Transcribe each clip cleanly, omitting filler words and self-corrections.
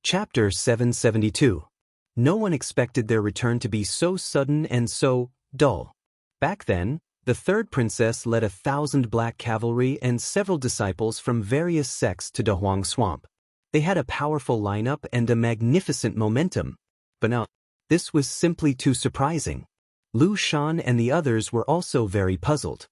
Chapter 772. No one expected their return to be so sudden and so dull. Back then, the third princess led 1,000 black cavalry and several disciples from various sects to Daoist Swamp. They had a powerful lineup and a magnificent momentum. But now, this was simply too surprising. Lu Shan and the others were also very puzzled.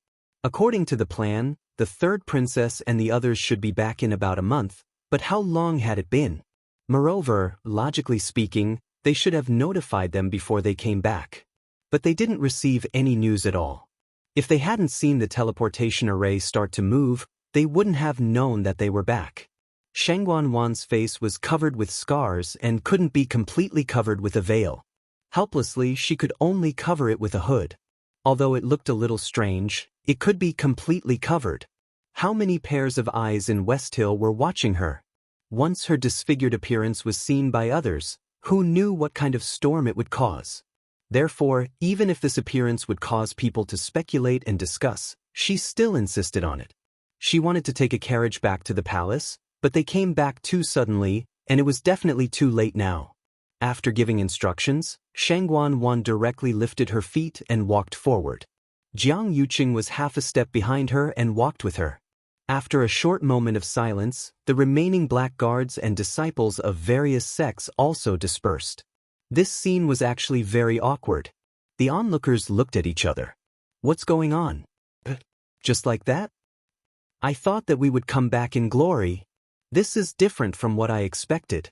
According to the plan, the third princess and the others should be back in about a month, but how long had it been? Moreover, logically speaking, they should have notified them before they came back. But they didn't receive any news at all. If they hadn't seen the teleportation array start to move, they wouldn't have known that they were back. Shangguanwan's face was covered with scars and couldn't be completely covered with a veil. Helplessly, she could only cover it with a hood. Although it looked a little strange, it could be completely covered. How many pairs of eyes in West Hill were watching her? Once her disfigured appearance was seen by others, who knew what kind of storm it would cause? Therefore, even if this appearance would cause people to speculate and discuss, she still insisted on it. She wanted to take a carriage back to the palace, but they came back too suddenly, and it was definitely too late now. After giving instructions, Shangguanwan directly lifted her feet and walked forward. Jiang Yuqing was half a step behind her and walked with her. After a short moment of silence, the remaining black guards and disciples of various sects also dispersed. This scene was actually very awkward. The onlookers looked at each other. What's going on? Just like that? I thought that we would come back in glory. This is different from what I expected.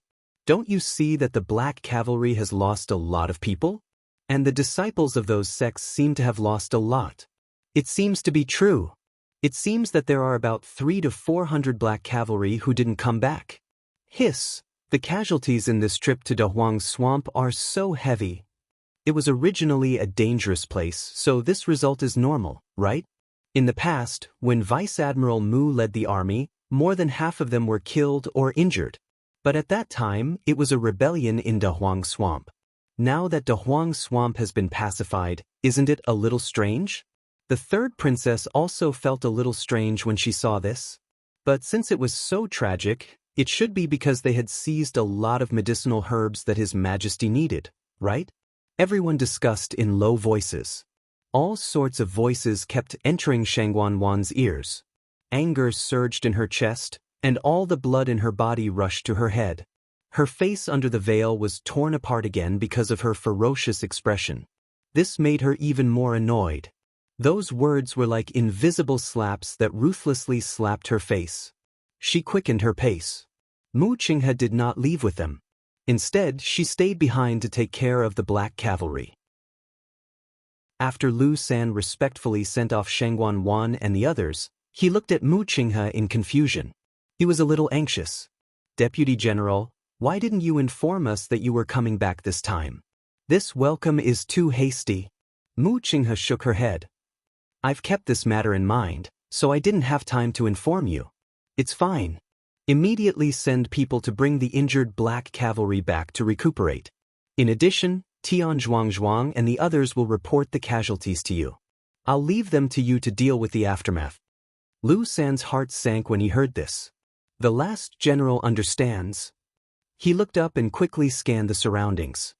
Don't you see that the black cavalry has lost a lot of people? And the disciples of those sects seem to have lost a lot. It seems to be true. It seems that there are about 300 to 400 black cavalry who didn't come back. Hiss, the casualties in this trip to Daoist Swamp are so heavy. It was originally a dangerous place, so this result is normal, right? In the past, when Vice Admiral Mu led the army, more than half of them were killed or injured. But at that time, it was a rebellion in Daoist Swamp. Now that Daoist Swamp has been pacified, isn't it a little strange? The third princess also felt a little strange when she saw this. But since it was so tragic, it should be because they had seized a lot of medicinal herbs that His Majesty needed, right? Everyone discussed in low voices. All sorts of voices kept entering Shangguanwan's ears. Anger surged in her chest, and all the blood in her body rushed to her head. Her face under the veil was torn apart again because of her ferocious expression. This made her even more annoyed. Those words were like invisible slaps that ruthlessly slapped her face. She quickened her pace. Mu Qinghe did not leave with them. Instead, she stayed behind to take care of the black cavalry. After Lu San respectfully sent off Shangguanwan and the others, he looked at Mu Qinghe in confusion. He was a little anxious. Deputy General, why didn't you inform us that you were coming back this time? This welcome is too hasty. Mu Qinghe shook her head. I've kept this matter in mind, so I didn't have time to inform you. It's fine. Immediately send people to bring the injured black cavalry back to recuperate. In addition, Tian Zhuangzhuang and the others will report the casualties to you. I'll leave them to you to deal with the aftermath. Lu San's heart sank when he heard this. The last general understands. He looked up and quickly scanned the surroundings.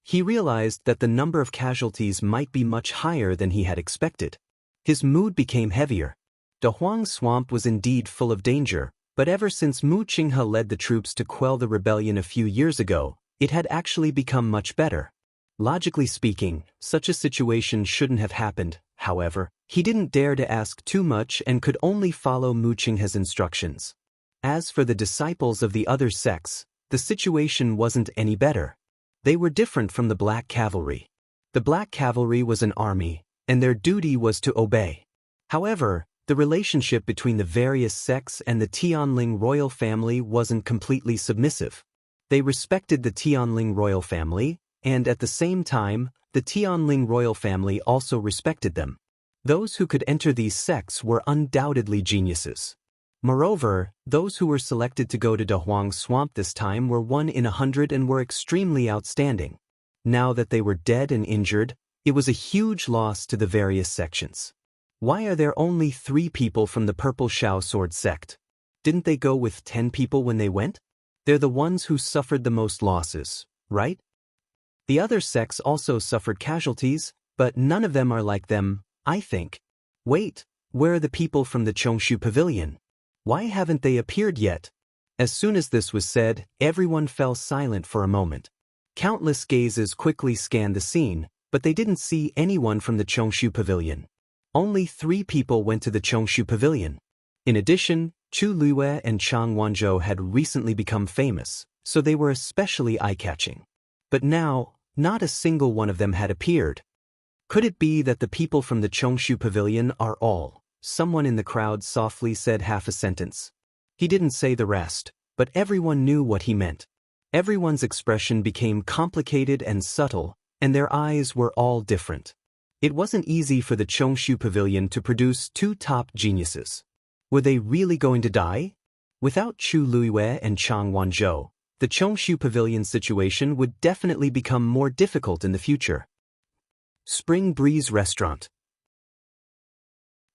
He realized that the number of casualties might be much higher than he had expected. His mood became heavier. Daoist Swamp was indeed full of danger, but ever since Mu Qinghe led the troops to quell the rebellion a few years ago, it had actually become much better. Logically speaking, such a situation shouldn't have happened. However, he didn't dare to ask too much and could only follow Mu Qinghe's instructions. As for the disciples of the other sects, the situation wasn't any better. They were different from the Black Cavalry. The Black Cavalry was an army, and their duty was to obey. However, the relationship between the various sects and the Tianling royal family wasn't completely submissive. They respected the Tianling royal family, and at the same time, the Tianling royal family also respected them. Those who could enter these sects were undoubtedly geniuses. Moreover, those who were selected to go to Daoist Swamp this time were 1 in 100 and were extremely outstanding. Now that they were dead and injured, it was a huge loss to the various sections. Why are there only 3 people from the Purple Shao Sword sect? Didn't they go with 10 people when they went? They're the ones who suffered the most losses, right? The other sects also suffered casualties, but none of them are like them, I think. Wait, where are the people from the Chongshu Pavilion? Why haven't they appeared yet? As soon as this was said, everyone fell silent for a moment. Countless gazes quickly scanned the scene, but they didn't see anyone from the Chongshu Pavilion. Only 3 people went to the Chongshu Pavilion. In addition, Chu Luiyue and Chang Wanzhou had recently become famous, so they were especially eye-catching. But now, not a single one of them had appeared. Could it be that the people from the Chongshu Pavilion are all? Someone in the crowd softly said half a sentence. He didn't say the rest, but everyone knew what he meant. Everyone's expression became complicated and subtle, and their eyes were all different. It wasn't easy for the Chongshu Pavilion to produce 2 top geniuses. Were they really going to die? Without Chu Luiyue and Chang Wanzhou, the Chongshu Pavilion situation would definitely become more difficult in the future. Spring Breeze Restaurant.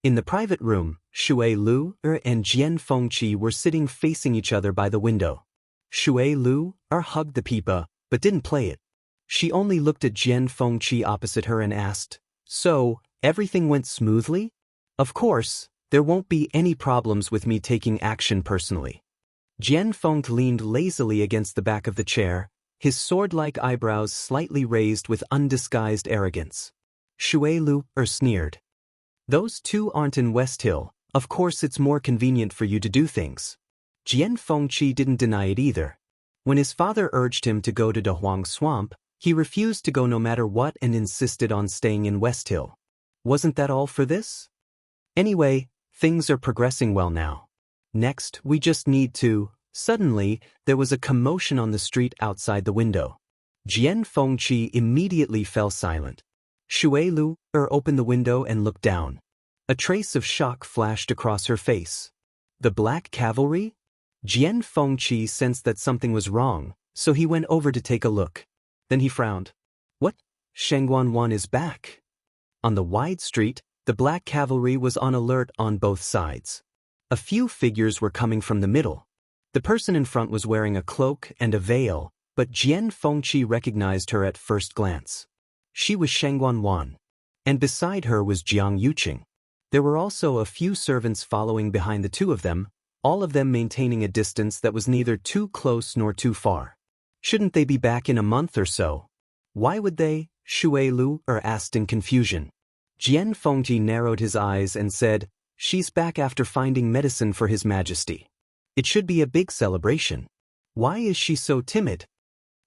In the private room, Shui Lu and Jian Fengqi were sitting facing each other by the window. Shui Lu hugged the pipa, but didn't play it. She only looked at Jian Fengqi opposite her and asked, "So, everything went smoothly? Of course, there won't be any problems with me taking action personally." Jian Feng leaned lazily against the back of the chair, his sword-like eyebrows slightly raised with undisguised arrogance. Shui Lu sneered. "Those 2 aren't in West Hill, of course it's more convenient for you to do things." Jian Fengqi didn't deny it either. When his father urged him to go to Dahuang Swamp, he refused to go no matter what and insisted on staying in West Hill. Wasn't that all for this? Anyway, things are progressing well now. Next, we just need to... Suddenly, there was a commotion on the street outside the window. Jian Fengqi immediately fell silent. Shui Lu opened the window and looked down. A trace of shock flashed across her face. The Black Cavalry? Jian Fengqi sensed that something was wrong, so he went over to take a look. Then he frowned. What? Shengguan is back. On the wide street, the Black Cavalry was on alert on both sides. A few figures were coming from the middle. The person in front was wearing a cloak and a veil, but Jian Fengqi recognized her at first glance. She was Shengguan, and beside her was Jiang Yuqing. There were also a few servants following behind the 2 of them, all of them maintaining a distance that was neither too close nor too far. Shouldn't they be back in a month or so? Why would they? Shui Lu asked in confusion. Jian Fengqi narrowed his eyes and said, "She's back after finding medicine for His Majesty. It should be a big celebration. Why is she so timid?"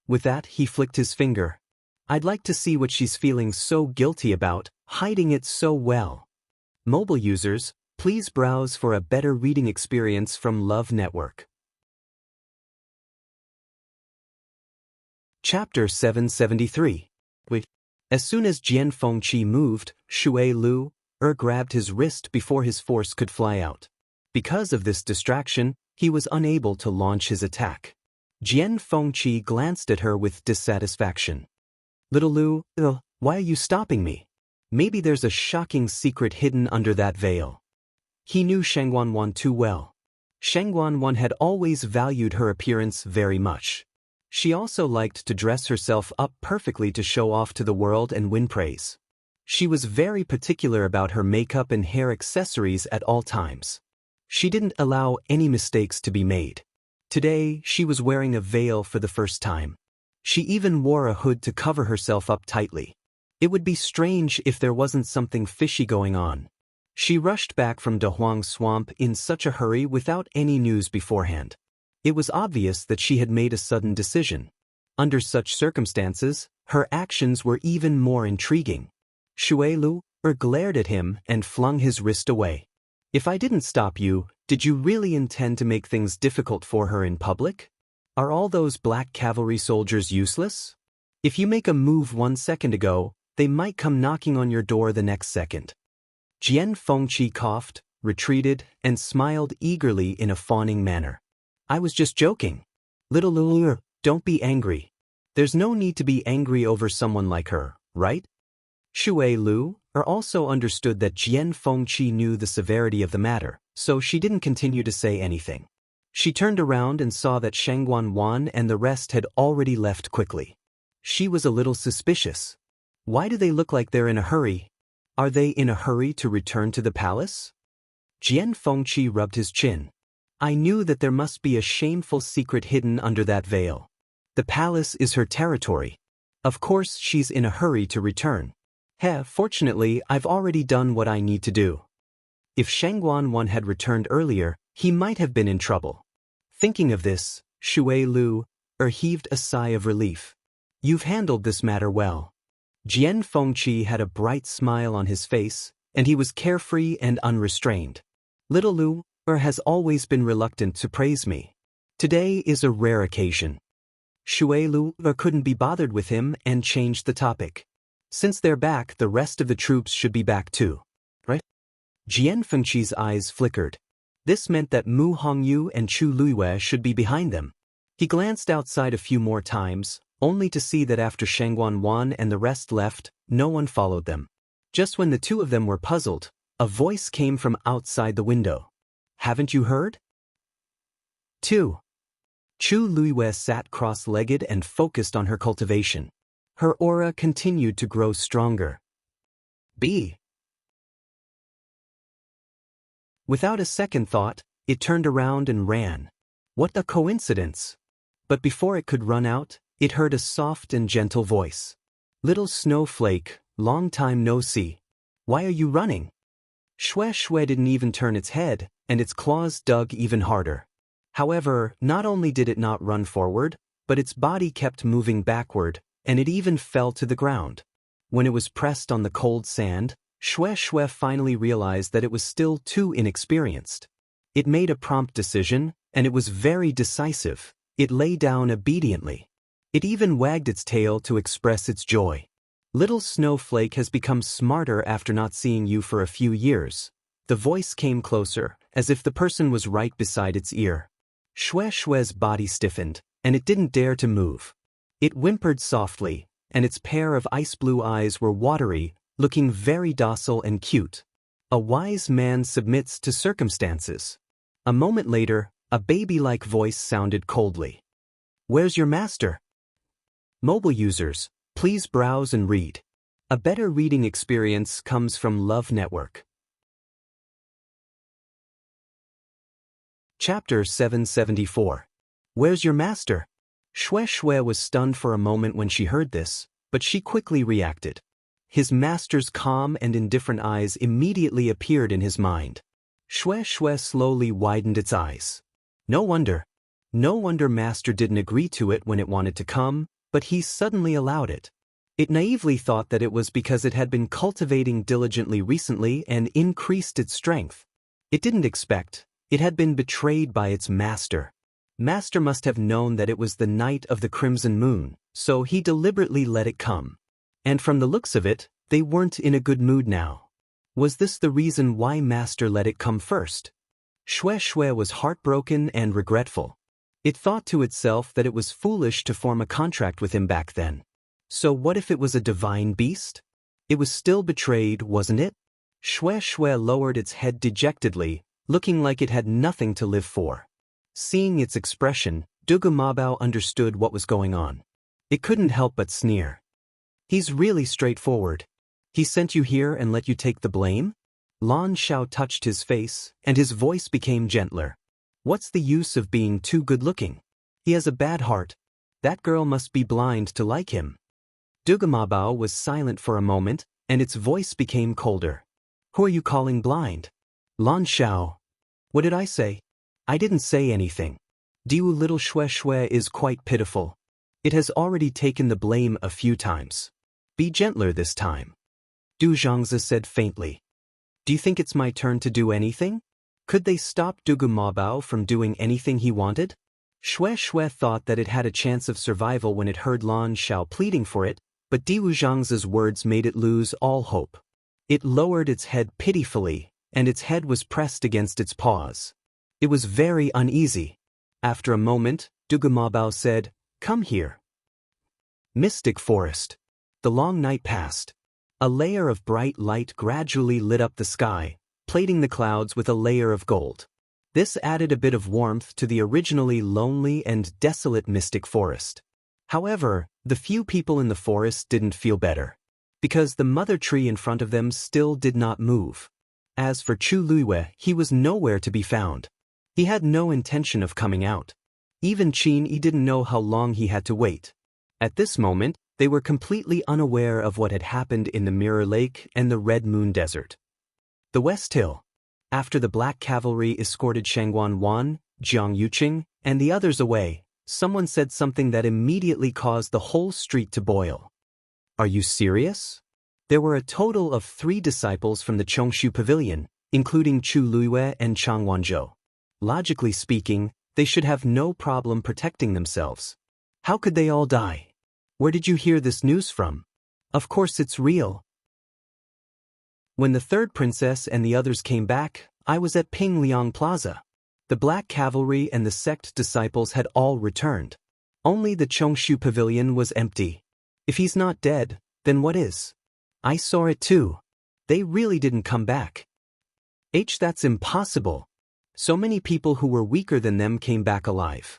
With that, he flicked his finger. "I'd like to see what she's feeling so guilty about, hiding it so well." Mobile users, please browse for a better reading experience from Love Network. Chapter 773. As soon as Jian Fengqi moved, Shui Lu grabbed his wrist before his force could fly out. Because of this distraction, he was unable to launch his attack. Jian Fengqi glanced at her with dissatisfaction. "Little Lu, why are you stopping me? Maybe there's a shocking secret hidden under that veil." He knew Shengguan too well. Shengguan had always valued her appearance very much. She also liked to dress herself up perfectly to show off to the world and win praise. She was very particular about her makeup and hair accessories at all times. She didn't allow any mistakes to be made. Today, she was wearing a veil for the first time. She even wore a hood to cover herself up tightly. It would be strange if there wasn't something fishy going on. She rushed back from Dahuang Swamp in such a hurry without any news beforehand. It was obvious that she had made a sudden decision. Under such circumstances, her actions were even more intriguing. Shui Lu glared at him and flung his wrist away. "If I didn't stop you, did you really intend to make things difficult for her in public? Are all those Black Cavalry soldiers useless? If you make a move 1 second ago, they might come knocking on your door the next second." Jian Fengqi coughed, retreated, and smiled eagerly in a fawning manner. "I was just joking. Little Lu, don't be angry. There's no need to be angry over someone like her, right?" Shui Lu also understood that Jian Fengqi knew the severity of the matter, so she didn't continue to say anything. She turned around and saw that Shangguan and the rest had already left quickly. She was a little suspicious. Why do they look like they're in a hurry? Are they in a hurry to return to the palace? Jian Fengqi rubbed his chin. I knew that there must be a shameful secret hidden under that veil. The palace is her territory. Of course she's in a hurry to return. Fortunately, I've already done what I need to do. If Shangguan had returned earlier, he might have been in trouble. Thinking of this, Shui Lu heaved a sigh of relief. You've handled this matter well. Jian Fengqi had a bright smile on his face, and he was carefree and unrestrained. Little Lu has always been reluctant to praise me. Today is a rare occasion. Shui Lu couldn't be bothered with him and changed the topic. Since they're back, the rest of the troops should be back too, right? Jian Fengqi's eyes flickered. This meant that Mu Hongyu and Chu Luiyue should be behind them. He glanced outside a few more times, only to see that after Shangguan and the rest left, no one followed them. Just when the two of them were puzzled, a voice came from outside the window. Haven't you heard? 2. Chu Luiyue sat cross-legged and focused on her cultivation. Her aura continued to grow stronger. B. Without a second thought, it turned around and ran. What a coincidence! But before it could run out, it heard a soft and gentle voice. Little snowflake, long time no see. Why are you running? Shui didn't even turn its head, and its claws dug even harder. However, not only did it not run forward, but its body kept moving backward, and it even fell to the ground. When it was pressed on the cold sand, Shui finally realized that it was still too inexperienced. It made a prompt decision, and it was very decisive. It lay down obediently. It even wagged its tail to express its joy. Little snowflake has become smarter after not seeing you for a few years. The voice came closer, as if the person was right beside its ear. Shui's body stiffened, and it didn't dare to move. It whimpered softly, and its pair of ice-blue eyes were watery, looking very docile and cute. A wise man submits to circumstances. A moment later, a baby-like voice sounded coldly. Where's your master? Mobile users, please browse and read. A better reading experience comes from Love Network. Chapter 774. Where's your master? Shui was stunned for a moment when she heard this, but she quickly reacted. His master's calm and indifferent eyes immediately appeared in his mind. Shui slowly widened its eyes. No wonder master didn't agree to it when it wanted to come, but he suddenly allowed it. It naively thought that it was because it had been cultivating diligently recently and increased its strength. It didn't expect it had been betrayed by its master. Master must have known that it was the night of the crimson moon, so he deliberately let it come. And from the looks of it, they weren't in a good mood now. Was this the reason why master let it come first? Shui was heartbroken and regretful. It thought to itself that it was foolish to form a contract with him back then. So what if it was a divine beast? It was still betrayed, wasn't it? Shui lowered its head dejectedly, looking like it had nothing to live for. Seeing its expression, Dugu Mabao understood what was going on. It couldn't help but sneer. He's really straightforward. He sent you here and let you take the blame? Lan Xiao touched his face, and his voice became gentler. What's the use of being too good-looking? He has a bad heart. That girl must be blind to like him. Dugu Mabao was silent for a moment, and its voice became colder. Who are you calling blind? Lan Xiao. What did I say? I didn't say anything. Diu little Shui is quite pitiful. It has already taken the blame a few times. Be gentler this time. Du Zhangzi said faintly. Do you think it's my turn to do anything? Could they stop Dugu Mabao from doing anything he wanted? Shui thought that it had a chance of survival when it heard Lan Xiao pleading for it, but Diu Zhangzi's words made it lose all hope. It lowered its head pitifully, and its head was pressed against its paws. It was very uneasy. After a moment, Dugu Mabao said, Come here. Mystic Forest. The long night passed. A layer of bright light gradually lit up the sky, plating the clouds with a layer of gold. This added a bit of warmth to the originally lonely and desolate mystic forest. However, the few people in the forest didn't feel better, because the mother tree in front of them still did not move. As for Chu Luiwei, he was nowhere to be found. He had no intention of coming out. Even Qin Yi didn't know how long he had to wait. At this moment, they were completely unaware of what had happened in the Mirror Lake and the Red Moon Desert. The West Hill. After the Black Cavalry escorted Shangguan Wan, Jiang Yuqing, and the others away, someone said something that immediately caused the whole street to boil. Are you serious? There were a total of 3 disciples from the Chongshu Pavilion, including Chu Luiwei and Chang Wanzhou. Logically speaking, they should have no problem protecting themselves. How could they all die? Where did you hear this news from? Of course it's real. When the third princess and the others came back, I was at Pingliang Plaza. The Black Cavalry and the sect disciples had all returned. Only the Chongshu Pavilion was empty. If he's not dead, then what is? I saw it too. They really didn't come back. That's impossible. So many people who were weaker than them came back alive.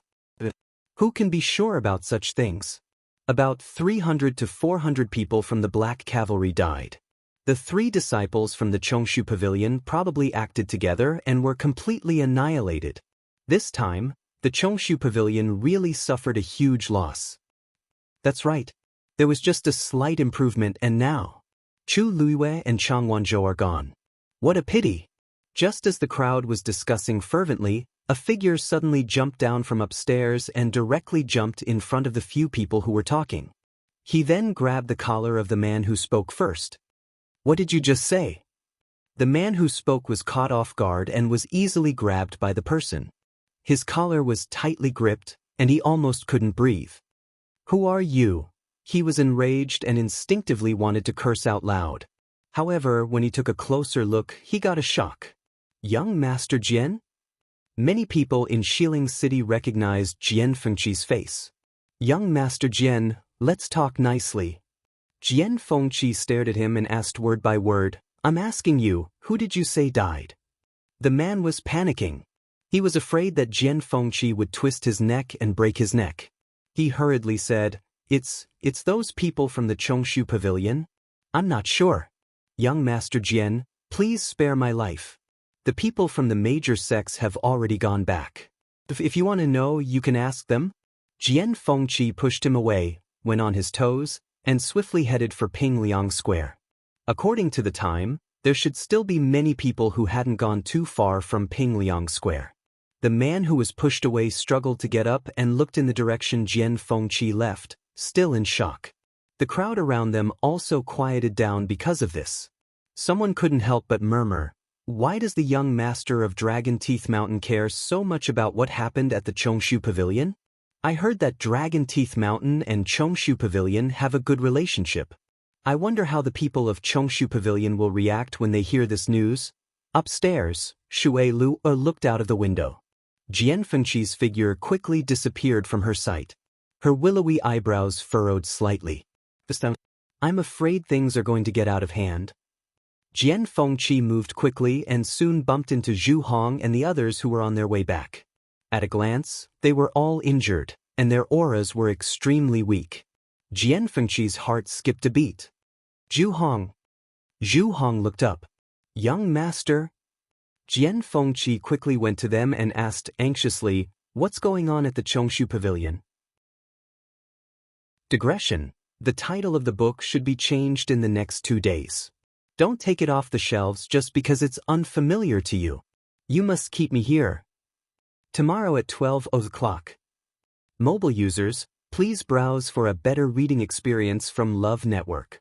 Who can be sure about such things? About 300 to 400 people from the Black Cavalry died. The 3 disciples from the Chongshu Pavilion probably acted together and were completely annihilated. This time, the Chongshu Pavilion really suffered a huge loss. That's right. There was just a slight improvement, and now Chu Luiwei and Chang Wanzhou are gone. What a pity! Just as the crowd was discussing fervently, a figure suddenly jumped down from upstairs and directly jumped in front of the few people who were talking. He then grabbed the collar of the man who spoke first. What did you just say? The man who spoke was caught off guard and was easily grabbed by the person. His collar was tightly gripped, and he almost couldn't breathe. Who are you? He was enraged and instinctively wanted to curse out loud. However, when he took a closer look, he got a shock. Young Master Jian? Many people in Xiling City recognized Jian Fengqi's face. Young Master Jian, let's talk nicely. Jian Fengqi stared at him and asked word by word, I'm asking you, who did you say died? The man was panicking. He was afraid that Jian Fengqi would twist his neck and break his neck. He hurriedly said, It's those people from the Chongshu Pavilion? I'm not sure. Young Master Jian, please spare my life. The people from the major sects have already gone back. If you want to know, you can ask them. Jian Fengqi pushed him away, went on his toes, and swiftly headed for Pingliang Square. According to the time, there should still be many people who hadn't gone too far from Pingliang Square. The man who was pushed away struggled to get up and looked in the direction Jian Fengqi left, still in shock. The crowd around them also quieted down because of this. Someone couldn't help but murmur, why does the young master of Dragon Teeth Mountain care so much about what happened at the Chongshu Pavilion? I heard that Dragon Teeth Mountain and Chongshu Pavilion have a good relationship. I wonder how the people of Chongshu Pavilion will react when they hear this news. Upstairs, Shui Lu looked out of the window. Jian Fengqi's figure quickly disappeared from her sight. Her willowy eyebrows furrowed slightly. I'm afraid things are going to get out of hand. Jian Fengqi moved quickly and soon bumped into Zhu Hong and the others who were on their way back. At a glance, they were all injured, and their auras were extremely weak. Jian Fengqi's heart skipped a beat. Zhu Hong looked up. Young master? Jian Fengqi quickly went to them and asked anxiously, what's going on at the Chongshu Pavilion? Digression. The title of the book should be changed in the next 2 days. Don't take it off the shelves just because it's unfamiliar to you. You must keep me here. Tomorrow at 12 o'clock. Mobile users, please browse for a better reading experience from Love Network.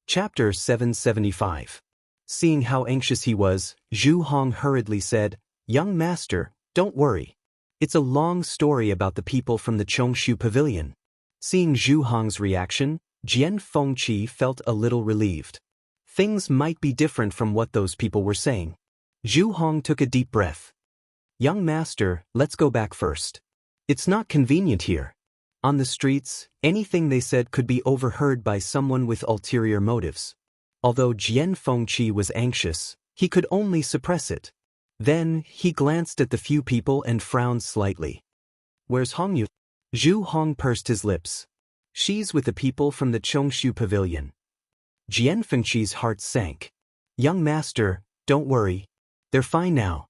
Chapter 775. Seeing how anxious he was, Zhu Hong hurriedly said, Young master, don't worry. It's a long story about the people from the Chongshu Pavilion. Seeing Zhu Hong's reaction, Jian Fengqi felt a little relieved. Things might be different from what those people were saying. Zhu Hong took a deep breath. Young master, let's go back first. It's not convenient here. On the streets, anything they said could be overheard by someone with ulterior motives. Although Jian Fengqi was anxious, He could only suppress it. Then, he glanced at the few people and frowned slightly. "Where's Hongyu?" Zhu Hong pursed his lips. "She's with the people from the Chongshu Pavilion." Jian Fengqi's heart sank. "Young master, don't worry. They're fine now."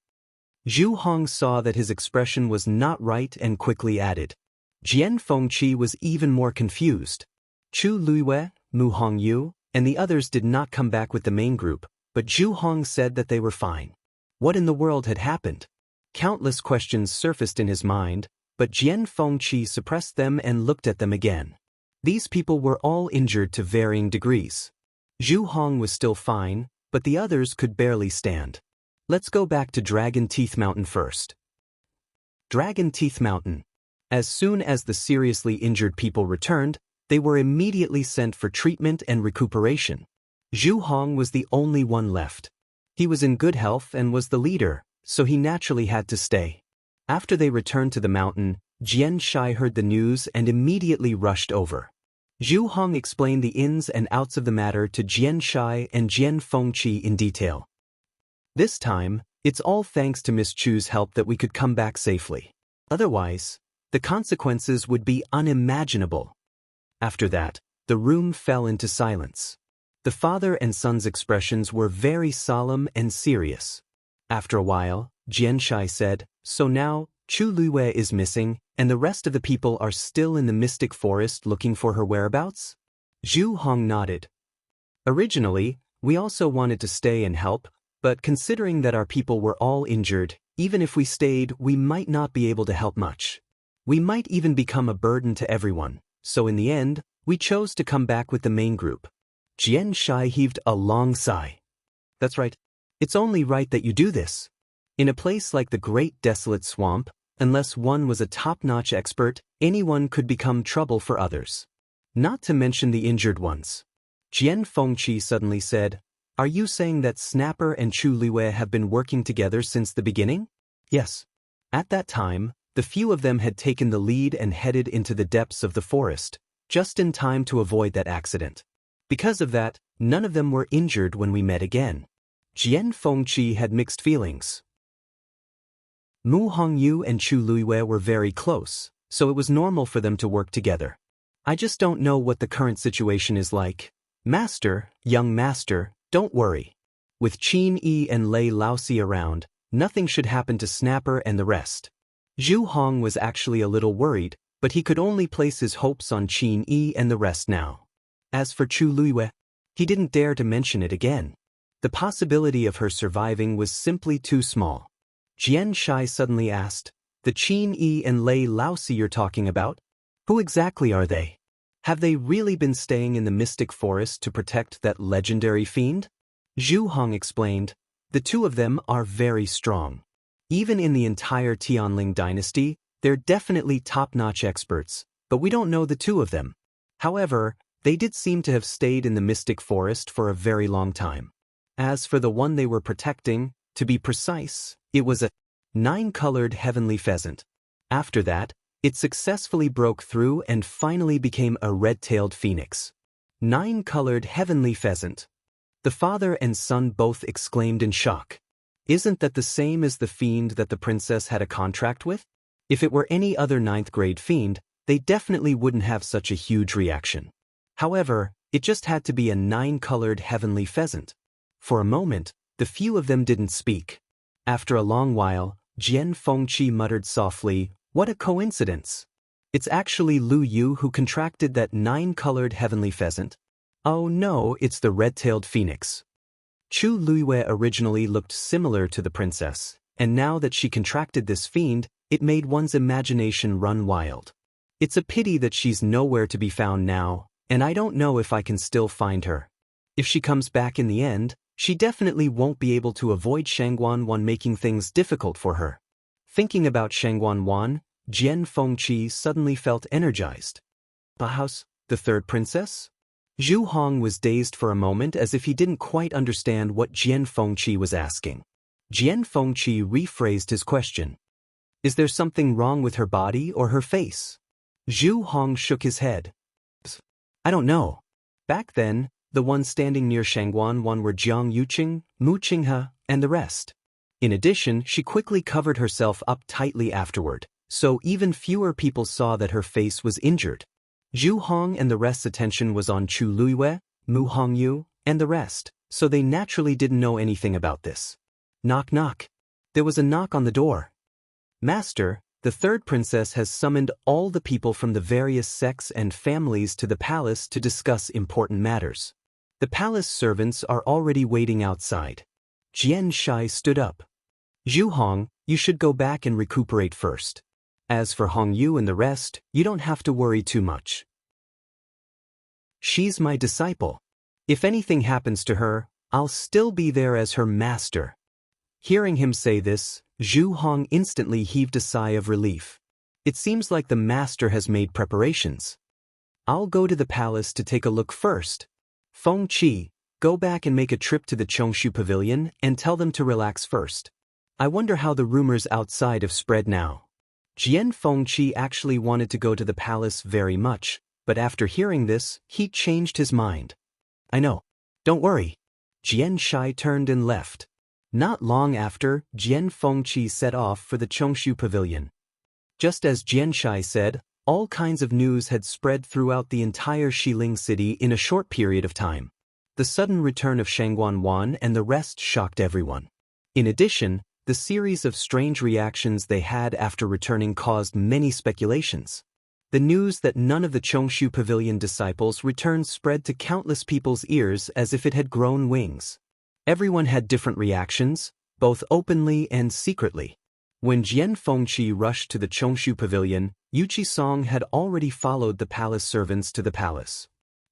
Zhu Hong saw that his expression was not right and quickly added. Jian Fengqi was even more confused. Chu Luiyue, Mu Hongyu, and the others did not come back with the main group, but Zhu Hong said that they were fine. What in the world had happened? Countless questions surfaced in his mind, but Jian Fengqi suppressed them and looked at them again. These people were all injured to varying degrees. Zhu Hong was still fine, but the others could barely stand. Let's go back to Dragon Teeth Mountain first. Dragon Teeth Mountain. As soon as the seriously injured people returned, they were immediately sent for treatment and recuperation. Zhu Hong was the only one left. He was in good health and was the leader, so he naturally had to stay. After they returned to the mountain, Jian Shai heard the news and immediately rushed over. Zhu Hong explained the ins and outs of the matter to Jian Shai and Jian Fengqi in detail. This time, it's all thanks to Miss Chu's help that we could come back safely. Otherwise, the consequences would be unimaginable. After that, the room fell into silence. The father and son's expressions were very solemn and serious. After a while, Jian Shai said, "So now, Chu Luiyue is missing, and the rest of the people are still in the mystic forest looking for her whereabouts?" Zhu Hong nodded. "Originally, we also wanted to stay and help, but considering that our people were all injured, even if we stayed, we might not be able to help much. We might even become a burden to everyone, so in the end, we chose to come back with the main group." Jian Shai heaved a long sigh. "That's right. It's only right that you do this. In a place like the Great Desolate Swamp, unless one was a top-notch expert, anyone could become trouble for others. Not to mention the injured ones." Jian Fengqi suddenly said, "Are you saying that Snapper and Chu Luiyue have been working together since the beginning?" "Yes." At that time, the few of them had taken the lead and headed into the depths of the forest, just in time to avoid that accident. Because of that, none of them were injured when we met again. Jian Fengqi had mixed feelings. Mu Hongyu and Chu Luiyue were very close, so it was normal for them to work together. I just don't know what the current situation is like. Master, young master, don't worry. With Qin Yi and Lei Laosi around, nothing should happen to Snapper and the rest. Zhu Hong was actually a little worried, but he could only place his hopes on Qin Yi and the rest now. As for Chu Luiyue, he didn't dare to mention it again. The possibility of her surviving was simply too small. Jian Shai suddenly asked, "The Qin Yi and Lei Laosi you're talking about? Who exactly are they? Have they really been staying in the mystic forest to protect that legendary fiend?" Zhu Hong explained, "The two of them are very strong. Even in the entire Tianling dynasty, they're definitely top-notch experts, but we don't know the two of them. However, they did seem to have stayed in the mystic forest for a very long time. As for the one they were protecting, to be precise, it was a 9-colored heavenly pheasant. After that, it successfully broke through and finally became a red-tailed phoenix." 9-colored heavenly pheasant. The father and son both exclaimed in shock. Isn't that the same as the fiend that the princess had a contract with? If it were any other 9th-grade fiend, they definitely wouldn't have such a huge reaction. However, it just had to be a 9-colored heavenly pheasant. For a moment, the few of them didn't speak. After a long while, Jian Fengqi muttered softly, "What a coincidence! It's actually Lu Yu who contracted that 9-colored heavenly pheasant. Oh no, it's the red-tailed phoenix." Chu Luiyue originally looked similar to the princess, and now that she contracted this fiend, it made one's imagination run wild. It's a pity that she's nowhere to be found now, and I don't know if I can still find her. If she comes back in the end, she definitely won't be able to avoid Shangguan Wan making things difficult for her. Thinking about Shangguan Wan, Jian Fengqi suddenly felt energized. Bahouse, the third princess? Zhu Hong was dazed for a moment as if he didn't quite understand what Jian Fengqi was asking. Jian Fengqi rephrased his question. "Is there something wrong with her body or her face?" Zhu Hong shook his head. "I don't know. Back then, the ones standing near Shangguan Wan were Jiang Yuqing, Mu Qinghe, and the rest. In addition, she quickly covered herself up tightly afterward, so even fewer people saw that her face was injured. Zhu Hong and the rest's attention was on Chu Luiyue, Mu Hongyu, and the rest, so they naturally didn't know anything about this. Knock knock. There was a knock on the door. Master, the third princess has summoned all the people from the various sects and families to the palace to discuss important matters. The palace servants are already waiting outside. Xianxia stood up. Zhu Hong, you should go back and recuperate first. As for Hongyu and the rest, you don't have to worry too much. She's my disciple. If anything happens to her, I'll still be there as her master. Hearing him say this, Zhu Hong instantly heaved a sigh of relief. It seems like the master has made preparations. I'll go to the palace to take a look first. Feng Qi, go back and make a trip to the Chongshu Pavilion and tell them to relax first. I wonder how the rumors outside have spread now. Jian Fengqi actually wanted to go to the palace very much, but after hearing this, he changed his mind. I know. Don't worry. Jian Shai turned and left. Not long after, Jian Fengqi set off for the Chongshu Pavilion. Just as Jian Shai said, all kinds of news had spread throughout the entire Xiling city in a short period of time. The sudden return of Shangguan Wan and the rest shocked everyone. In addition, the series of strange reactions they had after returning caused many speculations. The news that none of the Chongshu Pavilion disciples returned spread to countless people's ears as if it had grown wings. Everyone had different reactions, both openly and secretly. When Jian Fengqi rushed to the Chongshu Pavilion, Yuqi Song had already followed the palace servants to the palace.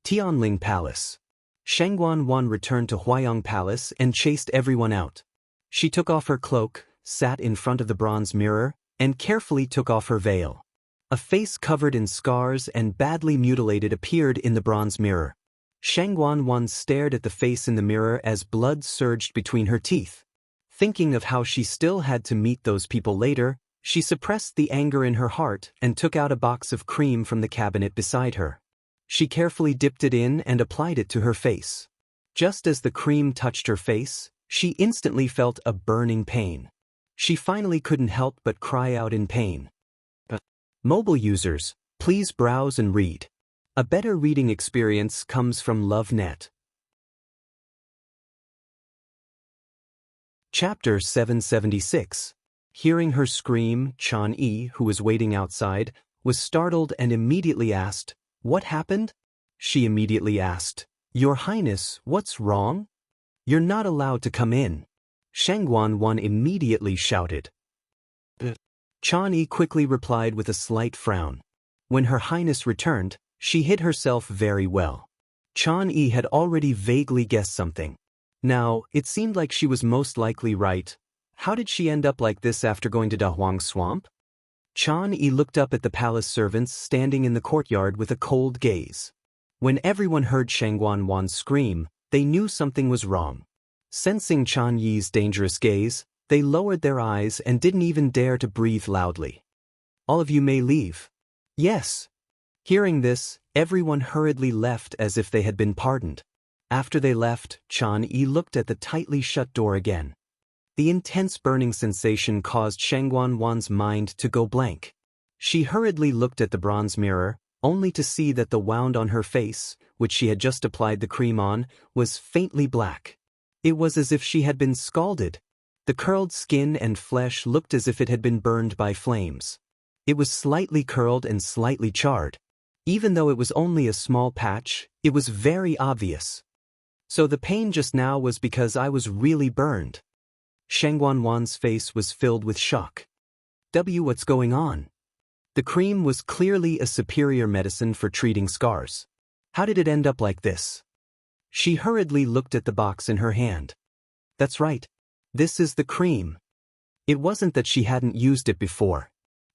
Tianling Palace. Shangguan Wan returned to Huayang Palace and chased everyone out. She took off her cloak, sat in front of the bronze mirror, and carefully took off her veil. A face covered in scars and badly mutilated appeared in the bronze mirror. Shangguan Wan stared at the face in the mirror as blood surged between her teeth. Thinking of how she still had to meet those people later, she suppressed the anger in her heart and took out a box of cream from the cabinet beside her. She carefully dipped it in and applied it to her face. Just as the cream touched her face, she instantly felt a burning pain. She finally couldn't help but cry out in pain. Mobile users, please browse and read. A better reading experience comes from LoveNet. Chapter 776. Hearing her scream, Chan Yi, who was waiting outside, was startled and immediately asked, "What happened?" She immediately asked, "Your Highness, what's wrong? You're not allowed to come in." Shangguan Wan immediately shouted. Chan Yi quickly replied with a slight frown. When Her Highness returned, she hid herself very well. Chan Yi had already vaguely guessed something. Now, it seemed like she was most likely right. How did she end up like this after going to Dahuang Swamp? Chan Yi looked up at the palace servants standing in the courtyard with a cold gaze. When everyone heard Shangguan Wan scream, they knew something was wrong. Sensing Chan Yi's dangerous gaze, they lowered their eyes and didn't even dare to breathe loudly. "All of you may leave." "Yes." Hearing this, everyone hurriedly left as if they had been pardoned. After they left, Chan Yi looked at the tightly shut door again. The intense burning sensation caused Shangguan Wan's mind to go blank. She hurriedly looked at the bronze mirror, only to see that the wound on her face, which she had just applied the cream on, was faintly black. It was as if she had been scalded. The curled skin and flesh looked as if it had been burned by flames. It was slightly curled and slightly charred. Even though it was only a small patch, it was very obvious. So the pain just now was because I was really burned. Shangguan Wan's face was filled with shock. What's going on? The cream was clearly a superior medicine for treating scars. How did it end up like this? She hurriedly looked at the box in her hand. That's right. This is the cream. It wasn't that she hadn't used it before.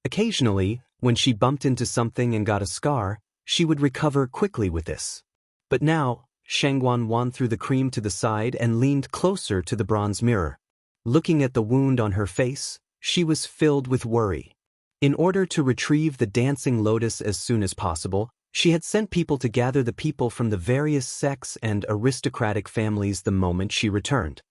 Occasionally, when she bumped into something and got a scar, she would recover quickly with this. But now, Shangguan Wan threw the cream to the side and leaned closer to the bronze mirror. Looking at the wound on her face, she was filled with worry. In order to retrieve the dancing lotus as soon as possible, she had sent people to gather the people from the various sects and aristocratic families the moment she returned.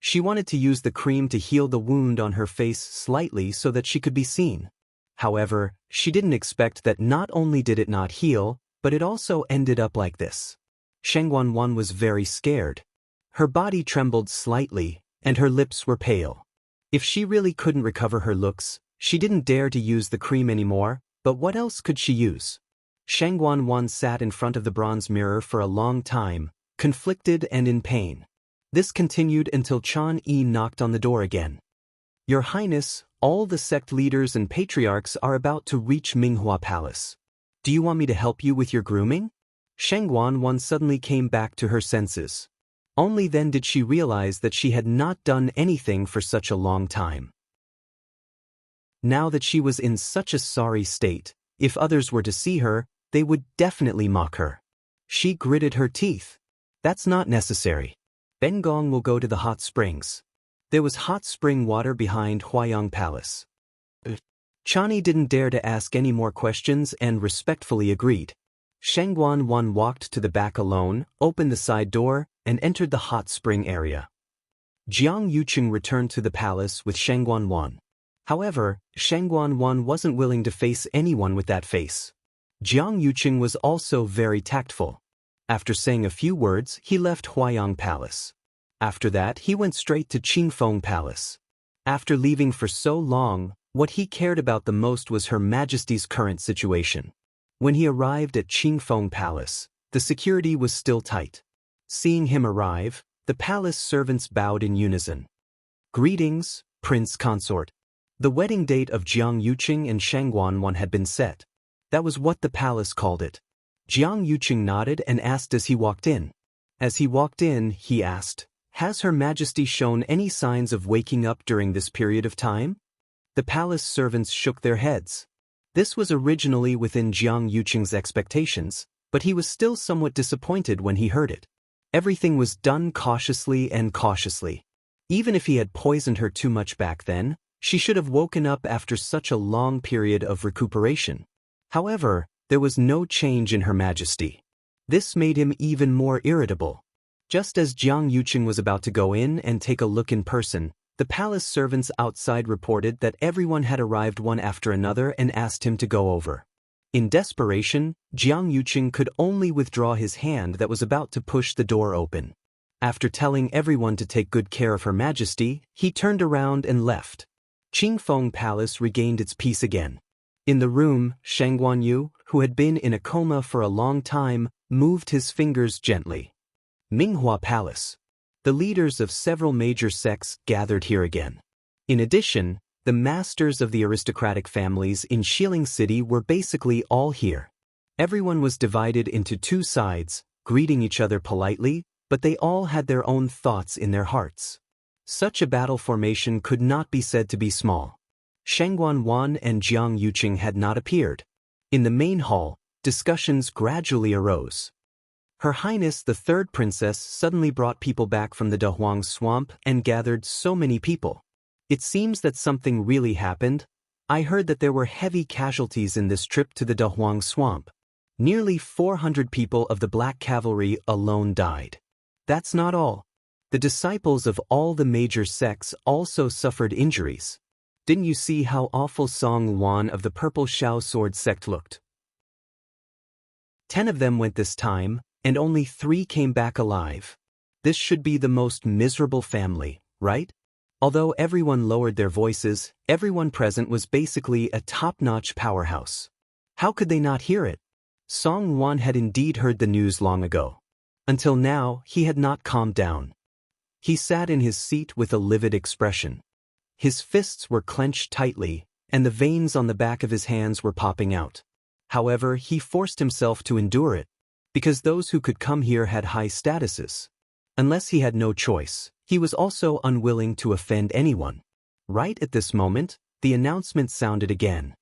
She wanted to use the cream to heal the wound on her face slightly so that she could be seen. However, she didn't expect that not only did it not heal, but it also ended up like this. Shengguan was very scared. Her body trembled slightly, and her lips were pale. If she really couldn't recover her looks, she didn't dare to use the cream anymore, but what else could she use? Shengguan sat in front of the bronze mirror for a long time, conflicted and in pain. This continued until Chan Yi knocked on the door again. Your Highness, all the sect leaders and patriarchs are about to reach Minghua Palace. Do you want me to help you with your grooming? Shengguan suddenly came back to her senses. Only then did she realize that she had not done anything for such a long time. Now that she was in such a sorry state, if others were to see her, they would definitely mock her. She gritted her teeth. That's not necessary. Ben Gong will go to the hot springs. There was hot spring water behind Huayang Palace. Chani didn't dare to ask any more questions and respectfully agreed. Shengguan walked to the back alone, opened the side door, and entered the hot spring area. Jiang Yuqing returned to the palace with Shengguan. However, Shengguan wasn't willing to face anyone with that face. Jiang Yuqing was also very tactful. After saying a few words, he left Huayang Palace. After that, he went straight to Qingfeng Palace. After leaving for so long, what he cared about the most was Her Majesty's current situation. When he arrived at Qingfeng Palace, the security was still tight. Seeing him arrive, the palace servants bowed in unison. Greetings, Prince Consort. The wedding date of Jiang Yuqing and Shengguan had been set. That was what the palace called it. Jiang Yuqing nodded and asked as he walked in. As he walked in, he asked, "Has Her Majesty shown any signs of waking up during this period of time?" The palace servants shook their heads. This was originally within Jiang Yuqing's expectations, but he was still somewhat disappointed when he heard it. Everything was done cautiously. Even if he had poisoned her too much back then, she should have woken up after such a long period of recuperation. However, there was no change in Her Majesty. This made him even more irritable. Just as Jiang Yuqing was about to go in and take a look in person, the palace servants outside reported that everyone had arrived one after another and asked him to go over. In desperation, Jiang Yuqing could only withdraw his hand that was about to push the door open. After telling everyone to take good care of Her Majesty, he turned around and left. Qingfeng Palace regained its peace again. In the room, Shengguan, who had been in a coma for a long time, moved his fingers gently. Minghua Palace. The leaders of several major sects gathered here again. In addition, the masters of the aristocratic families in Shilin City were basically all here. Everyone was divided into two sides, greeting each other politely, but they all had their own thoughts in their hearts. Such a battle formation could not be said to be small. Shengguan and Jiang Yuqing had not appeared. In the main hall, discussions gradually arose. Her Highness the Third Princess suddenly brought people back from the Dahuang Swamp and gathered so many people. It seems that something really happened. I heard that there were heavy casualties in this trip to the Dahuang Swamp. Nearly 400 people of the Black Cavalry alone died. That's not all. The disciples of all the major sects also suffered injuries. Didn't you see how awful Song Wan of the Purple Shao Sword sect looked? 10 of them went this time, and only 3 came back alive. This should be the most miserable family, right? Although everyone lowered their voices, everyone present was basically a top-notch powerhouse. How could they not hear it? Song Wan had indeed heard the news long ago. Until now, he had not calmed down. He sat in his seat with a livid expression. His fists were clenched tightly, and the veins on the back of his hands were popping out. However, he forced himself to endure it, because those who could come here had high statuses. Unless he had no choice, he was also unwilling to offend anyone. Right at this moment, the announcement sounded again.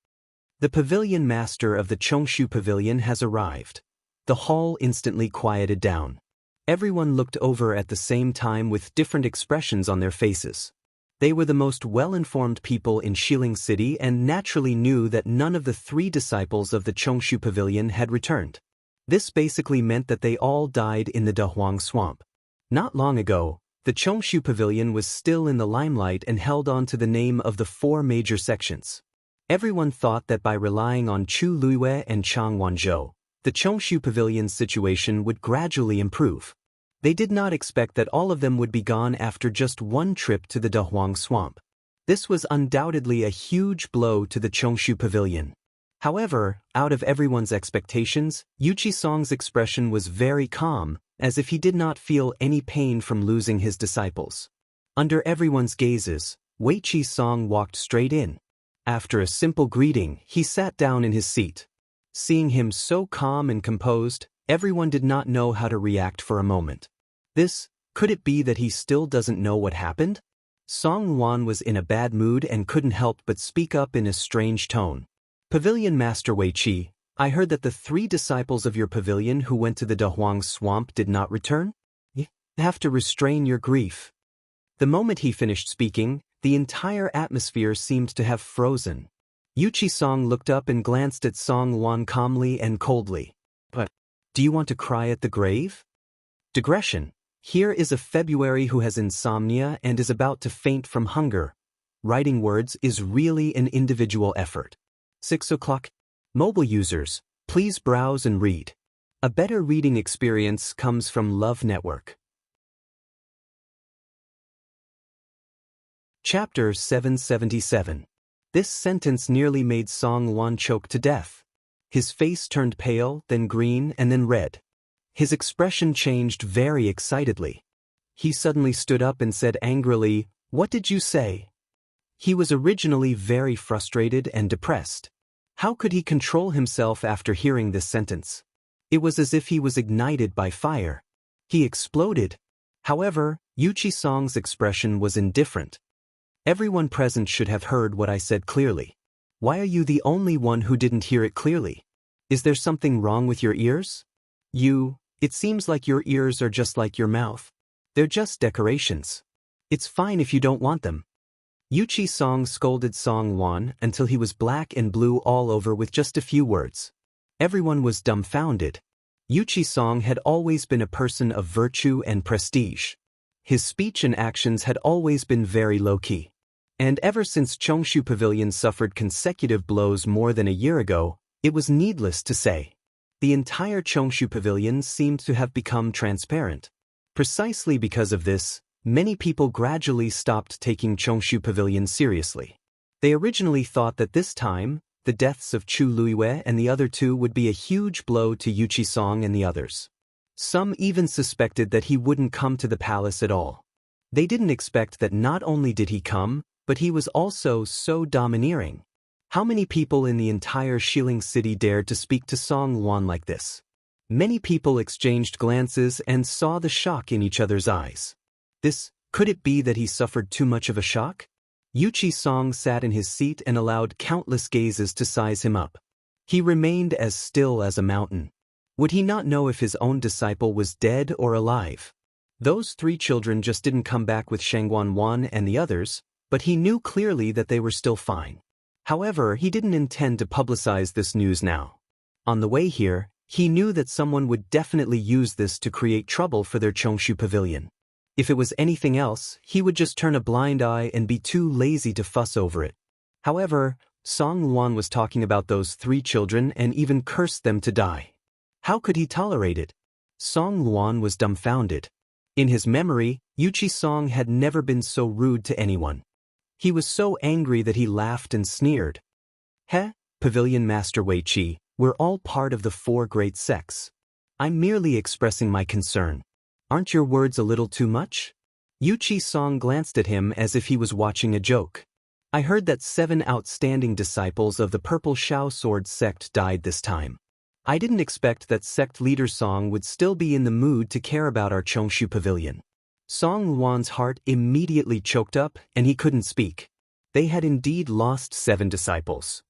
The pavilion master of the Chongshu Pavilion has arrived. The hall instantly quieted down. Everyone looked over at the same time with different expressions on their faces. They were the most well-informed people in Shilin City and naturally knew that none of the 3 disciples of the Chongshu Pavilion had returned. This basically meant that they all died in the Dahuang Swamp. Not long ago, The Chongshu Pavilion was still in the limelight and held on to the name of the 4 major sections. Everyone thought that by relying on Chu Luiwei and Chang Wanzhou, the Chongshu Pavilion's situation would gradually improve. They did not expect that all of them would be gone after just one trip to the Dahuang Swamp. This was undoubtedly a huge blow to the Chongshu Pavilion. However, out of everyone's expectations, Yu Qisong's expression was very calm, as if he did not feel any pain from losing his disciples. Under everyone's gazes, Wei Qisong walked straight in. After a simple greeting, he sat down in his seat. Seeing him so calm and composed, everyone did not know how to react for a moment. Could it be that he still doesn't know what happened? Song Wan was in a bad mood and couldn't help but speak up in a strange tone. Pavilion Master Wei Qi, I heard that the 3 disciples of your pavilion who went to the Dahuang Swamp did not return? You have to restrain your grief. The moment he finished speaking, the entire atmosphere seemed to have frozen. Yu Qisong looked up and glanced at Song Wan calmly and coldly. But, do you want to cry at the grave? Digression. Here is a February who has insomnia and is about to faint from hunger. Writing words is really an individual effort. 6 o'clock. Mobile users, please browse and read. A better reading experience comes from Love Network. Chapter 777. This sentence nearly made Song Wan choke to death. His face turned pale, then green, and then red. His expression changed very excitedly. He suddenly stood up and said angrily, "What did you say?" He was originally very frustrated and depressed. How could he control himself after hearing this sentence? It was as if he was ignited by fire. He exploded. However, Yu Qisong's expression was indifferent. Everyone present should have heard what I said clearly. Why are you the only one who didn't hear it clearly? Is there something wrong with your ears? It seems like your ears are just like your mouth. They're just decorations. It's fine if you don't want them. Yu Qisong scolded Song Wan until he was black and blue all over with just a few words. Everyone was dumbfounded. Yu Qisong had always been a person of virtue and prestige. His speech and actions had always been very low-key. And ever since Chongshu Pavilion suffered consecutive blows more than a year ago, it was needless to say. The entire Chongshu Pavilion seemed to have become transparent. Precisely because of this, many people gradually stopped taking Chongshu Pavilion seriously. They originally thought that this time, the deaths of Chu Luiwei and the other 2 would be a huge blow to Yu Qisong and the others. Some even suspected that he wouldn't come to the palace at all. They didn't expect that not only did he come, but he was also so domineering. How many people in the entire Xiling city dared to speak to Song Wan like this? Many people exchanged glances and saw the shock in each other's eyes. Could it be that he suffered too much of a shock? Yu Qisong sat in his seat and allowed countless gazes to size him up. He remained as still as a mountain. Would he not know if his own disciple was dead or alive? Those 3 children just didn't come back with Shangguan Wan and the others, but he knew clearly that they were still fine. However, he didn't intend to publicize this news now. On the way here, he knew that someone would definitely use this to create trouble for their Chongshu Pavilion. If it was anything else, he would just turn a blind eye and be too lazy to fuss over it. However, Song Wan was talking about those 3 children and even cursed them to die. How could he tolerate it? Song Wan was dumbfounded. In his memory, Yu Qisong had never been so rude to anyone. He was so angry that he laughed and sneered. Pavilion Master Wei Qi, we're all part of the 4 great sects. I'm merely expressing my concern. Aren't your words a little too much? Yu Qisong glanced at him as if he was watching a joke. I heard that 7 outstanding disciples of the Purple Shao Sword sect died this time. I didn't expect that sect leader Song would still be in the mood to care about our Chongshu Pavilion. Song Wan's heart immediately choked up and he couldn't speak. They had indeed lost 7 disciples.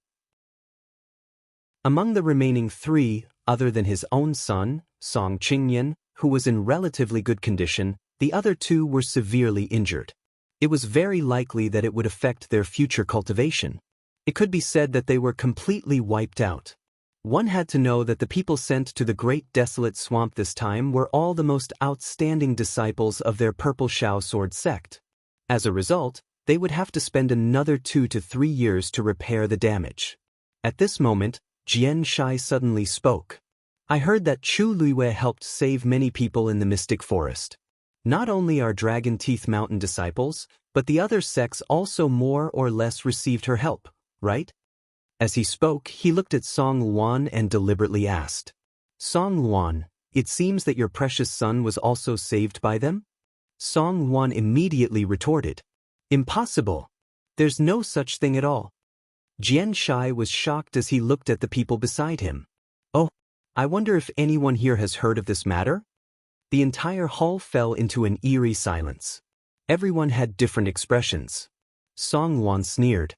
Among the remaining 3, other than his own son, Song Qingyan, who was in relatively good condition, the other 2 were severely injured. It was very likely that it would affect their future cultivation. It could be said that they were completely wiped out. One had to know that the people sent to the great desolate swamp this time were all the most outstanding disciples of their purple Shao sword sect. As a result, they would have to spend another 2 to 3 years to repair the damage. At this moment, Xianxia suddenly spoke. I heard that Chu Luiwei helped save many people in the mystic forest. Not only our Dragon Teeth Mountain disciples, but the other sects also more or less received her help, right? As he spoke, he looked at Song Luan and deliberately asked, Song Luan, it seems that your precious son was also saved by them? Song Luan immediately retorted, Impossible. There's no such thing at all. Xianxia was shocked as he looked at the people beside him. Oh, I wonder if anyone here has heard of this matter? The entire hall fell into an eerie silence. Everyone had different expressions. Song Luan sneered.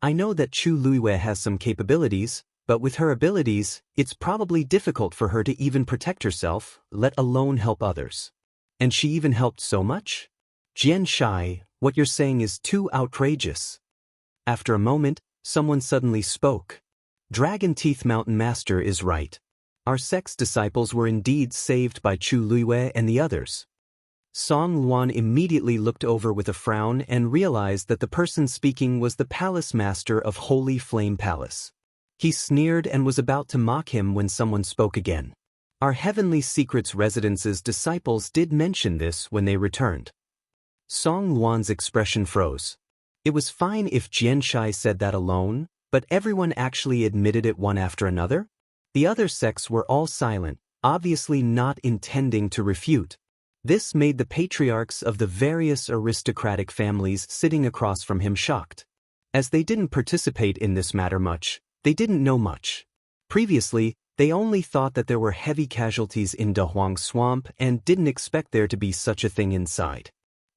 I know that Chu Luiwei has some capabilities, but with her abilities, it's probably difficult for her to even protect herself, let alone help others. And she even helped so much? Xianxia, what you're saying is too outrageous. After a moment, someone suddenly spoke. Dragon Teeth Mountain Master is right. Our sect's disciples were indeed saved by Chu Luiwei and the others. Song Luan immediately looked over with a frown and realized that the person speaking was the palace master of Holy Flame Palace. He sneered and was about to mock him when someone spoke again. Our Heavenly Secrets Residence's disciples did mention this when they returned. Song Luan's expression froze. It was fine if Xianxia said that alone, but everyone actually admitted it one after another? The other sects were all silent, obviously not intending to refute. This made the patriarchs of the various aristocratic families sitting across from him shocked. As they didn't participate in this matter much, they didn't know much. Previously, they only thought that there were heavy casualties in Dahuang Swamp and didn't expect there to be such a thing inside.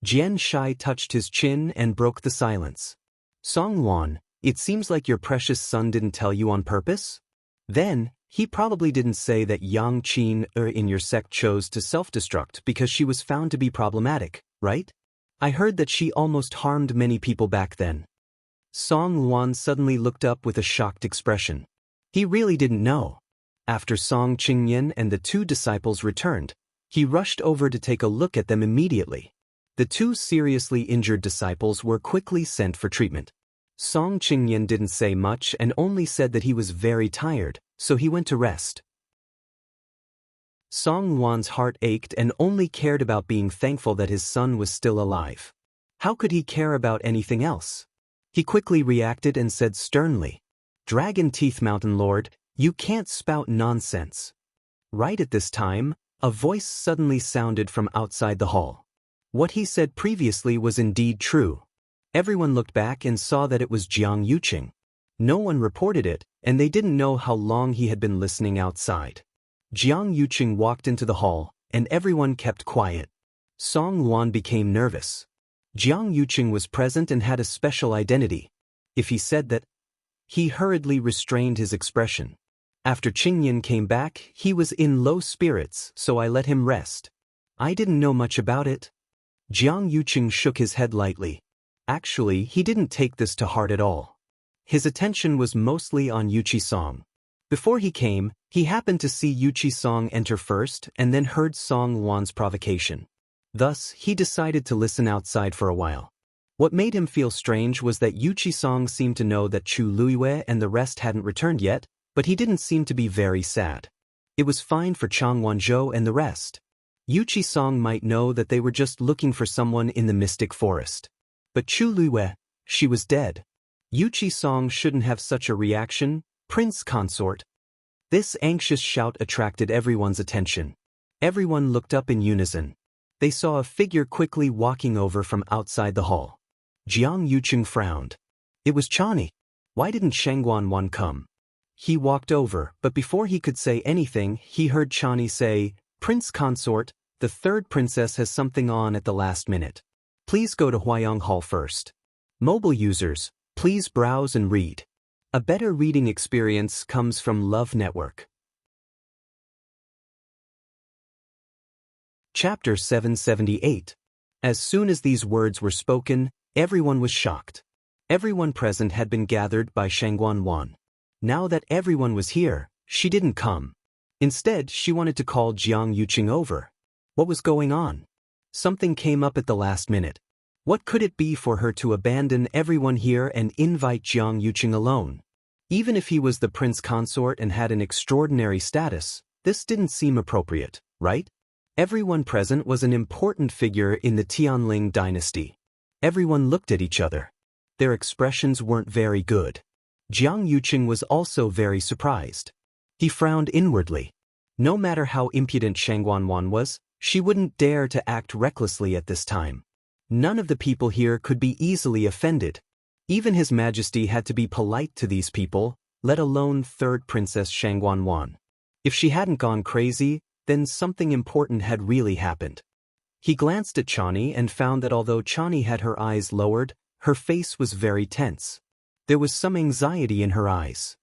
Xianxia touched his chin and broke the silence. Song Luan, it seems like your precious son didn't tell you on purpose? Then, he probably didn't say that Yang Qin in your sect chose to self-destruct because she was found to be problematic, right? I heard that she almost harmed many people back then. Song Luan suddenly looked up with a shocked expression. He really didn't know. After Song Qingyan and the 2 disciples returned, he rushed over to take a look at them immediately. The 2 seriously injured disciples were quickly sent for treatment. Song Qingyan didn't say much and only said that he was very tired, so he went to rest. Song Luan's heart ached and only cared about being thankful that his son was still alive. How could he care about anything else? He quickly reacted and said sternly, Dragon Teeth Mountain Lord, you can't spout nonsense. Right at this time, a voice suddenly sounded from outside the hall. What he said previously was indeed true. Everyone looked back and saw that it was Jiang Yuqing. No one reported it, and they didn't know how long he had been listening outside. Jiang Yuqing walked into the hall, and everyone kept quiet. Song Luan became nervous. Jiang Yuqing was present and had a special identity. If he said that, he hurriedly restrained his expression. After Qingyan came back, he was in low spirits, so I let him rest. I didn't know much about it. Jiang Yuqing shook his head lightly. Actually, he didn't take this to heart at all. His attention was mostly on Yuqi Song. Before he came, he happened to see Yuqi Song enter first and then heard Song Luan's provocation. Thus, he decided to listen outside for a while. What made him feel strange was that Yuqi Song seemed to know that Chu Luiwei and the rest hadn't returned yet, but he didn't seem to be very sad. It was fine for Chang Wanzhou and the rest. Yuqi Song might know that they were just looking for someone in the mystic forest. But Chu Luiwei, she was dead. Yuqi Song shouldn't have such a reaction, Prince Consort. This anxious shout attracted everyone's attention. Everyone looked up in unison. They saw a figure quickly walking over from outside the hall. Jiang Yuqing frowned. It was Chani. Why didn't Shangguan Wan come? He walked over, but before he could say anything, he heard Chani say, Prince Consort, the 3rd princess has something on at the last minute. Please go to Huayang Hall first. Mobile users, please browse and read. A better reading experience comes from Love Network. Chapter 778. As soon as these words were spoken, everyone was shocked. Everyone present had been gathered by Shangguan Wan. Now that everyone was here, She didn't come. Instead, she wanted to call Jiang Yuqing over. What was going on? Something came up at the last minute. What could it be for her to abandon everyone here and invite Jiang Yuqing alone? Even if he was the prince consort and had an extraordinary status, this didn't seem appropriate, right? Everyone present was an important figure in the Tianling dynasty. Everyone looked at each other. Their expressions weren't very good. Jiang Yuqing was also very surprised. He frowned inwardly. No matter how impudent Shang Guanwan was, she wouldn't dare to act recklessly at this time. None of the people here could be easily offended. Even His Majesty had to be polite to these people, let alone third Princess Shang Guanwan. If she hadn't gone crazy, then something important had really happened. He glanced at Chani and found that although Chani had her eyes lowered, her face was very tense. There was some anxiety in her eyes.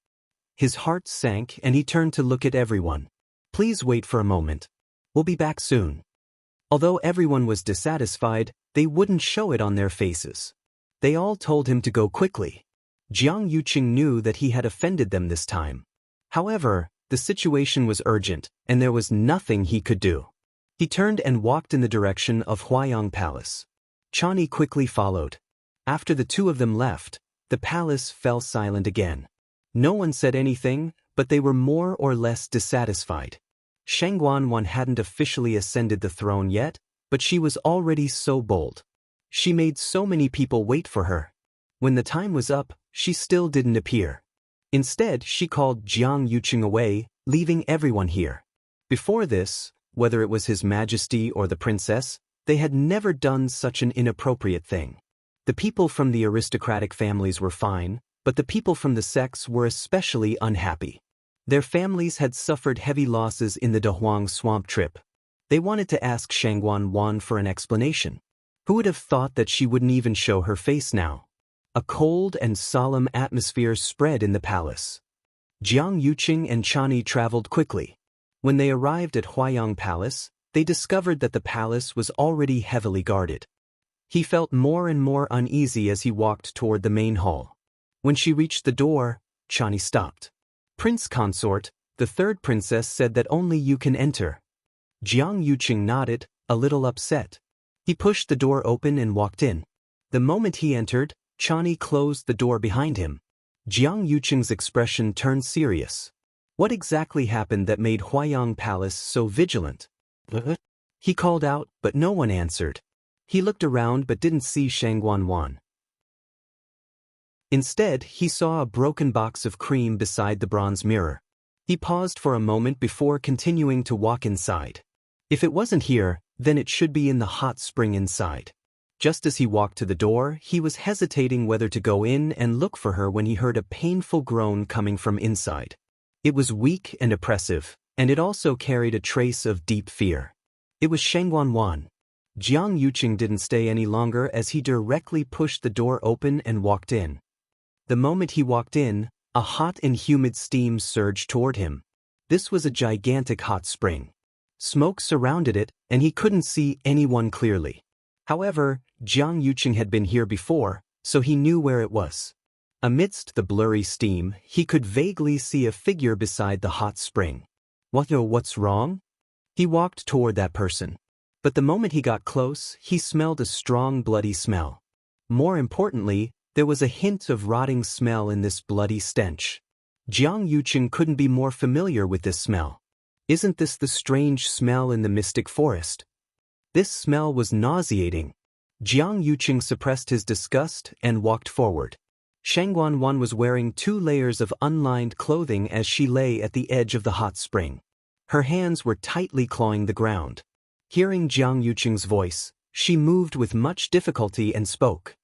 His heart sank and he turned to look at everyone. Please wait for a moment. We'll be back soon. Although everyone was dissatisfied, they wouldn't show it on their faces. They all told him to go quickly. Jiang Yuqing knew that he had offended them this time. However, the situation was urgent, and there was nothing he could do. He turned and walked in the direction of Huayang Palace. Chani quickly followed. After the two of them left, the palace fell silent again. No one said anything, but they were more or less dissatisfied. Shang Guanwan hadn't officially ascended the throne yet, but she was already so bold. She made so many people wait for her. When the time was up, she still didn't appear. Instead, she called Jiang Yuqing away, leaving everyone here. Before this, whether it was His Majesty or the princess, they had never done such an inappropriate thing. The people from the aristocratic families were fine, but the people from the sects were especially unhappy. Their families had suffered heavy losses in the Dahuang swamp trip. They wanted to ask Shang Guanwan for an explanation. Who would have thought that she wouldn't even show her face now? A cold and solemn atmosphere spread in the palace. Jiang Yuqing and Chani traveled quickly. When they arrived at Huayang Palace, they discovered that the palace was already heavily guarded. He felt more and more uneasy as he walked toward the main hall. When she reached the door, Chani stopped. Prince Consort, the third princess said that only you can enter. Jiang Yuqing nodded, a little upset. He pushed the door open and walked in. The moment he entered, Chani closed the door behind him. Jiang Yuqing's expression turned serious. What exactly happened that made Huayang Palace so vigilant? He called out, but no one answered. He looked around but didn't see Shang Guanwan. Instead, he saw a broken box of cream beside the bronze mirror. He paused for a moment before continuing to walk inside. If it wasn't here, then it should be in the hot spring inside. Just as he walked to the door, he was hesitating whether to go in and look for her when he heard a painful groan coming from inside. It was weak and oppressive, and it also carried a trace of deep fear. It was Shang Guanwan. Jiang Yuqing didn't stay any longer as he directly pushed the door open and walked in. The moment he walked in, a hot and humid steam surged toward him. This was a gigantic hot spring. Smoke surrounded it, and he couldn't see anyone clearly. However, Jiang Yuqing had been here before, so he knew where it was. Amidst the blurry steam, he could vaguely see a figure beside the hot spring. What's wrong? He walked toward that person. But the moment he got close, he smelled a strong bloody smell. More importantly, there was a hint of rotting smell in this bloody stench. Jiang Yuqing couldn't be more familiar with this smell. Isn't this the strange smell in the mystic forest? This smell was nauseating. Jiang Yuqing suppressed his disgust and walked forward. Shang Guanwan was wearing 2 layers of unlined clothing as she lay at the edge of the hot spring. Her hands were tightly clawing the ground. Hearing Jiang Yuqing's voice, she moved with much difficulty and spoke.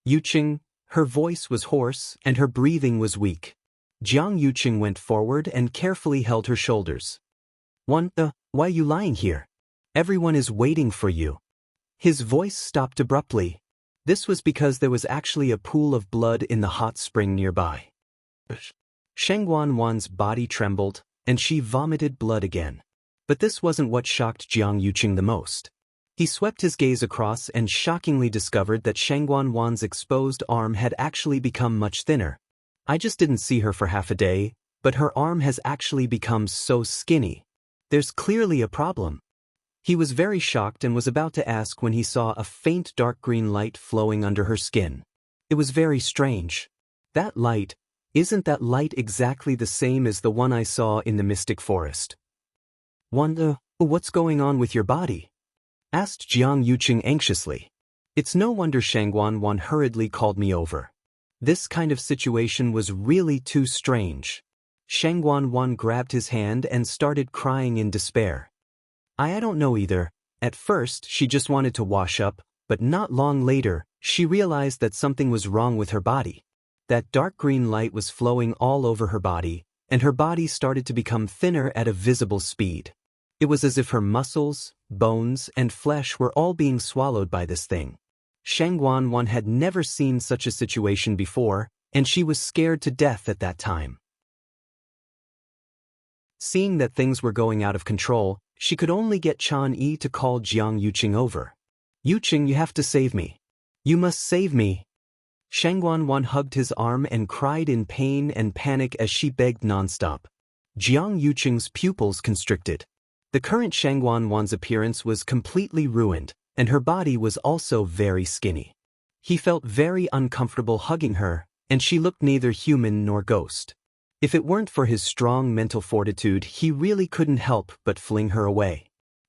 Yuqing, her voice was hoarse and her breathing was weak. Jiang Yuqing went forward and carefully held her shoulders. Why are you lying here? Everyone is waiting for you. His voice stopped abruptly. This was because there was actually a pool of blood in the hot spring nearby. Shang Guanwan's body trembled, and she vomited blood again. But this wasn't what shocked Jiang Yuqing the most. He swept his gaze across and shockingly discovered that Shang Guanwan's exposed arm had actually become much thinner. I just didn't see her for half a day, but her arm has actually become so skinny. There's clearly a problem. He was very shocked and was about to ask when he saw a faint dark green light flowing under her skin. It was very strange. That light, isn't that light exactly the same as the one I saw in the mystic forest? What's going on with your body? Asked Jiang Yuqing anxiously. It's no wonder Shangguan hurriedly called me over. This kind of situation was really too strange. Shangguan grabbed his hand and started crying in despair. I don't know either. At first, she just wanted to wash up, but not long later, she realized that something was wrong with her body. That dark green light was flowing all over her body, and her body started to become thinner at a visible speed. It was as if her muscles, bones, and flesh were all being swallowed by this thing. Shangguan had never seen such a situation before, and she was scared to death at that time. Seeing that things were going out of control, she could only get Chan Yi to call Jiang Yuqing over. Yuqing, you have to save me. You must save me. Shangguan hugged his arm and cried in pain and panic as she begged nonstop. Jiang Yuqing's pupils constricted. The current Shangguan's appearance was completely ruined, and her body was also very skinny. He felt very uncomfortable hugging her, and she looked neither human nor ghost. If it weren't for his strong mental fortitude, he really couldn't help but fling her away.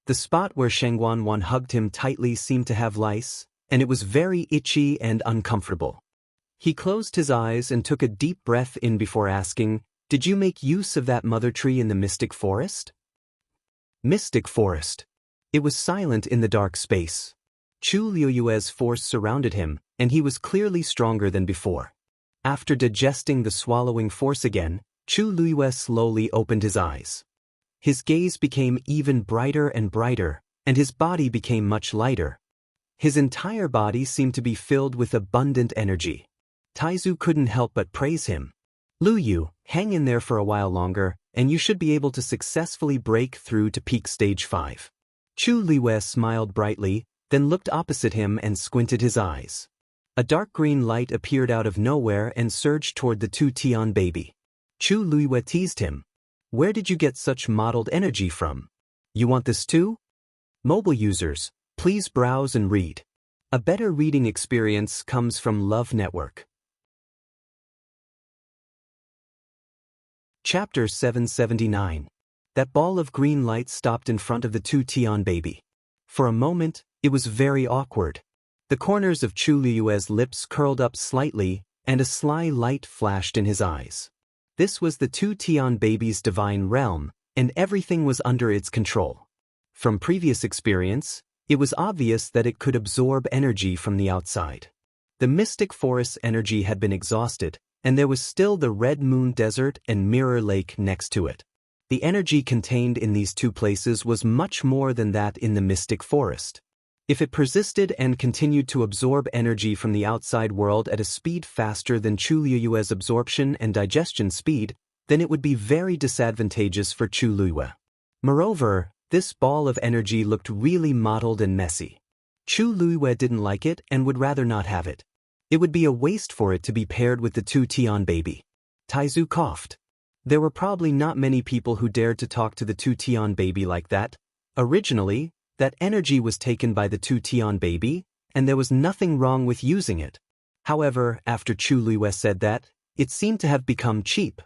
The spot where Shangguan hugged him tightly seemed to have lice, and it was very itchy and uncomfortable. He closed his eyes and took a deep breath in before asking, "Did you make use of that mother tree in the mystic forest?" Mystic forest. It was silent in the dark space. Chu Liuyue's force surrounded him, and he was clearly stronger than before. After digesting the swallowing force again, Chu Liyue slowly opened his eyes. His gaze became even brighter and brighter, and his body became much lighter. His entire body seemed to be filled with abundant energy. Taizu couldn't help but praise him. "Lu Yu, hang in there for a while longer, and you should be able to successfully break through to peak stage 5. Chu Liyue smiled brightly, then looked opposite him and squinted his eyes. A dark green light appeared out of nowhere and surged toward the 2-Tian baby. Chu Liyue teased him. "Where did you get such modeled energy from? You want this too?" Mobile users, please browse and read. A better reading experience comes from Love Network. Chapter 779. That ball of green light stopped in front of the 2-Tian baby. For a moment, it was very awkward. The corners of Chu Liyue's lips curled up slightly, and a sly light flashed in his eyes. This was the 2-Tian baby's divine realm, and everything was under its control. From previous experience, it was obvious that it could absorb energy from the outside. The mystic forest's energy had been exhausted, and there was still the Red Moon Desert and Mirror Lake next to it. The energy contained in these two places was much more than that in the mystic forest. If it persisted and continued to absorb energy from the outside world at a speed faster than Chu Liyue's absorption and digestion speed, then it would be very disadvantageous for Chu Liyue. Moreover, this ball of energy looked really mottled and messy. Chu Liyue didn't like it and would rather not have it. It would be a waste for it to be paired with the 2-Tian baby. Taizu coughed. There were probably not many people who dared to talk to the 2-Tian baby like that. Originally, that energy was taken by the 2-Tian baby, and there was nothing wrong with using it. However, after Chu Liyue said that, it seemed to have become cheap.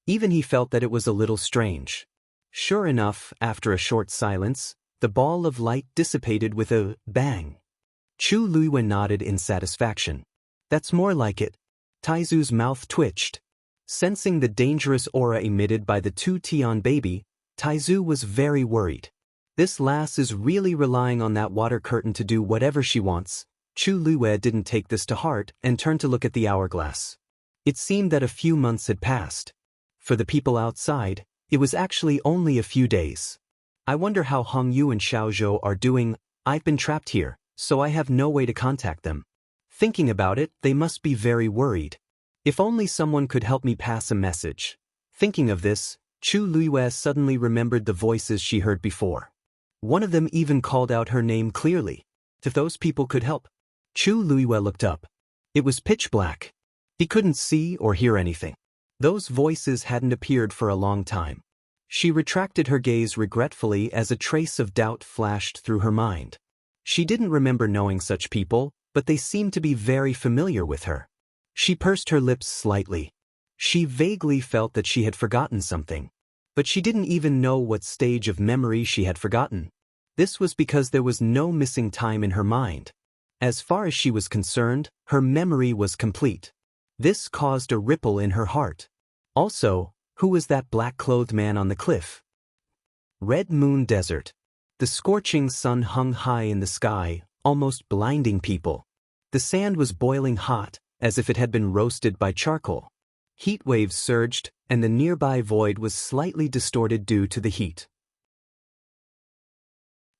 Even he felt that it was a little strange. Sure enough, after a short silence, the ball of light dissipated with a bang. Chu Liyue nodded in satisfaction. "That's more like it." Taizu's mouth twitched. Sensing the dangerous aura emitted by the 2-Tian baby, Taizu was very worried. This lass is really relying on that water curtain to do whatever she wants. Chu Liyue didn't take this to heart and turned to look at the hourglass. It seemed that a few months had passed. For the people outside, it was actually only a few days. "I wonder how Hongyu and Xiaozhou are doing. I've been trapped here, so I have no way to contact them. Thinking about it, they must be very worried. If only someone could help me pass a message." Thinking of this, Chu Liyue suddenly remembered the voices she heard before. One of them even called out her name clearly. If those people could help. Chu Liyue looked up. It was pitch black. He couldn't see or hear anything. Those voices hadn't appeared for a long time. She retracted her gaze regretfully as a trace of doubt flashed through her mind. She didn't remember knowing such people, but they seemed to be very familiar with her. She pursed her lips slightly. She vaguely felt that she had forgotten something. But she didn't even know what stage of memory she had forgotten. This was because there was no missing time in her mind. As far as she was concerned, her memory was complete. This caused a ripple in her heart. Also, who was that black-clothed man on the cliff? Red Moon Desert. The scorching sun hung high in the sky, almost blinding people. The sand was boiling hot, as if it had been roasted by charcoal. Heat waves surged, and the nearby void was slightly distorted due to the heat.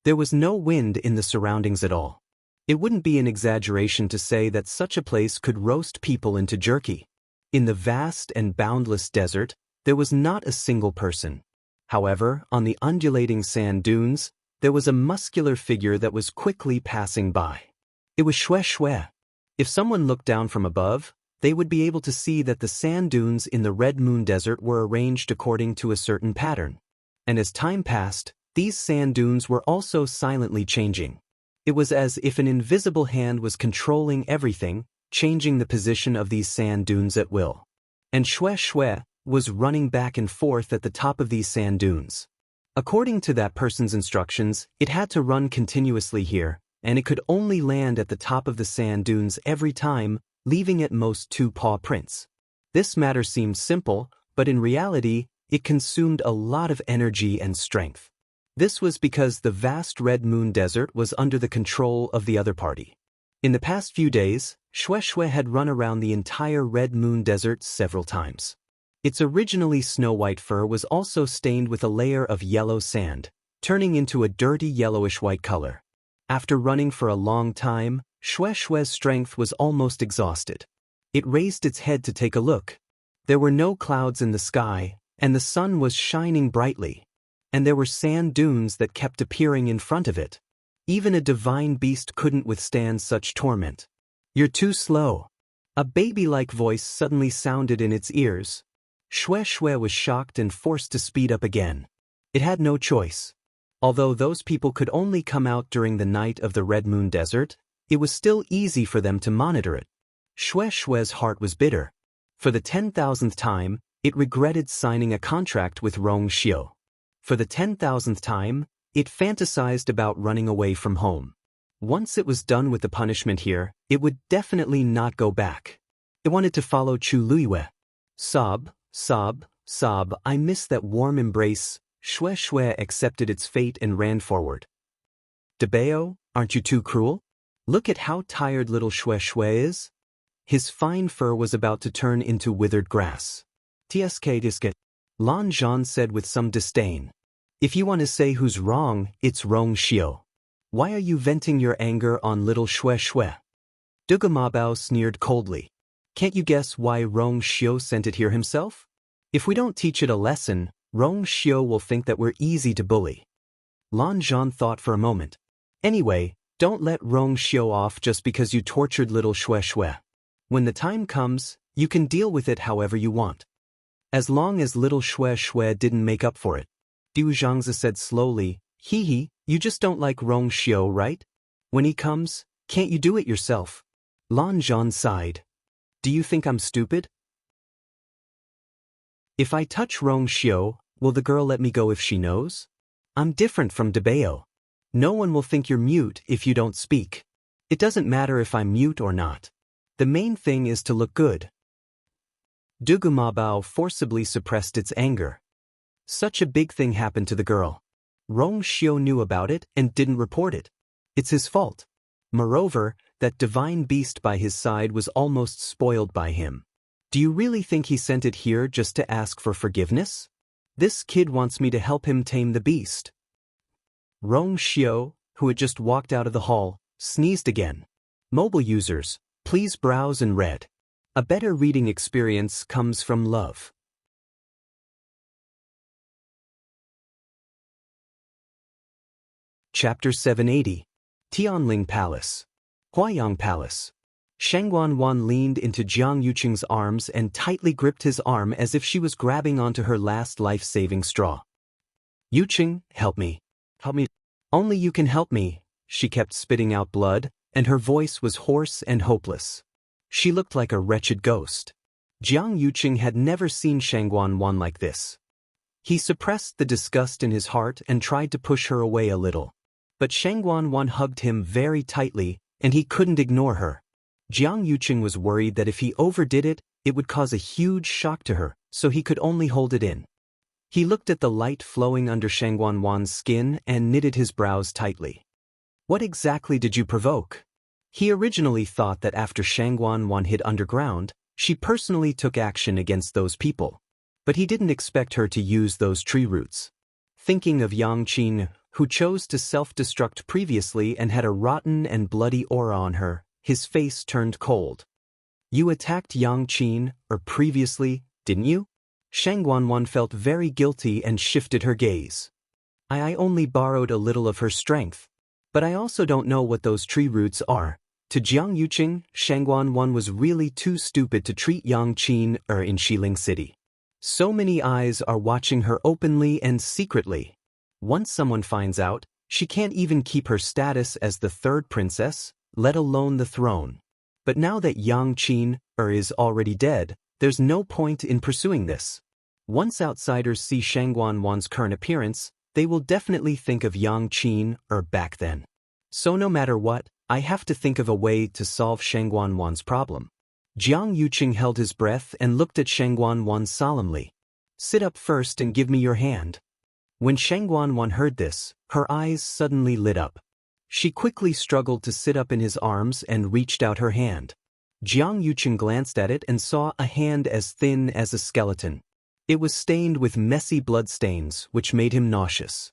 There was no wind in the surroundings at all. It wouldn't be an exaggeration to say that such a place could roast people into jerky. In the vast and boundless desert, there was not a single person. However, on the undulating sand dunes, there was a muscular figure that was quickly passing by. It was Xue Xue. If someone looked down from above, they would be able to see that the sand dunes in the Red Moon Desert were arranged according to a certain pattern. And as time passed, these sand dunes were also silently changing. It was as if an invisible hand was controlling everything, changing the position of these sand dunes at will. And Xue Xue was running back and forth at the top of these sand dunes. According to that person's instructions, it had to run continuously here, and it could only land at the top of the sand dunes every time, leaving at most 2 paw prints. This matter seemed simple, but in reality, it consumed a lot of energy and strength. This was because the vast Red Moon Desert was under the control of the other party. In the past few days, Xue Xue had run around the entire Red Moon Desert several times. Its originally snow-white fur was also stained with a layer of yellow sand, turning into a dirty yellowish-white color. After running for a long time, Xue Xue's strength was almost exhausted. It raised its head to take a look. There were no clouds in the sky, and the sun was shining brightly. And there were sand dunes that kept appearing in front of it. Even a divine beast couldn't withstand such torment. "You're too slow." A baby-like voice suddenly sounded in its ears. Xue Xue was shocked and forced to speed up again. It had no choice. Although those people could only come out during the night of the Red Moon Desert, it was still easy for them to monitor it. Xue Xue's heart was bitter. For the 10,000th time, it regretted signing a contract with Rong Xiu. For the 10,000th time, it fantasized about running away from home. Once it was done with the punishment here, it would definitely not go back. It wanted to follow Chu Luiyue. Sob, sob, sob, I miss that warm embrace. Xue Xue accepted its fate and ran forward. Dabeo, aren't you too cruel? Look at how tired little Xue Xue is. His fine fur was about to turn into withered grass. Tsk. Lan Zhan said with some disdain. If you want to say who's wrong, it's Rong Xiu. Why are you venting your anger on little Xue Xue? Duge Mabao sneered coldly. Can't you guess why Rong Xiu sent it here himself? If we don't teach it a lesson, Rong Xiu will think that we're easy to bully. Lan Zhan thought for a moment. Anyway, don't let Rong Xiu off just because you tortured little Xue Xue. When the time comes, you can deal with it however you want. As long as little Xue Xue didn't make up for it. Du Zhangzi said slowly, Hee, you just don't like Rong Xiu, right? When he comes, can't you do it yourself? Lan Zhan sighed. Do you think I'm stupid? If I touch Rong Xiu, will the girl let me go if she knows? I'm different from Dabeo. No one will think you're mute if you don't speak. It doesn't matter if I'm mute or not. The main thing is to look good. Duge Mabao forcibly suppressed its anger. Such a big thing happened to the girl. Rong Xiu knew about it and didn't report it. It's his fault. Moreover, that divine beast by his side was almost spoiled by him. Do you really think he sent it here just to ask for forgiveness? This kid wants me to help him tame the beast. Rong Xiu, who had just walked out of the hall, sneezed again. Mobile users, please browse and read. A better reading experience comes from love. Chapter 780. Tianling Palace. Huayang Palace. Shangguan Wan leaned into Jiang Yuqing's arms and tightly gripped his arm as if she was grabbing onto her last life-saving straw. Yuqing, help me. Help me. Only you can help me. She kept spitting out blood, and her voice was hoarse and hopeless. She looked like a wretched ghost. Jiang Yuqing had never seen Shangguan Wan like this. He suppressed the disgust in his heart and tried to push her away a little. But Shangguan Wan hugged him very tightly, and he couldn't ignore her. Jiang Yuqing was worried that if he overdid it, it would cause a huge shock to her, so he could only hold it in. He looked at the light flowing under Shangguan Wan's skin and knitted his brows tightly. What exactly did you provoke? He originally thought that after Shangguan Wan hid underground, she personally took action against those people. But he didn't expect her to use those tree roots. Thinking of Yang Qin, who chose to self-destruct previously and had a rotten and bloody aura on her, his face turned cold. You attacked Yang Qin, or previously, didn't you? Shangguan Wan felt very guilty and shifted her gaze. I only borrowed a little of her strength. But I also don't know what those tree roots are. To Jiang Yuqing, Shangguan Wan was really too stupid to treat Yang Qin in Xiling City. So many eyes are watching her openly and secretly. Once someone finds out, she can't even keep her status as the third princess, let alone the throne. But now that Yang Qin is already dead, there's no point in pursuing this. Once outsiders see Shangguan Wan's current appearance, they will definitely think of Yang Qin back then. So no matter what, I have to think of a way to solve Shangguan Wan's problem. Jiang Yuqing held his breath and looked at Shangguan Wan solemnly. Sit up first and give me your hand. When Shangguan Wan heard this, her eyes suddenly lit up. She quickly struggled to sit up in his arms and reached out her hand. Jiang Yuqing glanced at it and saw a hand as thin as a skeleton. It was stained with messy bloodstains, which made him nauseous.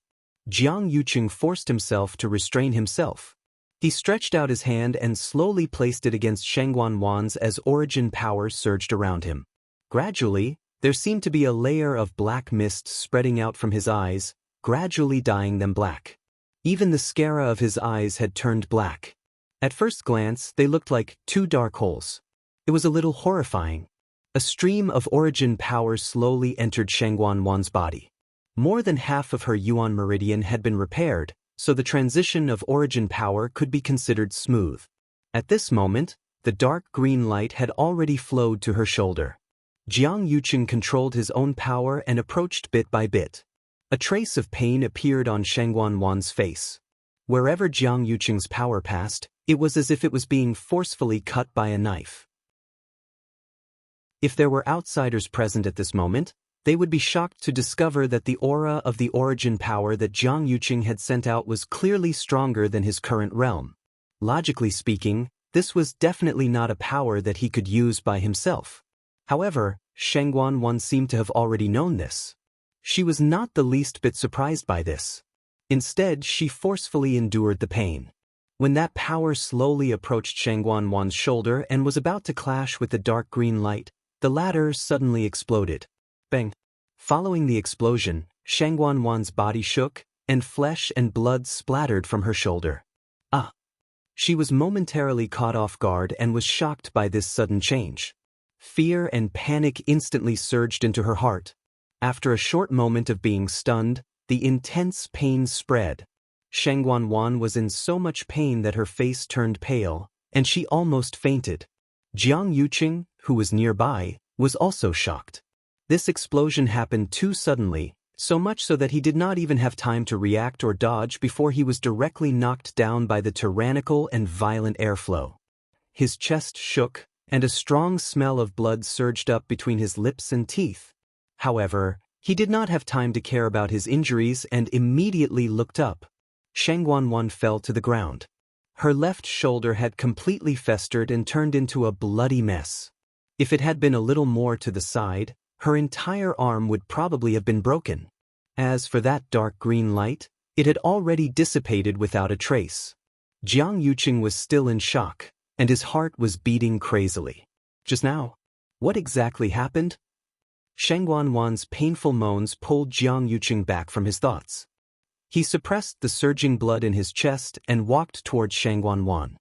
Jiang Yuqing forced himself to restrain himself. He stretched out his hand and slowly placed it against Shangguan Wan's as origin power surged around him. Gradually, there seemed to be a layer of black mist spreading out from his eyes, gradually dyeing them black. Even the sclera of his eyes had turned black. At first glance, they looked like two dark holes. It was a little horrifying. A stream of origin power slowly entered Shangguan Wan's body. More than half of her Yuan meridian had been repaired, so the transition of origin power could be considered smooth. At this moment, the dark green light had already flowed to her shoulder. Jiang Yuqing controlled his own power and approached bit by bit. A trace of pain appeared on Shangguan Wan's face. Wherever Jiang Yuqing's power passed, it was as if it was being forcefully cut by a knife. If there were outsiders present at this moment, they would be shocked to discover that the aura of the origin power that Jiang Yuqing had sent out was clearly stronger than his current realm. Logically speaking, this was definitely not a power that he could use by himself. However, Shangguan Wan seemed to have already known this. She was not the least bit surprised by this. Instead, she forcefully endured the pain. When that power slowly approached Shangguan Wan's shoulder and was about to clash with the dark green light, the latter suddenly exploded. Bang! Following the explosion, Shangguan Wan's body shook, and flesh and blood splattered from her shoulder. Ah! She was momentarily caught off guard and was shocked by this sudden change. Fear and panic instantly surged into her heart. After a short moment of being stunned, the intense pain spread. Shangguan Wan was in so much pain that her face turned pale, and she almost fainted. Jiang Yuqing, who was nearby, was also shocked. This explosion happened too suddenly, so much so that he did not even have time to react or dodge before he was directly knocked down by the tyrannical and violent airflow. His chest shook, and a strong smell of blood surged up between his lips and teeth. However, he did not have time to care about his injuries and immediately looked up. Shangguan Wan fell to the ground. Her left shoulder had completely festered and turned into a bloody mess. If it had been a little more to the side, her entire arm would probably have been broken. As for that dark green light, it had already dissipated without a trace. Jiang Yuqing was still in shock, and his heart was beating crazily. Just now, what exactly happened? Shangguan Wan's painful moans pulled Jiang Yuqing back from his thoughts. He suppressed the surging blood in his chest and walked towards Shangguan Wan.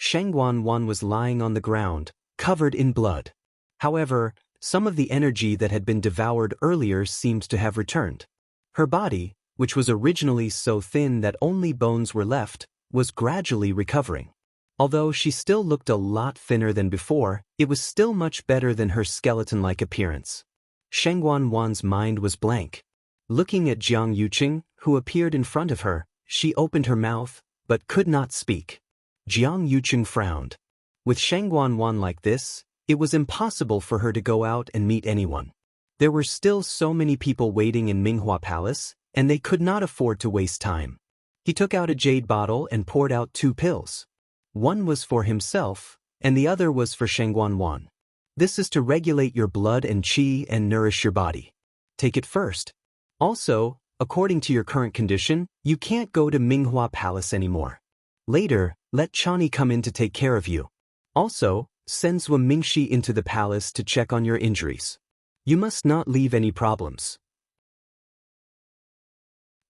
Shangguan was lying on the ground, covered in blood. However, some of the energy that had been devoured earlier seemed to have returned. Her body, which was originally so thin that only bones were left, was gradually recovering. Although she still looked a lot thinner than before, it was still much better than her skeleton-like appearance. Shangguan's mind was blank. Looking at Jiang Yuqing, who appeared in front of her, she opened her mouth, but could not speak. Jiang Yuqing frowned. With Shangguan like this, it was impossible for her to go out and meet anyone. There were still so many people waiting in Minghua Palace, and they could not afford to waste time. He took out a jade bottle and poured out 2 pills. One was for himself, and the other was for Shangguan. This is to regulate your blood and qi and nourish your body. Take it first. Also, according to your current condition, you can't go to Minghua Palace anymore. Later, let Chani come in to take care of you. Also, send Zhuo Mingxi into the palace to check on your injuries. You must not leave any problems.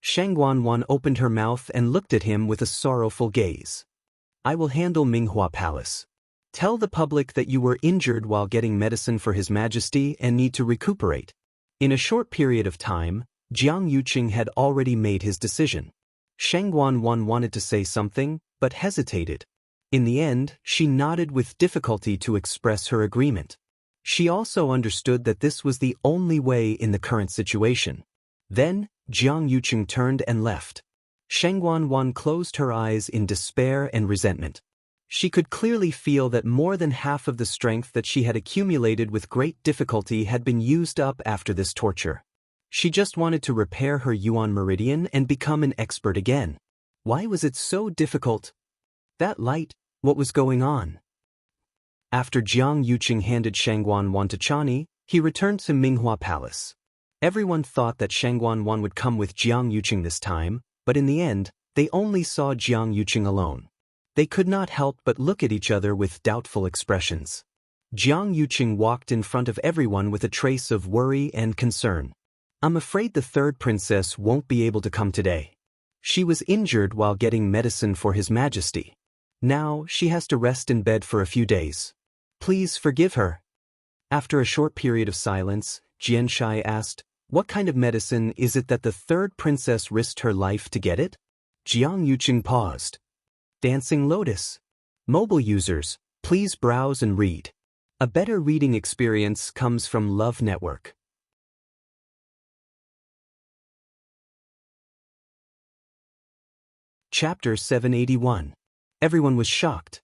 Shangguan opened her mouth and looked at him with a sorrowful gaze. I will handle Minghua Palace. Tell the public that you were injured while getting medicine for His Majesty and need to recuperate. In a short period of time, Jiang Yuqing had already made his decision. Shangguan wanted to say something, but hesitated. In the end, she nodded with difficulty to express her agreement. She also understood that this was the only way in the current situation. Then, Jiang Yuqing turned and left. Shangguan closed her eyes in despair and resentment. She could clearly feel that more than half of the strength that she had accumulated with great difficulty had been used up after this torture. She just wanted to repair her Yuan meridian and become an expert again. Why was it so difficult? That light, what was going on? After Jiang Yuqing handed Shangguan to Chani, he returned to Minghua Palace. Everyone thought that Shangguan would come with Jiang Yuqing this time, but in the end, they only saw Jiang Yuqing alone. They could not help but look at each other with doubtful expressions. Jiang Yuqing walked in front of everyone with a trace of worry and concern. I'm afraid the 3rd princess won't be able to come today. She was injured while getting medicine for His Majesty. Now she has to rest in bed for a few days. Please forgive her. After a short period of silence, Xianxia asked, what kind of medicine is it that the 3rd princess risked her life to get it? Jiang Yuqing paused. Dancing Lotus. Mobile users, please browse and read. A better reading experience comes from Love Network. Chapter 781. Everyone was shocked.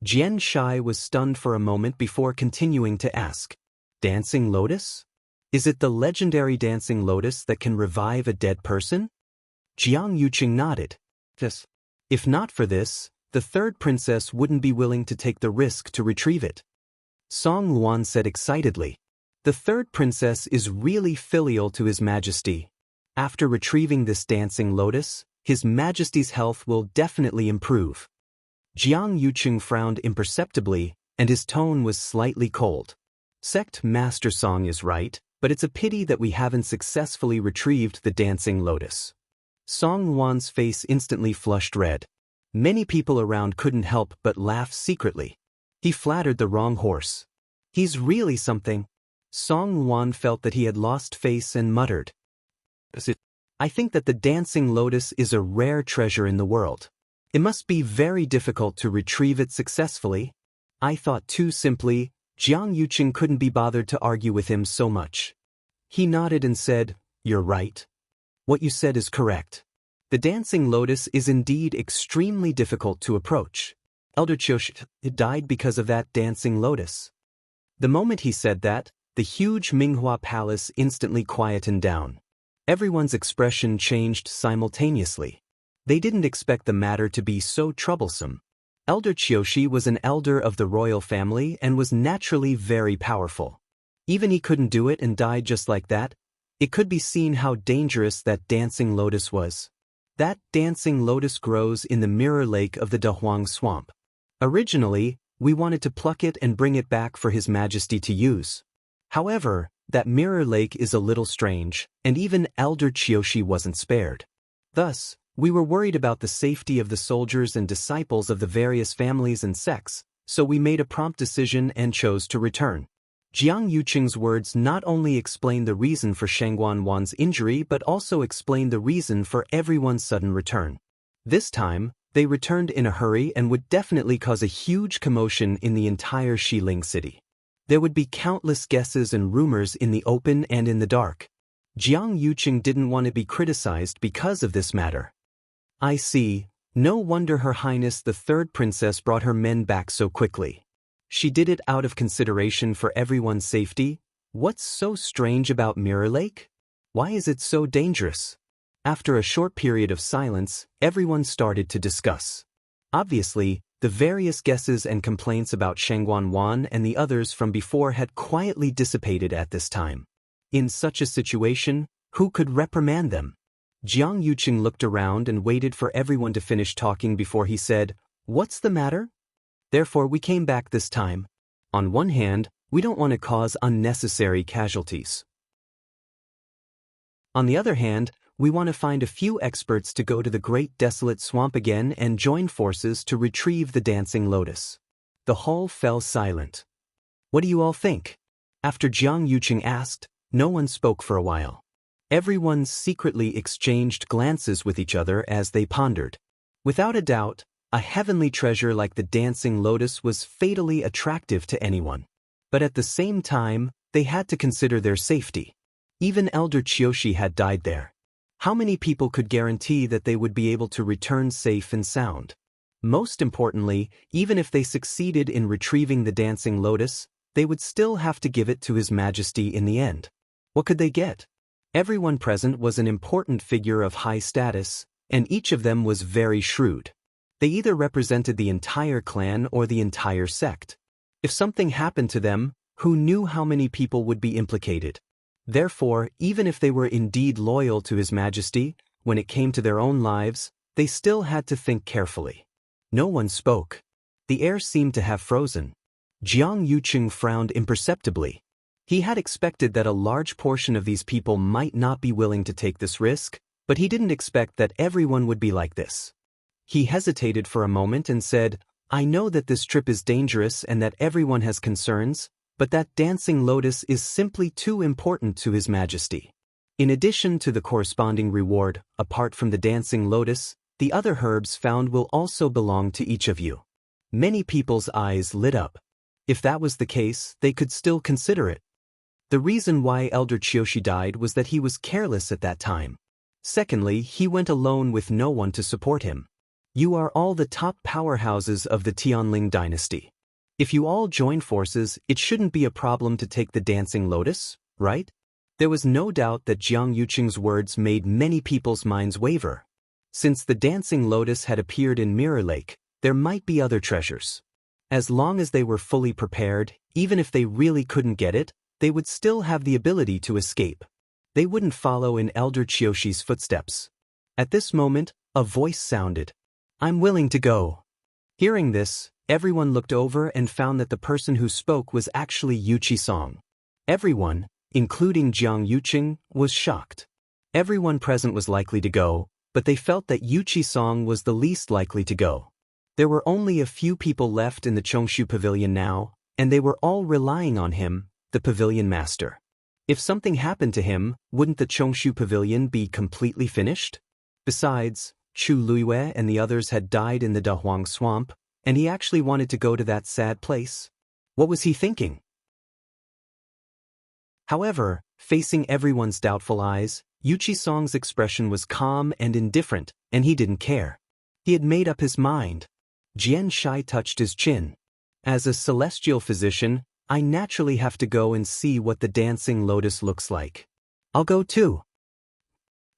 Xianxia was stunned for a moment before continuing to ask, Dancing Lotus? Is it the legendary Dancing Lotus that can revive a dead person? Jiang Yuqing nodded. Yes. If not for this, the 3rd princess wouldn't be willing to take the risk to retrieve it. Song Luan said excitedly. The 3rd princess is really filial to His Majesty. After retrieving this Dancing Lotus, His Majesty's health will definitely improve. Jiang Yuqing frowned imperceptibly, and his tone was slightly cold. Sect Master Song is right, but it's a pity that we haven't successfully retrieved the Dancing Lotus. Song Luan's face instantly flushed red. Many people around couldn't help but laugh secretly. He flattered the wrong horse. He's really something. Song Luan felt that he had lost face and muttered. I think that the Dancing Lotus is a rare treasure in the world. It must be very difficult to retrieve it successfully. I thought too simply. Jiang Yuqing couldn't be bothered to argue with him so much. He nodded and said, You're right. What you said is correct. The Dancing Lotus is indeed extremely difficult to approach. Elder Qiushi died because of that Dancing Lotus. The moment he said that, the huge Minghua Palace instantly quietened down. Everyone's expression changed simultaneously. They didn't expect the matter to be so troublesome. Elder Qiushi was an elder of the royal family and was naturally very powerful. Even he couldn't do it and died just like that. It could be seen how dangerous that Dancing Lotus was. That Dancing Lotus grows in the Mirror Lake of the Dahuang Swamp. Originally, we wanted to pluck it and bring it back for His Majesty to use. However, that Mirror Lake is a little strange, and even Elder Qiushi wasn't spared. Thus, We were worried about the safety of the soldiers and disciples of the various families and sects, so we made a prompt decision and chose to return. Jiang Yuqing's words not only explained the reason for Shangguan Wan's injury but also explained the reason for everyone's sudden return. This time, they returned in a hurry and would definitely cause a huge commotion in the entire Xiling city. There would be countless guesses and rumors in the open and in the dark. Jiang Yuqing didn't want to be criticized because of this matter. I see. No wonder Her Highness the Third Princess brought her men back so quickly. She did it out of consideration for everyone's safety. What's so strange about Mirror Lake? Why is it so dangerous? After a short period of silence, everyone started to discuss. Obviously, the various guesses and complaints about Shangguan Wan and the others from before had quietly dissipated at this time. In such a situation, who could reprimand them? Jiang Yuqing looked around and waited for everyone to finish talking before he said, "What's the matter?" Therefore, we came back this time. On one hand, we don't want to cause unnecessary casualties. On the other hand, we want to find a few experts to go to the Great Desolate Swamp again and join forces to retrieve the Dancing Lotus. The hall fell silent. What do you all think? After Jiang Yuqing asked, no one spoke for a while. Everyone secretly exchanged glances with each other as they pondered. Without a doubt, a heavenly treasure like the Dancing Lotus was fatally attractive to anyone. But at the same time, they had to consider their safety. Even Elder Qiushi had died there. How many people could guarantee that they would be able to return safe and sound? Most importantly, even if they succeeded in retrieving the Dancing Lotus, they would still have to give it to His Majesty in the end. What could they get? Everyone present was an important figure of high status, and each of them was very shrewd. They either represented the entire clan or the entire sect. If something happened to them, who knew how many people would be implicated? Therefore, even if they were indeed loyal to His Majesty, when it came to their own lives, they still had to think carefully. No one spoke. The air seemed to have frozen. Jiang Yuqing frowned imperceptibly. He had expected that a large portion of these people might not be willing to take this risk, but he didn't expect that everyone would be like this. He hesitated for a moment and said, "I know that this trip is dangerous and that everyone has concerns, but that Dancing Lotus is simply too important to His Majesty. In addition to the corresponding reward, apart from the Dancing Lotus, the other herbs found will also belong to each of you." Many people's eyes lit up. If that was the case, they could still consider it. The reason why Elder Qiushi died was that he was careless at that time. Secondly, he went alone with no one to support him. You are all the top powerhouses of the Tianling dynasty. If you all join forces, it shouldn't be a problem to take the Dancing Lotus, right? There was no doubt that Jiang Yuqing's words made many people's minds waver. Since the Dancing Lotus had appeared in Mirror Lake, there might be other treasures. As long as they were fully prepared, even if they really couldn't get it, they would still have the ability to escape. They wouldn't follow in Elder Qiushi's footsteps. At this moment, a voice sounded. "I'm willing to go." Hearing this, everyone looked over and found that the person who spoke was actually Yu Qisong. Everyone, including Jiang Yuqing, was shocked. Everyone present was likely to go, but they felt that Yu Qisong was the least likely to go. There were only a few people left in the Chongshu Pavilion now, and they were all relying on him, the pavilion master. If something happened to him, wouldn't the Chongshu Pavilion be completely finished? Besides, Chu Luiyue and the others had died in the Dahuang Swamp, and he actually wanted to go to that sad place. What was he thinking? However, facing everyone's doubtful eyes, Yu Qisong's expression was calm and indifferent, and he didn't care. He had made up his mind. Jian Shai touched his chin. As a celestial physician, I naturally have to go and see what the Dancing Lotus looks like. I'll go too.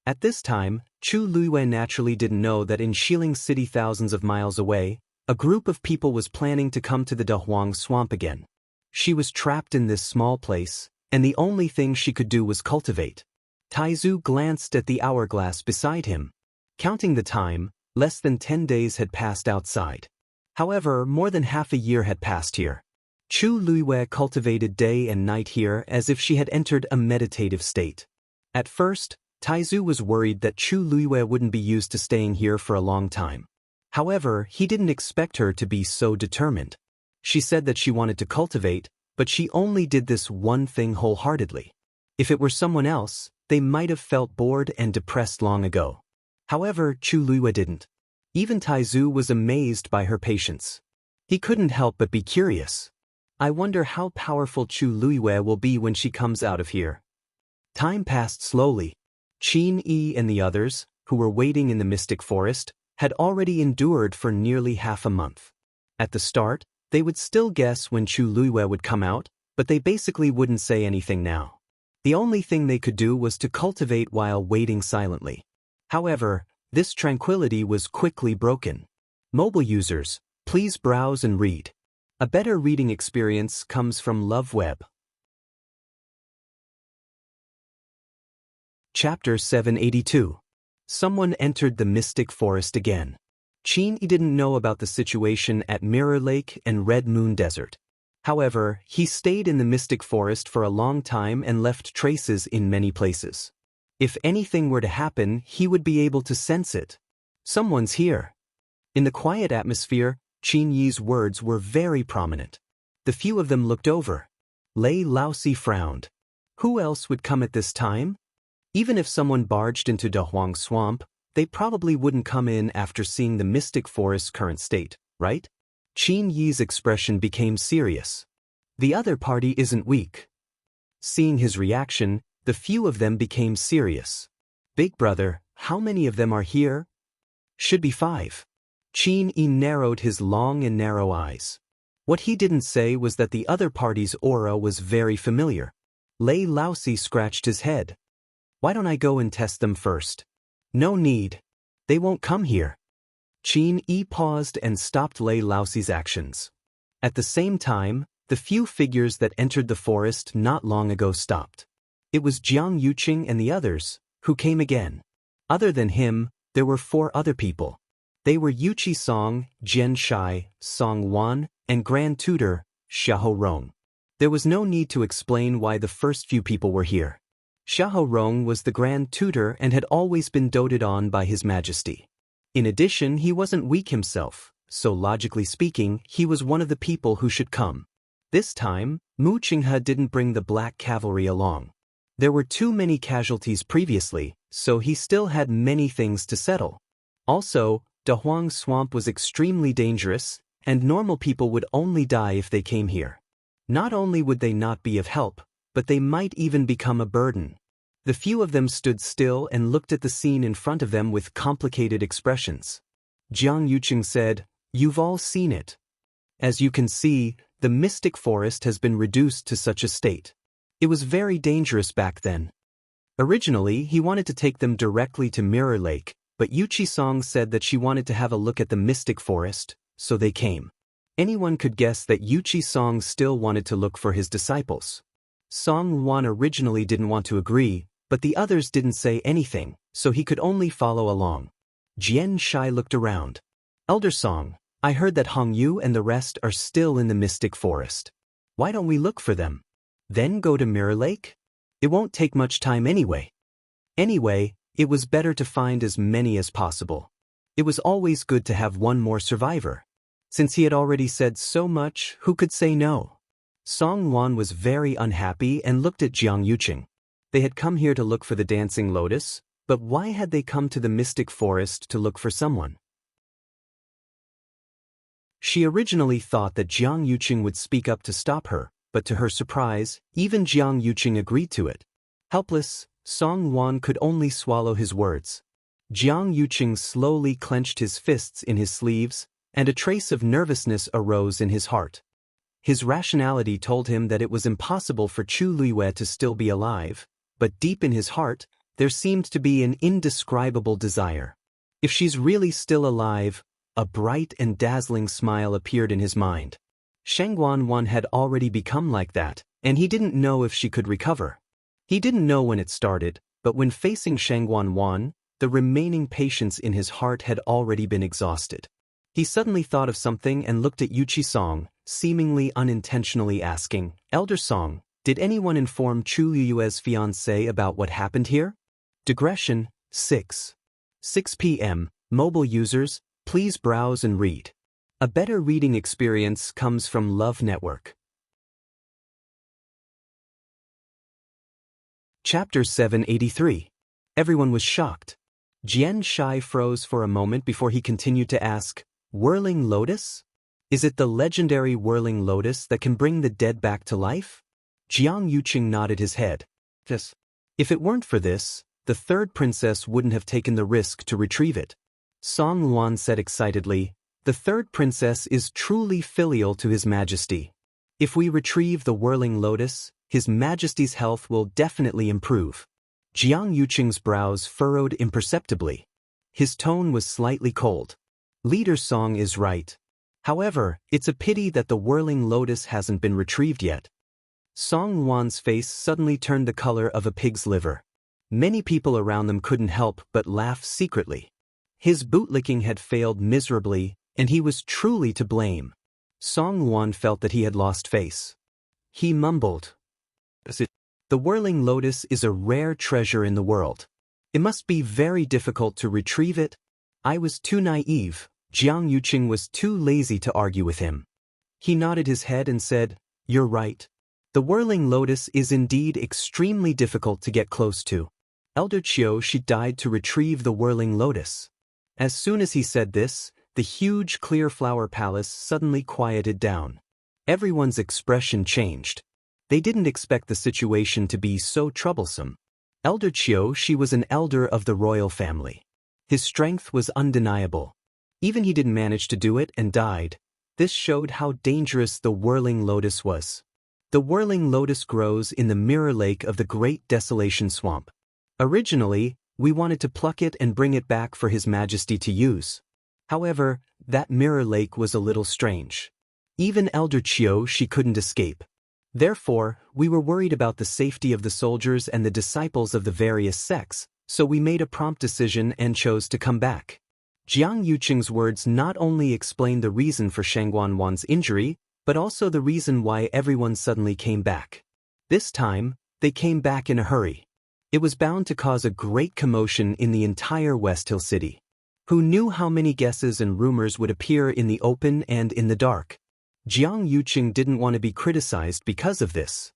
At this time, Chu Luiyue naturally didn't know that in Xiling City thousands of miles away, a group of people was planning to come to the Dahuang Swamp again. She was trapped in this small place, and the only thing she could do was cultivate. Taizu glanced at the hourglass beside him. Counting the time, less than 10 days had passed outside. However, more than half a year had passed here. Chu Luiyue cultivated day and night here as if she had entered a meditative state. At first, Taizu was worried that Chu Luiyue wouldn't be used to staying here for a long time. However, he didn't expect her to be so determined. She said that she wanted to cultivate, but she only did this one thing wholeheartedly. If it were someone else, they might have felt bored and depressed long ago. However, Chu Luiyue didn't. Even Taizu was amazed by her patience. He couldn't help but be curious. I wonder how powerful Chu Luiyue will be when she comes out of here. Time passed slowly. Qin Yi and the others, who were waiting in the mystic forest, had already endured for nearly half a month. At the start, they would still guess when Chu Luiyue would come out, but they basically wouldn't say anything now. The only thing they could do was to cultivate while waiting silently. However, this tranquility was quickly broken. Mobile users, please browse and read. A better reading experience comes from LoveWeb. Chapter 782. Someone entered the mystic forest again. Qin Yi didn't know about the situation at Mirror Lake and Red Moon Desert. However, he stayed in the mystic forest for a long time and left traces in many places. If anything were to happen, he would be able to sense it. Someone's here. In the quiet atmosphere, Qin Yi's words were very prominent. The few of them looked over. Lei Laosi frowned. Who else would come at this time? Even if someone barged into Dahuang Swamp, they probably wouldn't come in after seeing the mystic forest's current state, right? Qin Yi's expression became serious. The other party isn't weak. Seeing his reaction, the few of them became serious. Big brother, how many of them are here? Should be 5. Qin Yi narrowed his long and narrow eyes. What he didn't say was that the other party's aura was very familiar. Lei Laosi scratched his head. Why don't I go and test them first? No need. They won't come here. Qin Yi paused and stopped Lei Laosi's actions. At the same time, the few figures that entered the forest not long ago stopped. It was Jiang Yuqing and the others, who came again. Other than him, there were 4 other people. They were Yuqi Song, Jian Shai, Song Wan, and Grand Tutor, Xiahou Rong. There was no need to explain why the first few people were here. Xiahou Rong was the Grand Tutor and had always been doted on by His Majesty. In addition, he wasn't weak himself, so logically speaking, he was one of the people who should come. This time, Mu Qinghe didn't bring the Black Cavalry along. There were too many casualties previously, so he still had many things to settle. Also, Dahuang Swamp was extremely dangerous, and normal people would only die if they came here. Not only would they not be of help, but they might even become a burden. The few of them stood still and looked at the scene in front of them with complicated expressions. Jiang Yuqing said, "You've all seen it. As you can see, the mystic forest has been reduced to such a state. It was very dangerous back then. Originally, he wanted to take them directly to Mirror Lake, but Yuqi Song said that she wanted to have a look at the mystic forest, so they came. Anyone could guess that Yuqi Song still wanted to look for his disciples. Song Wan originally didn't want to agree, but the others didn't say anything, so he could only follow along. Jian Shai looked around. Elder Song, I heard that Hong Yu and the rest are still in the mystic forest. Why don't we look for them? Then go to Mirror Lake? It won't take much time anyway. Anyway, it was better to find as many as possible. It was always good to have one more survivor. Since he had already said so much, who could say no? Song Wan was very unhappy and looked at Jiang Yuqing. They had come here to look for the dancing lotus, but why had they come to the mystic forest to look for someone? She originally thought that Jiang Yuqing would speak up to stop her, but to her surprise, even Jiang Yuqing agreed to it. Helpless, Song Wan could only swallow his words. Jiang Yuqing slowly clenched his fists in his sleeves, and a trace of nervousness arose in his heart. His rationality told him that it was impossible for Chu Luiyue to still be alive, but deep in his heart, there seemed to be an indescribable desire. If she's really still alive, a bright and dazzling smile appeared in his mind. Shengguan Wan had already become like that, and he didn't know if she could recover. He didn't know when it started, but when facing Shengguan Wan, the remaining patience in his heart had already been exhausted. He suddenly thought of something and looked at Yuqi Song, seemingly unintentionally asking, Elder Song, did anyone inform Chu Liyue's fiancé about what happened here? Digression 6. 6 p.m. Mobile users, please browse and read. A better reading experience comes from Love Network. Chapter 783. Everyone was shocked. Xianxia froze for a moment before he continued to ask, Whirling Lotus? Is it the legendary Whirling Lotus that can bring the dead back to life? Jiang Yuqing nodded his head. Yes. If it weren't for this, the third princess wouldn't have taken the risk to retrieve it. Song Luan said excitedly, the third princess is truly filial to His Majesty. If we retrieve the Whirling Lotus, His Majesty's health will definitely improve. Jiang Yuqing's brows furrowed imperceptibly. His tone was slightly cold. Leader Song is right. However, it's a pity that the Whirling Lotus hasn't been retrieved yet. Song Luan's face suddenly turned the color of a pig's liver. Many people around them couldn't help but laugh secretly. His bootlicking had failed miserably, and he was truly to blame. Song Luan felt that he had lost face. He mumbled, The Whirling Lotus is a rare treasure in the world. It must be very difficult to retrieve it. I was too naive. Jiang Yuqing was too lazy to argue with him. He nodded his head and said, You're right. The Whirling Lotus is indeed extremely difficult to get close to. Elder Qiu she died to retrieve the Whirling Lotus. As soon as he said this, the huge clear flower palace suddenly quieted down. Everyone's expression changed. They didn't expect the situation to be so troublesome. Elder Qiu she was an elder of the royal family. His strength was undeniable. Even he didn't manage to do it and died. This showed how dangerous the Whirling Lotus was. The Whirling Lotus grows in the mirror lake of the Great Desolation Swamp. Originally, we wanted to pluck it and bring it back for His Majesty to use. However, that mirror lake was a little strange. Even Elder Qiu she couldn't escape. Therefore, we were worried about the safety of the soldiers and the disciples of the various sects, so we made a prompt decision and chose to come back. Jiang Yuqing's words not only explained the reason for Shangguan Wan's injury, but also the reason why everyone suddenly came back. This time, they came back in a hurry. It was bound to cause a great commotion in the entire West Hill City. Who knew how many guesses and rumors would appear in the open and in the dark? Jiang Yuqing didn't want to be criticized because of this.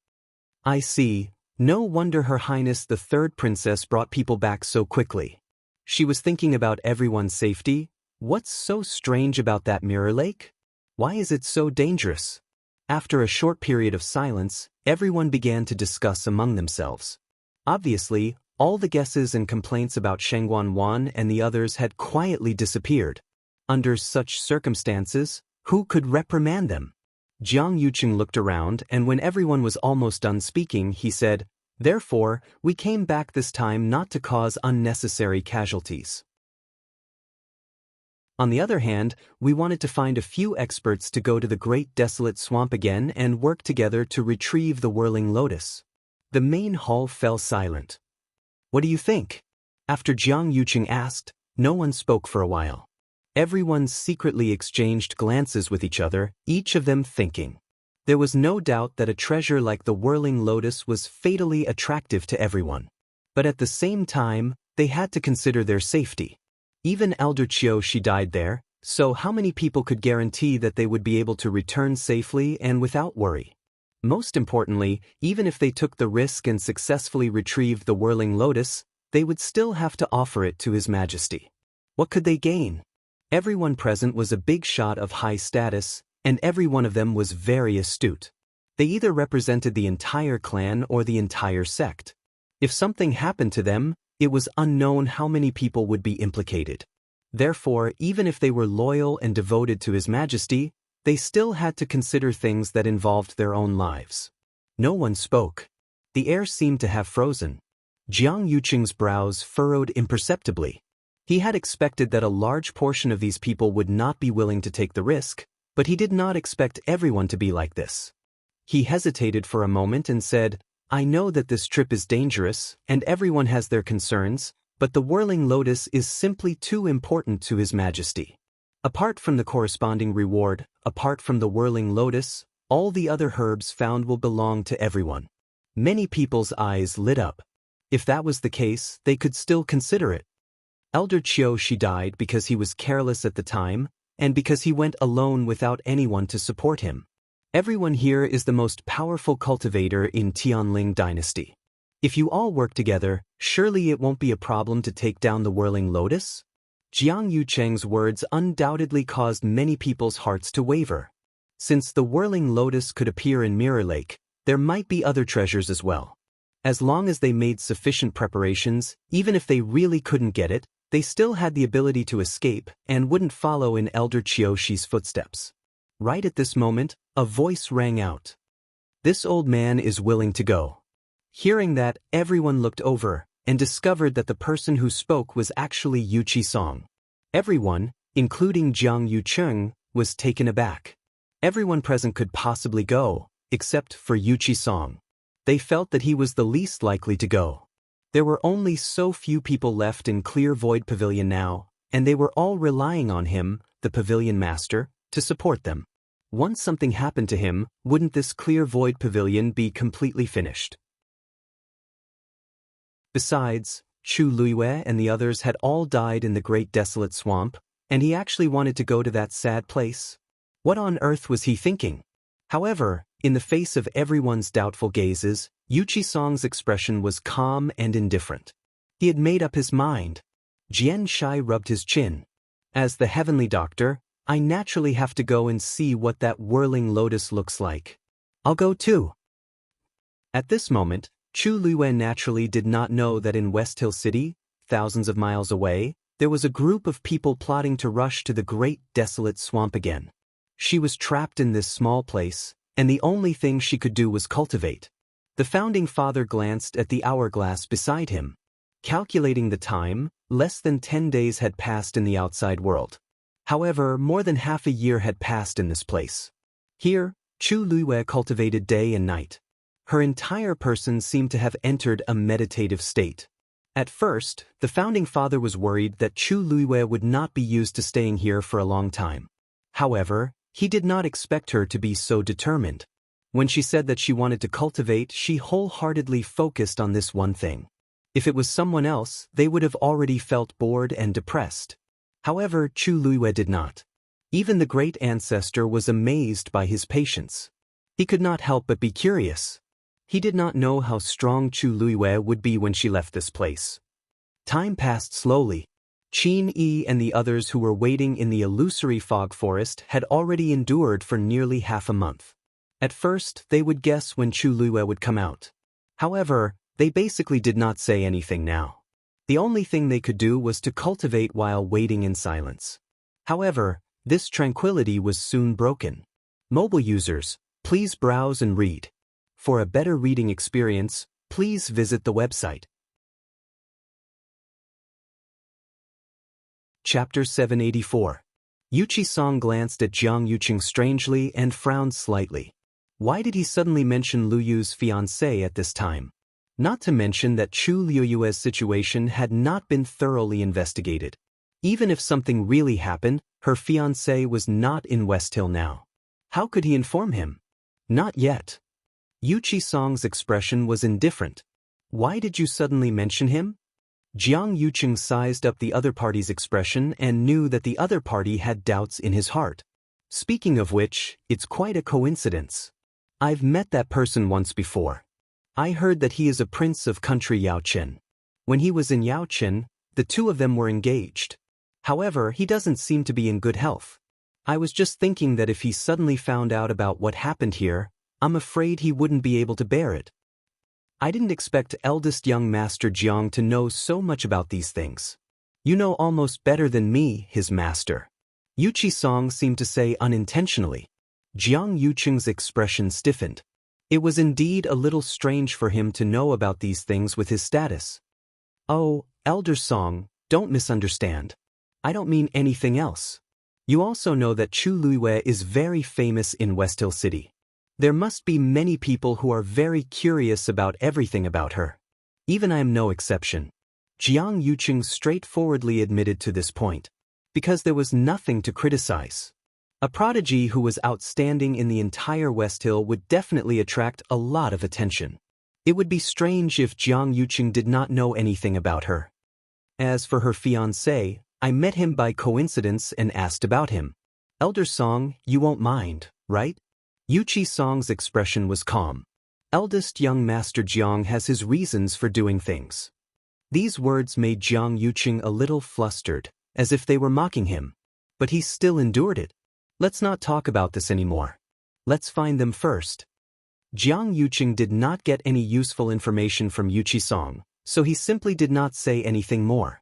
I see. No wonder Her Highness the Third Princess brought people back so quickly. She was thinking about everyone's safety. What's so strange about that mirror lake? Why is it so dangerous? After a short period of silence, everyone began to discuss among themselves. Obviously, all the guesses and complaints about Shangguan Wan and the others had quietly disappeared. Under such circumstances, who could reprimand them? Jiang Yuqing looked around, and when everyone was almost done speaking, he said, Therefore, we came back this time not to cause unnecessary casualties. On the other hand, we wanted to find a few experts to go to the Great Desolate Swamp again and work together to retrieve the Whirling Lotus. The main hall fell silent. What do you think? After Jiang Yuqing asked, no one spoke for a while. Everyone secretly exchanged glances with each other, each of them thinking. There was no doubt that a treasure like the Whirling Lotus was fatally attractive to everyone. But at the same time, they had to consider their safety. Even Elder Qiu she died there, so how many people could guarantee that they would be able to return safely and without worry? Most importantly, even if they took the risk and successfully retrieved the Whirling Lotus, they would still have to offer it to His Majesty. What could they gain? Everyone present was a big shot of high status, and every one of them was very astute. They either represented the entire clan or the entire sect. If something happened to them, it was unknown how many people would be implicated. Therefore, even if they were loyal and devoted to His Majesty, they still had to consider things that involved their own lives. No one spoke. The air seemed to have frozen. Jiang Yuqing's brows furrowed imperceptibly. He had expected that a large portion of these people would not be willing to take the risk, but he did not expect everyone to be like this. He hesitated for a moment and said, I know that this trip is dangerous, and everyone has their concerns, but the Whirling Lotus is simply too important to His Majesty. Apart from the corresponding reward, apart from the Whirling Lotus, all the other herbs found will belong to everyone. Many people's eyes lit up. If that was the case, they could still consider it. Elder Qiu died because he was careless at the time, and because he went alone without anyone to support him. Everyone here is the most powerful cultivator in Tianling dynasty. If you all work together, surely it won't be a problem to take down the whirling lotus? Jiang Yucheng's words undoubtedly caused many people's hearts to waver. Since the whirling lotus could appear in Mirror Lake, there might be other treasures as well. As long as they made sufficient preparations, even if they really couldn't get it, they still had the ability to escape and wouldn't follow in Elder Qiu's footsteps. Right at this moment, a voice rang out. This old man is willing to go. Hearing that, everyone looked over and discovered that the person who spoke was actually Yu Qisong. Everyone, including Jiang Yucheng, was taken aback. Everyone present could possibly go, except for Yu Qisong. They felt that he was the least likely to go. There were only so few people left in Clear Void Pavilion now, and they were all relying on him, the pavilion master, to support them. Once something happened to him, wouldn't this Clear Void Pavilion be completely finished? Besides, Chu Luiyue and the others had all died in the Great Desolate Swamp, and he actually wanted to go to that sad place. What on earth was he thinking? However, in the face of everyone's doubtful gazes, Yu Qisong's expression was calm and indifferent. He had made up his mind. Jian Shai rubbed his chin. As the heavenly doctor, I naturally have to go and see what that whirling lotus looks like. I'll go too. At this moment, Chu Luiyue naturally did not know that in West Hill City, thousands of miles away, there was a group of people plotting to rush to the Great Desolate Swamp again. She was trapped in this small place, and the only thing she could do was cultivate. The founding father glanced at the hourglass beside him. Calculating the time, less than 10 days had passed in the outside world. However, more than half a year had passed in this place. Here, Chu Luiyue cultivated day and night. Her entire person seemed to have entered a meditative state. At first, the founding father was worried that Chu Luiyue would not be used to staying here for a long time. However, he did not expect her to be so determined. When she said that she wanted to cultivate, she wholeheartedly focused on this one thing. If it was someone else, they would have already felt bored and depressed. However, Chu Luiyue did not. Even the great ancestor was amazed by his patience. He could not help but be curious. He did not know how strong Chu Luiyue would be when she left this place. Time passed slowly. Qin Yi and the others who were waiting in the illusory fog forest had already endured for nearly half a month. At first, they would guess when Chu Luiyue would come out. However, they basically did not say anything now. The only thing they could do was to cultivate while waiting in silence. However, this tranquility was soon broken. Mobile users, please browse and read. For a better reading experience, please visit the website. Chapter 784. Yu Qisong glanced at Jiang Yucheng strangely and frowned slightly. Why did he suddenly mention Lu Yu's fiancée at this time? Not to mention that Chu Luiyue's situation had not been thoroughly investigated. Even if something really happened, her fiancé was not in West Hill now. How could he inform him? Not yet. Yu Qisong's expression was indifferent. Why did you suddenly mention him? Jiang Yucheng sized up the other party's expression and knew that the other party had doubts in his heart. Speaking of which, it's quite a coincidence. I've met that person once before. I heard that he is a prince of country Yaochen. When he was in Yaochen, the two of them were engaged. However, he doesn't seem to be in good health. I was just thinking that if he suddenly found out about what happened here, I'm afraid he wouldn't be able to bear it. I didn't expect eldest young master Jiang to know so much about these things. You know almost better than me, his master. Yu Qisong seemed to say unintentionally. Jiang Yucheng's expression stiffened. It was indeed a little strange for him to know about these things with his status. Oh, Elder Song, don't misunderstand. I don't mean anything else. You also know that Chu Luiyue is very famous in West Hill City. There must be many people who are very curious about everything about her. Even I am no exception. Jiang Yucheng straightforwardly admitted to this point. Because there was nothing to criticize. A prodigy who was outstanding in the entire West Hill would definitely attract a lot of attention. It would be strange if Jiang Yuqing did not know anything about her. As for her fiancé, I met him by coincidence and asked about him. Elder Song, you won't mind, right? Yuqi Song's expression was calm. Eldest young Master Jiang has his reasons for doing things. These words made Jiang Yuqing a little flustered, as if they were mocking him. But he still endured it. Let's not talk about this anymore. Let's find them first. Jiang Yuqing did not get any useful information from Yuqi Song, so he simply did not say anything more.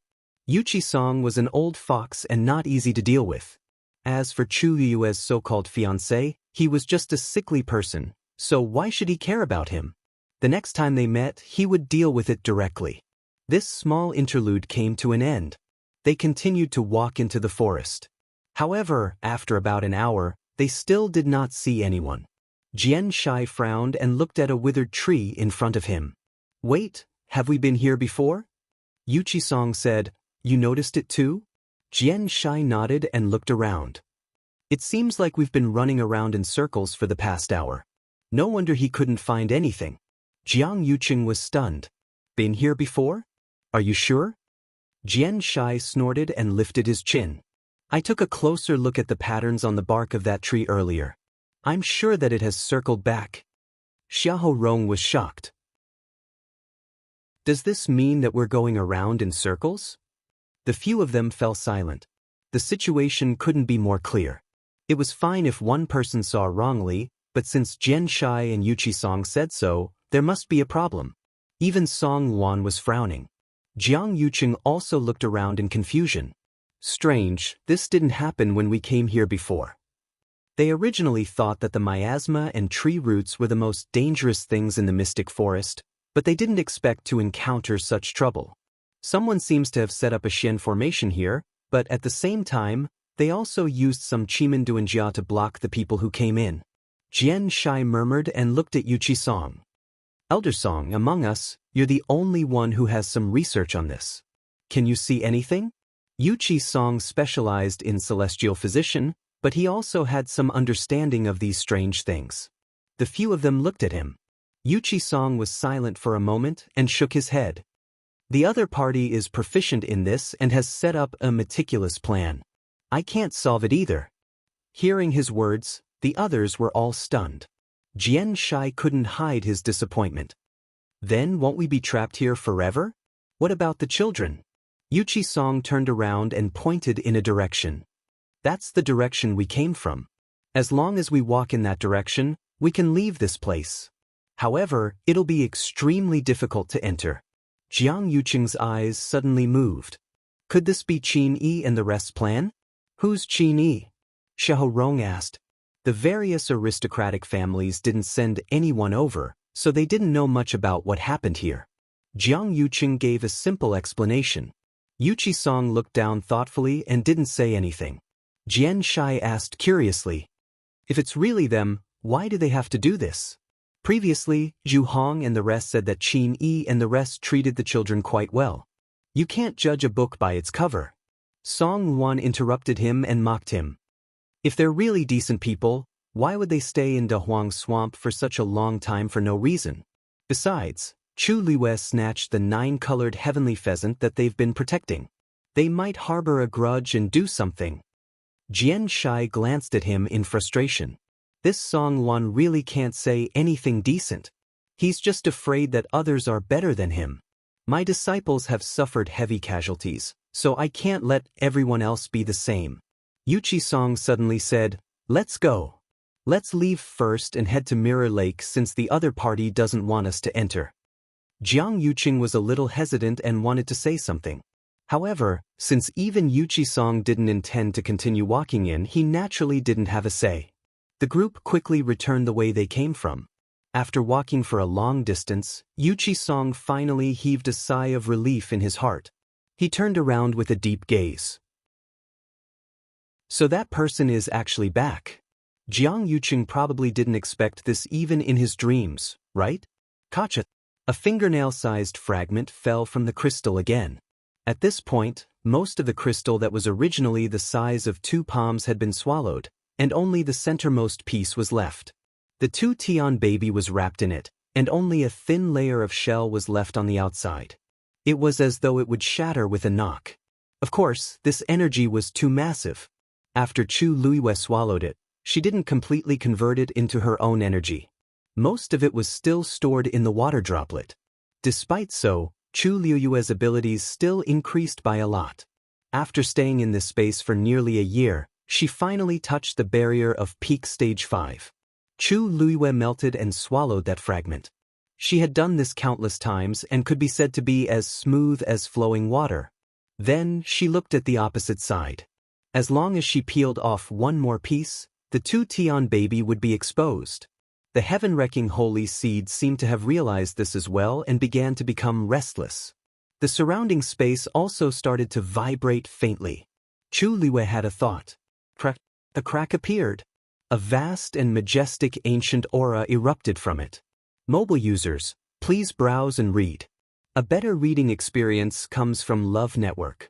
Yuqi Song was an old fox and not easy to deal with. As for Chu Yue's so-called fiancé, he was just a sickly person, so why should he care about him? The next time they met, he would deal with it directly. This small interlude came to an end. They continued to walk into the forest. However, after about an hour, they still did not see anyone. Xianxia frowned and looked at a withered tree in front of him. Wait, have we been here before? Yuqi Song said, you noticed it too? Xianxia nodded and looked around. It seems like we've been running around in circles for the past hour. No wonder he couldn't find anything. Jiang Yuqing was stunned. Been here before? Are you sure? Xianxia snorted and lifted his chin. I took a closer look at the patterns on the bark of that tree earlier. I'm sure that it has circled back. Xiahou Rong was shocked. Does this mean that we're going around in circles? The few of them fell silent. The situation couldn't be more clear. It was fine if one person saw wrongly, but since Xianxia and Yuqi Song said so, there must be a problem. Even Song Wan was frowning. Jiang Yuqing also looked around in confusion. Strange, this didn't happen when we came here before. They originally thought that the miasma and tree roots were the most dangerous things in the mystic forest, but they didn't expect to encounter such trouble. Someone seems to have set up a Xian formation here, but at the same time, they also used some Chimen Duanjia to block the people who came in. Xianxia murmured and looked at Yuqi Song. Elder Song, among us, you're the only one who has some research on this. Can you see anything? Yuqi Song specialized in celestial physician, but he also had some understanding of these strange things. The few of them looked at him. Yuqi Song was silent for a moment and shook his head. The other party is proficient in this and has set up a meticulous plan. I can't solve it either. Hearing his words, the others were all stunned. Xianxia couldn't hide his disappointment. Then won't we be trapped here forever? What about the children? Yuqi Song turned around and pointed in a direction. That's the direction we came from. As long as we walk in that direction, we can leave this place. However, it'll be extremely difficult to enter. Jiang Yuqing's eyes suddenly moved. Could this be Qin Yi and the rest's plan? Who's Qin Yi? Xiahou Rong asked. The various aristocratic families didn't send anyone over, so they didn't know much about what happened here. Jiang Yuqing gave a simple explanation. Yuqi Song looked down thoughtfully and didn't say anything. Xianxia asked curiously, if it's really them, why do they have to do this? Previously, Zhu Hong and the rest said that Qin Yi and the rest treated the children quite well. You can't judge a book by its cover. Song Wan interrupted him and mocked him. If they're really decent people, why would they stay in Da Huang Swamp for such a long time for no reason? Besides, Chu Liwei snatched the 9-colored heavenly pheasant that they've been protecting. They might harbor a grudge and do something. Xianxia glanced at him in frustration. This Song Wan really can't say anything decent. He's just afraid that others are better than him. My disciples have suffered heavy casualties, so I can't let everyone else be the same. Yuqi Song suddenly said, let's go. Let's leave first and head to Mirror Lake since the other party doesn't want us to enter. Jiang Yuqing was a little hesitant and wanted to say something. However, since even Yuqi Song didn't intend to continue walking in, he naturally didn't have a say. The group quickly returned the way they came from. After walking for a long distance, Yuqi Song finally heaved a sigh of relief in his heart. He turned around with a deep gaze. So that person is actually back. Jiang Yuqing probably didn't expect this even in his dreams, right? Kacha. A fingernail-sized fragment fell from the crystal again. At this point, most of the crystal that was originally the size of 2 palms had been swallowed, and only the centermost piece was left. The 2 Tian baby was wrapped in it, and only a thin layer of shell was left on the outside. It was as though it would shatter with a knock. Of course, this energy was too massive. After Chu Luiyue swallowed it, she didn't completely convert it into her own energy. Most of it was still stored in the water droplet. Despite so, Chu Luiyue's abilities still increased by a lot. After staying in this space for nearly a year, she finally touched the barrier of peak stage 5. Chu Luiyue melted and swallowed that fragment. She had done this countless times and could be said to be as smooth as flowing water. Then she looked at the opposite side. As long as she peeled off one more piece, the 2 Tian baby would be exposed. The heaven-wrecking holy seed seemed to have realized this as well and began to become restless. The surrounding space also started to vibrate faintly. Chu Luiyue had a thought. A crack appeared. A vast and majestic ancient aura erupted from it. Mobile users, please browse and read. A better reading experience comes from Love Network.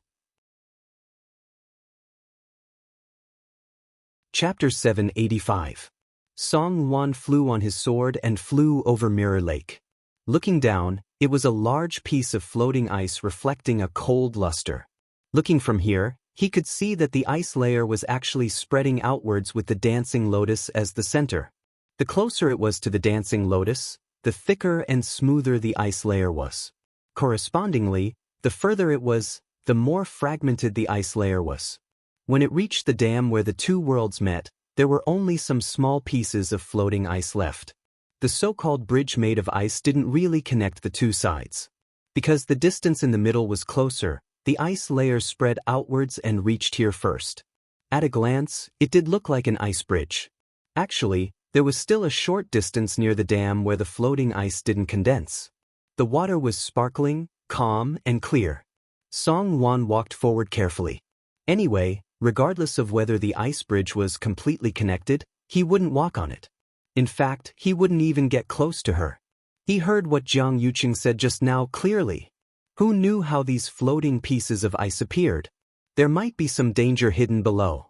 Chapter 785. Song Wan flew on his sword and flew over Mirror Lake. Looking down, it was a large piece of floating ice reflecting a cold luster. Looking from here, he could see that the ice layer was actually spreading outwards with the dancing lotus as the center. The closer it was to the dancing lotus, the thicker and smoother the ice layer was. Correspondingly, the further it was, the more fragmented the ice layer was. When it reached the dam where the two worlds met, there were only some small pieces of floating ice left. The so-called bridge made of ice didn't really connect the two sides. Because the distance in the middle was closer, the ice layer spread outwards and reached here first. At a glance, it did look like an ice bridge. Actually, there was still a short distance near the dam where the floating ice didn't condense. The water was sparkling, calm, and clear. Song Wan walked forward carefully. Anyway, regardless of whether the ice bridge was completely connected, he wouldn't walk on it. In fact, he wouldn't even get close to her. He heard what Jiang Yuqing said just now clearly. Who knew how these floating pieces of ice appeared? There might be some danger hidden below.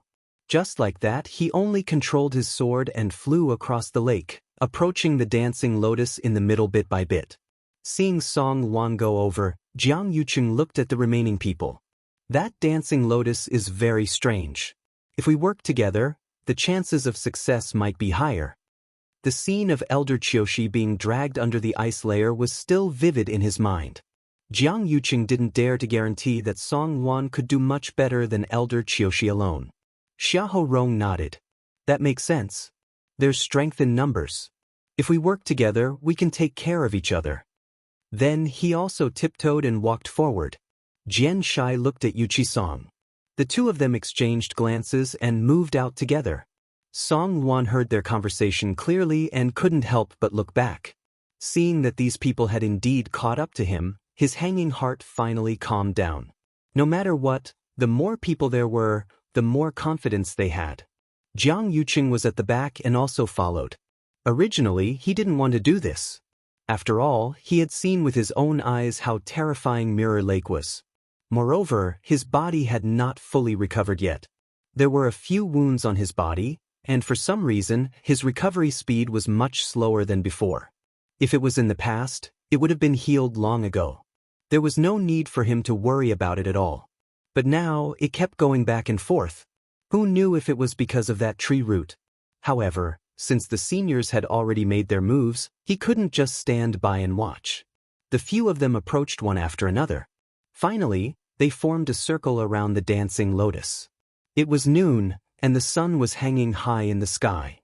Just like that, he only controlled his sword and flew across the lake, approaching the dancing lotus in the middle bit by bit. Seeing Song Wan go over, Jiang Yuqing looked at the remaining people. That dancing lotus is very strange. If we work together, the chances of success might be higher. The scene of Elder Qiushi being dragged under the ice layer was still vivid in his mind. Jiang Yuqing didn't dare to guarantee that Song Wan could do much better than Elder Qiushi alone. Xiahou Rong nodded. That makes sense. There's strength in numbers. If we work together, we can take care of each other. Then he also tiptoed and walked forward. Jian Shai looked at Yuqi Song. The two of them exchanged glances and moved out together. Song Wan heard their conversation clearly and couldn't help but look back. Seeing that these people had indeed caught up to him, his hanging heart finally calmed down. No matter what, the more people there were, the more confidence they had. Jiang Yuqing was at the back and also followed. Originally, he didn't want to do this. After all, he had seen with his own eyes how terrifying Mirror Lake was. Moreover, his body had not fully recovered yet. There were a few wounds on his body, and for some reason, his recovery speed was much slower than before. If it was in the past, it would have been healed long ago. There was no need for him to worry about it at all. But now, it kept going back and forth. Who knew if it was because of that tree root? However, since the seniors had already made their moves, he couldn't just stand by and watch. The few of them approached one after another. Finally, they formed a circle around the dancing lotus. It was noon, and the sun was hanging high in the sky.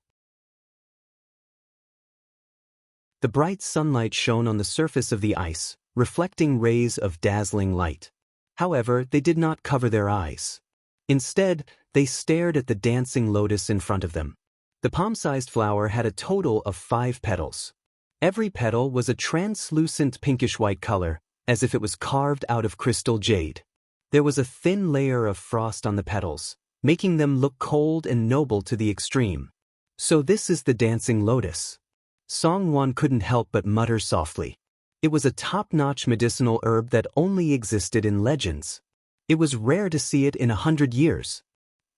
The bright sunlight shone on the surface of the ice, reflecting rays of dazzling light. However, they did not cover their eyes. Instead, they stared at the dancing lotus in front of them. The palm-sized flower had a total of 5 petals. Every petal was a translucent pinkish-white color, as if it was carved out of crystal jade. There was a thin layer of frost on the petals, making them look cold and noble to the extreme. So this is the dancing lotus. Song Wan couldn't help but mutter softly. It was a top-notch medicinal herb that only existed in legends. It was rare to see it in 100 years.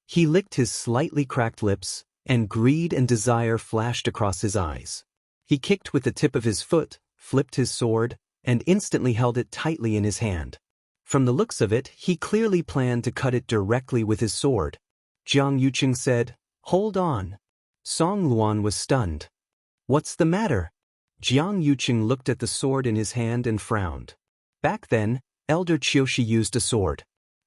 He licked his slightly cracked lips, and greed and desire flashed across his eyes. He kicked with the tip of his foot, flipped his sword, and instantly held it tightly in his hand. From the looks of it, he clearly planned to cut it directly with his sword. Jiang Yuqing said, "Hold on." Song Luan was stunned. "What's the matter?" Jiang Yuqing looked at the sword in his hand and frowned. Back then, Elder Qiushi used a sword.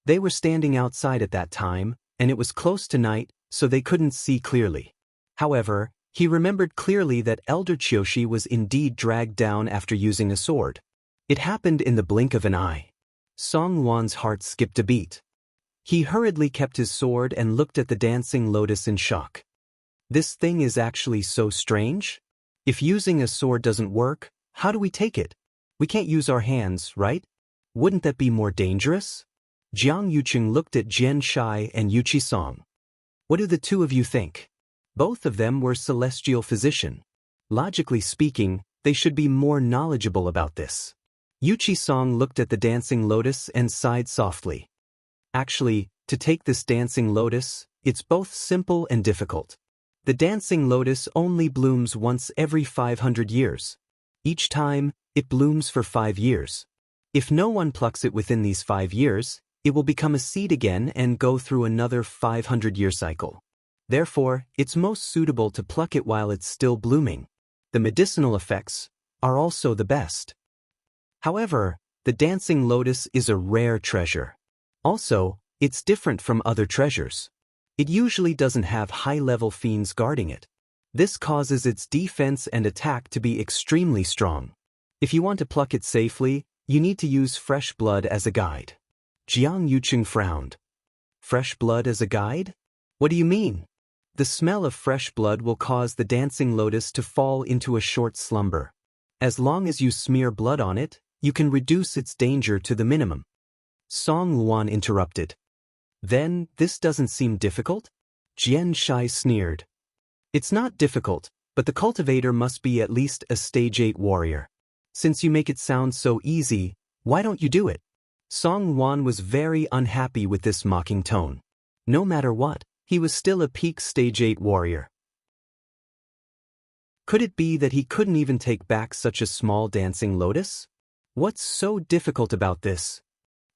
They were standing outside at that time, and it was close to night, so they couldn't see clearly. However, he remembered clearly that Elder Qiushi was indeed dragged down after using a sword. It happened in the blink of an eye. Song Luan's heart skipped a beat. He hurriedly kept his sword and looked at the dancing lotus in shock. This thing is actually so strange? If using a sword doesn't work, how do we take it? We can't use our hands, right? Wouldn't that be more dangerous? Jiang Yuqing looked at Jian Shai and Yuqi Song. What do the two of you think? Both of them were celestial physician. Logically speaking, they should be more knowledgeable about this. Yuqi Song looked at the dancing lotus and sighed softly. Actually, to take this dancing lotus, it's both simple and difficult. The dancing lotus only blooms once every 500 years. Each time, it blooms for 5 years. If no one plucks it within these 5 years, it will become a seed again and go through another 500-year cycle. Therefore, it's most suitable to pluck it while it's still blooming. The medicinal effects are also the best. However, the dancing lotus is a rare treasure. Also, it's different from other treasures. It usually doesn't have high-level fiends guarding it. This causes its defense and attack to be extremely strong. If you want to pluck it safely, you need to use fresh blood as a guide. Jiang Yuqing frowned. Fresh blood as a guide? What do you mean? The smell of fresh blood will cause the dancing lotus to fall into a short slumber. As long as you smear blood on it, you can reduce its danger to the minimum. Song Luan interrupted. Then, this doesn't seem difficult? Jian Shai sneered. It's not difficult, but the cultivator must be at least a stage 8 warrior. Since you make it sound so easy, why don't you do it? Song Luan was very unhappy with this mocking tone. No matter what, he was still a peak stage 8 warrior. Could it be that he couldn't even take back such a small dancing lotus? What's so difficult about this?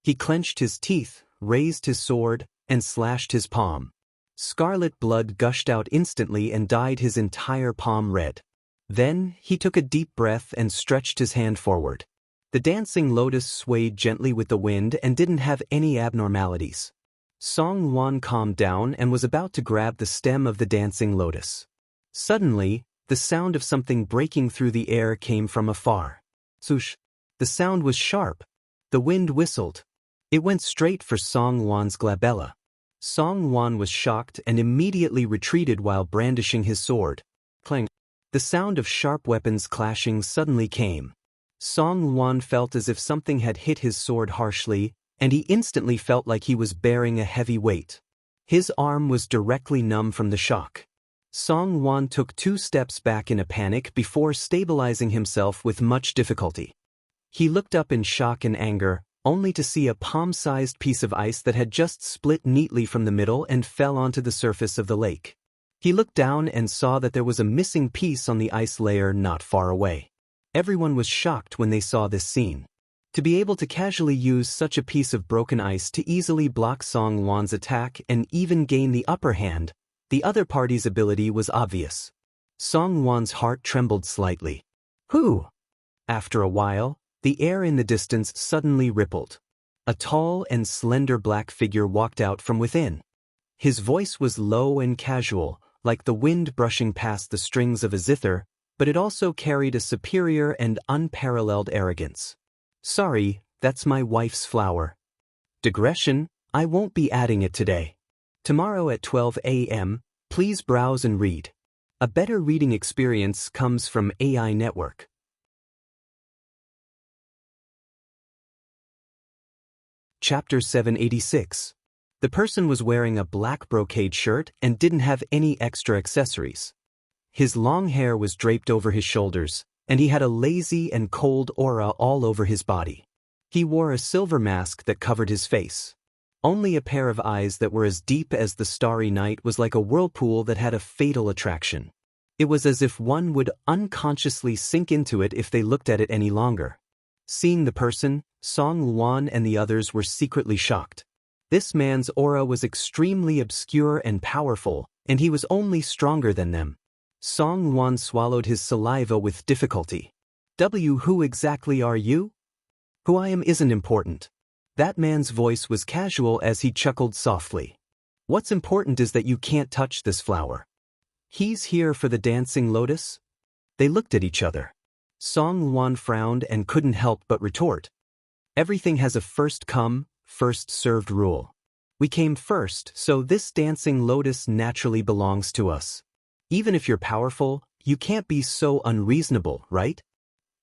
He clenched his teeth, raised his sword, and slashed his palm. Scarlet blood gushed out instantly and dyed his entire palm red. Then, he took a deep breath and stretched his hand forward. The dancing lotus swayed gently with the wind and didn't have any abnormalities. Song Luan calmed down and was about to grab the stem of the dancing lotus. Suddenly, the sound of something breaking through the air came from afar. Swoosh! The sound was sharp. The wind whistled. It went straight for Song Luan's glabella. Song Luan was shocked and immediately retreated while brandishing his sword. Clang! The sound of sharp weapons clashing suddenly came. Song Luan felt as if something had hit his sword harshly, and he instantly felt like he was bearing a heavy weight. His arm was directly numb from the shock. Song Luan took 2 steps back in a panic before stabilizing himself with much difficulty. He looked up in shock and anger, only to see a palm-sized piece of ice that had just split neatly from the middle and fell onto the surface of the lake. He looked down and saw that there was a missing piece on the ice layer not far away. Everyone was shocked when they saw this scene. To be able to casually use such a piece of broken ice to easily block Song Luan's attack and even gain the upper hand, the other party's ability was obvious. Song Luan's heart trembled slightly. Whew! After a while, the air in the distance suddenly rippled. A tall and slender black figure walked out from within. His voice was low and casual, like the wind brushing past the strings of a zither, but it also carried a superior and unparalleled arrogance. Sorry, that's my wife's flower. Digression, I won't be adding it today. Tomorrow at 12 a.m., please browse and read. A better reading experience comes from AI Network. Chapter 786. The person was wearing a black brocade shirt and didn't have any extra accessories. His long hair was draped over his shoulders, and he had a lazy and cold aura all over his body. He wore a silver mask that covered his face. Only a pair of eyes that were as deep as the starry night was like a whirlpool that had a fatal attraction. It was as if one would unconsciously sink into it if they looked at it any longer. Seeing the person, Song Luan and the others were secretly shocked. This man's aura was extremely obscure and powerful, and he was only stronger than them. Song Luan swallowed his saliva with difficulty. Who exactly are you? Who I am isn't important. That man's voice was casual as he chuckled softly. What's important is that you can't touch this flower. He's here for the dancing lotus? They looked at each other. Song Luan frowned and couldn't help but retort. Everything has a first come, first served rule. We came first, so this dancing lotus naturally belongs to us. Even if you're powerful, you can't be so unreasonable, right?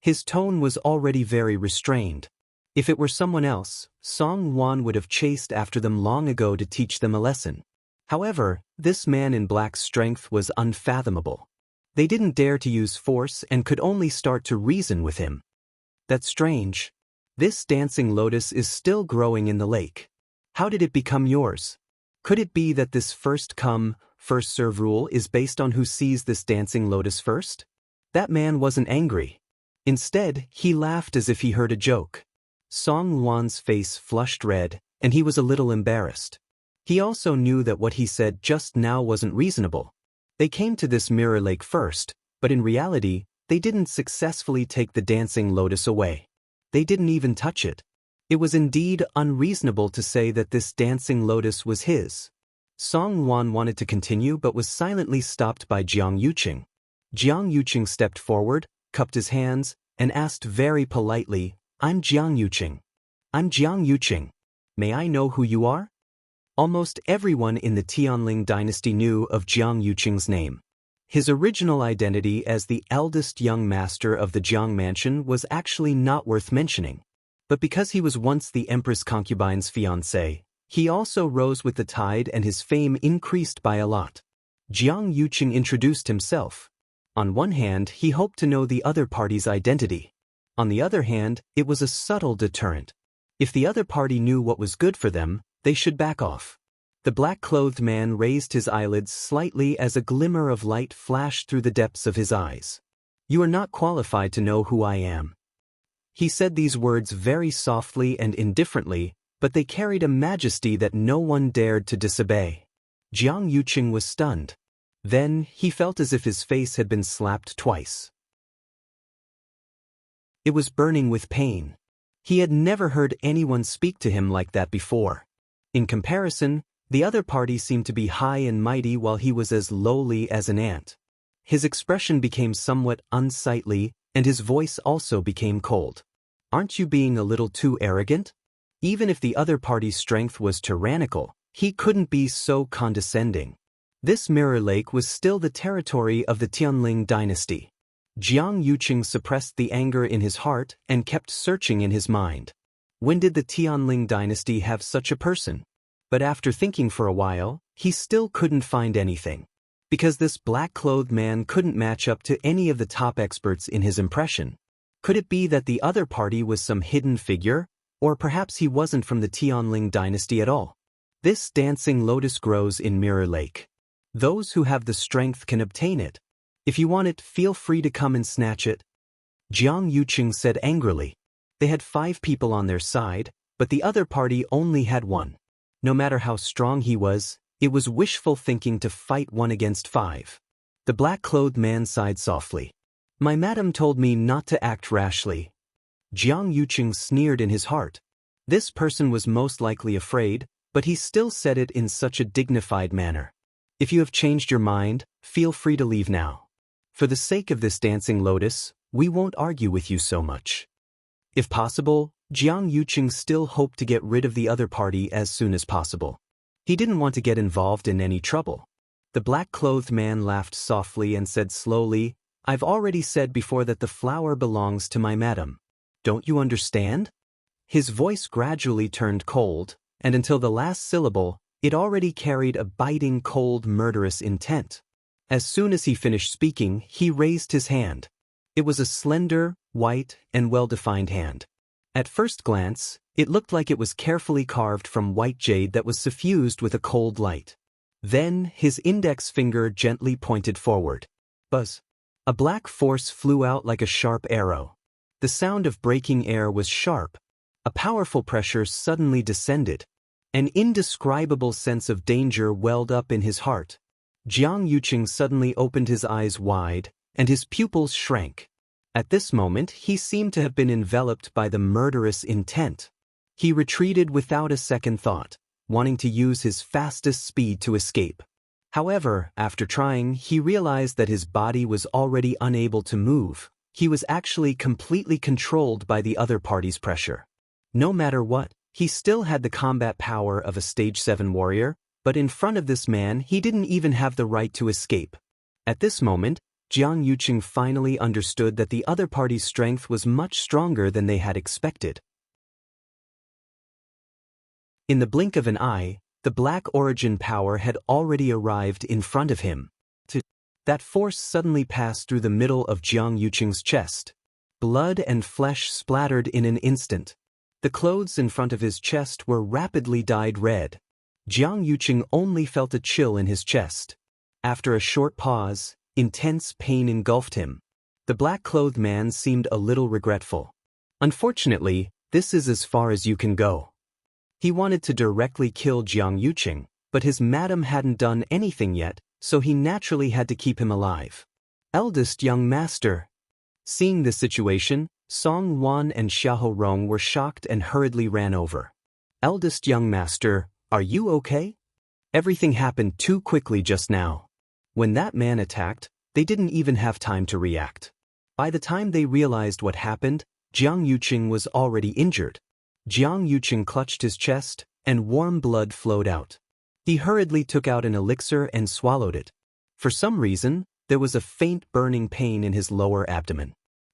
His tone was already very restrained. If it were someone else, Song Luan would have chased after them long ago to teach them a lesson. However, this man in black's strength was unfathomable. They didn't dare to use force and could only start to reason with him. That's strange. This dancing lotus is still growing in the lake. How did it become yours? Could it be that this first come, first serve rule is based on who sees this dancing lotus first? That man wasn't angry. Instead, he laughed as if he heard a joke. Song Luan's face flushed red, and he was a little embarrassed. He also knew that what he said just now wasn't reasonable. They came to this mirror lake first, but in reality, they didn't successfully take the dancing lotus away. They didn't even touch it. It was indeed unreasonable to say that this dancing lotus was his. Song Luan wanted to continue but was silently stopped by Jiang Yuqing. Jiang Yuqing stepped forward, cupped his hands, and asked very politely, I'm Jiang Yuqing. I'm Jiang Yuqing. May I know who you are? Almost everyone in the Tianling dynasty knew of Jiang Yuqing's name. His original identity as the eldest young master of the Jiang mansion was actually not worth mentioning. But because he was once the empress concubine's fiancé, he also rose with the tide and his fame increased by a lot. Jiang Yuqing introduced himself. On one hand, he hoped to know the other party's identity. On the other hand, it was a subtle deterrent. If the other party knew what was good for them, they should back off. The black-clothed man raised his eyelids slightly as a glimmer of light flashed through the depths of his eyes. You are not qualified to know who I am. He said these words very softly and indifferently, but they carried a majesty that no one dared to disobey. Jiang Yuqing was stunned. Then, he felt as if his face had been slapped twice. It was burning with pain. He had never heard anyone speak to him like that before. In comparison, the other party seemed to be high and mighty while he was as lowly as an ant. His expression became somewhat unsightly, and his voice also became cold. Aren't you being a little too arrogant? Even if the other party's strength was tyrannical, he couldn't be so condescending. This mirror lake was still the territory of the Tianling dynasty. Jiang Yuqing suppressed the anger in his heart and kept searching in his mind. When did the Tianling dynasty have such a person? But after thinking for a while, he still couldn't find anything. Because this black-clothed man couldn't match up to any of the top experts in his impression. Could it be that the other party was some hidden figure? Or perhaps he wasn't from the Tianling dynasty at all? This dancing lotus grows in Mirror Lake. Those who have the strength can obtain it. If you want it, feel free to come and snatch it. Jiang Yuqing said angrily. They had 5 people on their side, but the other party only had 1. No matter how strong he was, it was wishful thinking to fight 1 against 5. The black-clothed man sighed softly. My madam told me not to act rashly. Jiang Yuqing sneered in his heart. This person was most likely afraid, but he still said it in such a dignified manner. If you have changed your mind, feel free to leave now. For the sake of this dancing lotus, we won't argue with you so much. If possible, Jiang Yuqing still hoped to get rid of the other party as soon as possible. He didn't want to get involved in any trouble. The black-clothed man laughed softly and said slowly, I've already said before that the flower belongs to my madam. Don't you understand? His voice gradually turned cold, and until the last syllable, it already carried a biting, cold, murderous intent. As soon as he finished speaking, he raised his hand. It was a slender, white, and well-defined hand. At first glance, it looked like it was carefully carved from white jade that was suffused with a cold light. Then, his index finger gently pointed forward. Buzz. A black force flew out like a sharp arrow. The sound of breaking air was sharp. A powerful pressure suddenly descended. An indescribable sense of danger welled up in his heart. Jiang Yuqing suddenly opened his eyes wide, and his pupils shrank. At this moment he seemed to have been enveloped by the murderous intent. He retreated without a second thought, wanting to use his fastest speed to escape. However, after trying, he realized that his body was already unable to move. He was actually completely controlled by the other party's pressure. No matter what, he still had the combat power of a Stage 7 warrior, but in front of this man he didn't even have the right to escape. At this moment, Jiang Yuqing finally understood that the other party's strength was much stronger than they had expected. In the blink of an eye, the black origin power had already arrived in front of him. That force suddenly passed through the middle of Jiang Yuqing's chest. Blood and flesh splattered in an instant. The clothes in front of his chest were rapidly dyed red. Jiang Yuqing only felt a chill in his chest. After a short pause, intense pain engulfed him. The black-clothed man seemed a little regretful. Unfortunately, this is as far as you can go. He wanted to directly kill Jiang Yuqing, but his madam hadn't done anything yet, so he naturally had to keep him alive. Eldest young master. Seeing this situation, Song Wan and Xiahou Rong were shocked and hurriedly ran over. Eldest young master, are you okay? Everything happened too quickly just now. When that man attacked, they didn't even have time to react. By the time they realized what happened, Jiang Yuqing was already injured. Jiang Yuqing clutched his chest, and warm blood flowed out. He hurriedly took out an elixir and swallowed it. For some reason, there was a faint burning pain in his lower abdomen.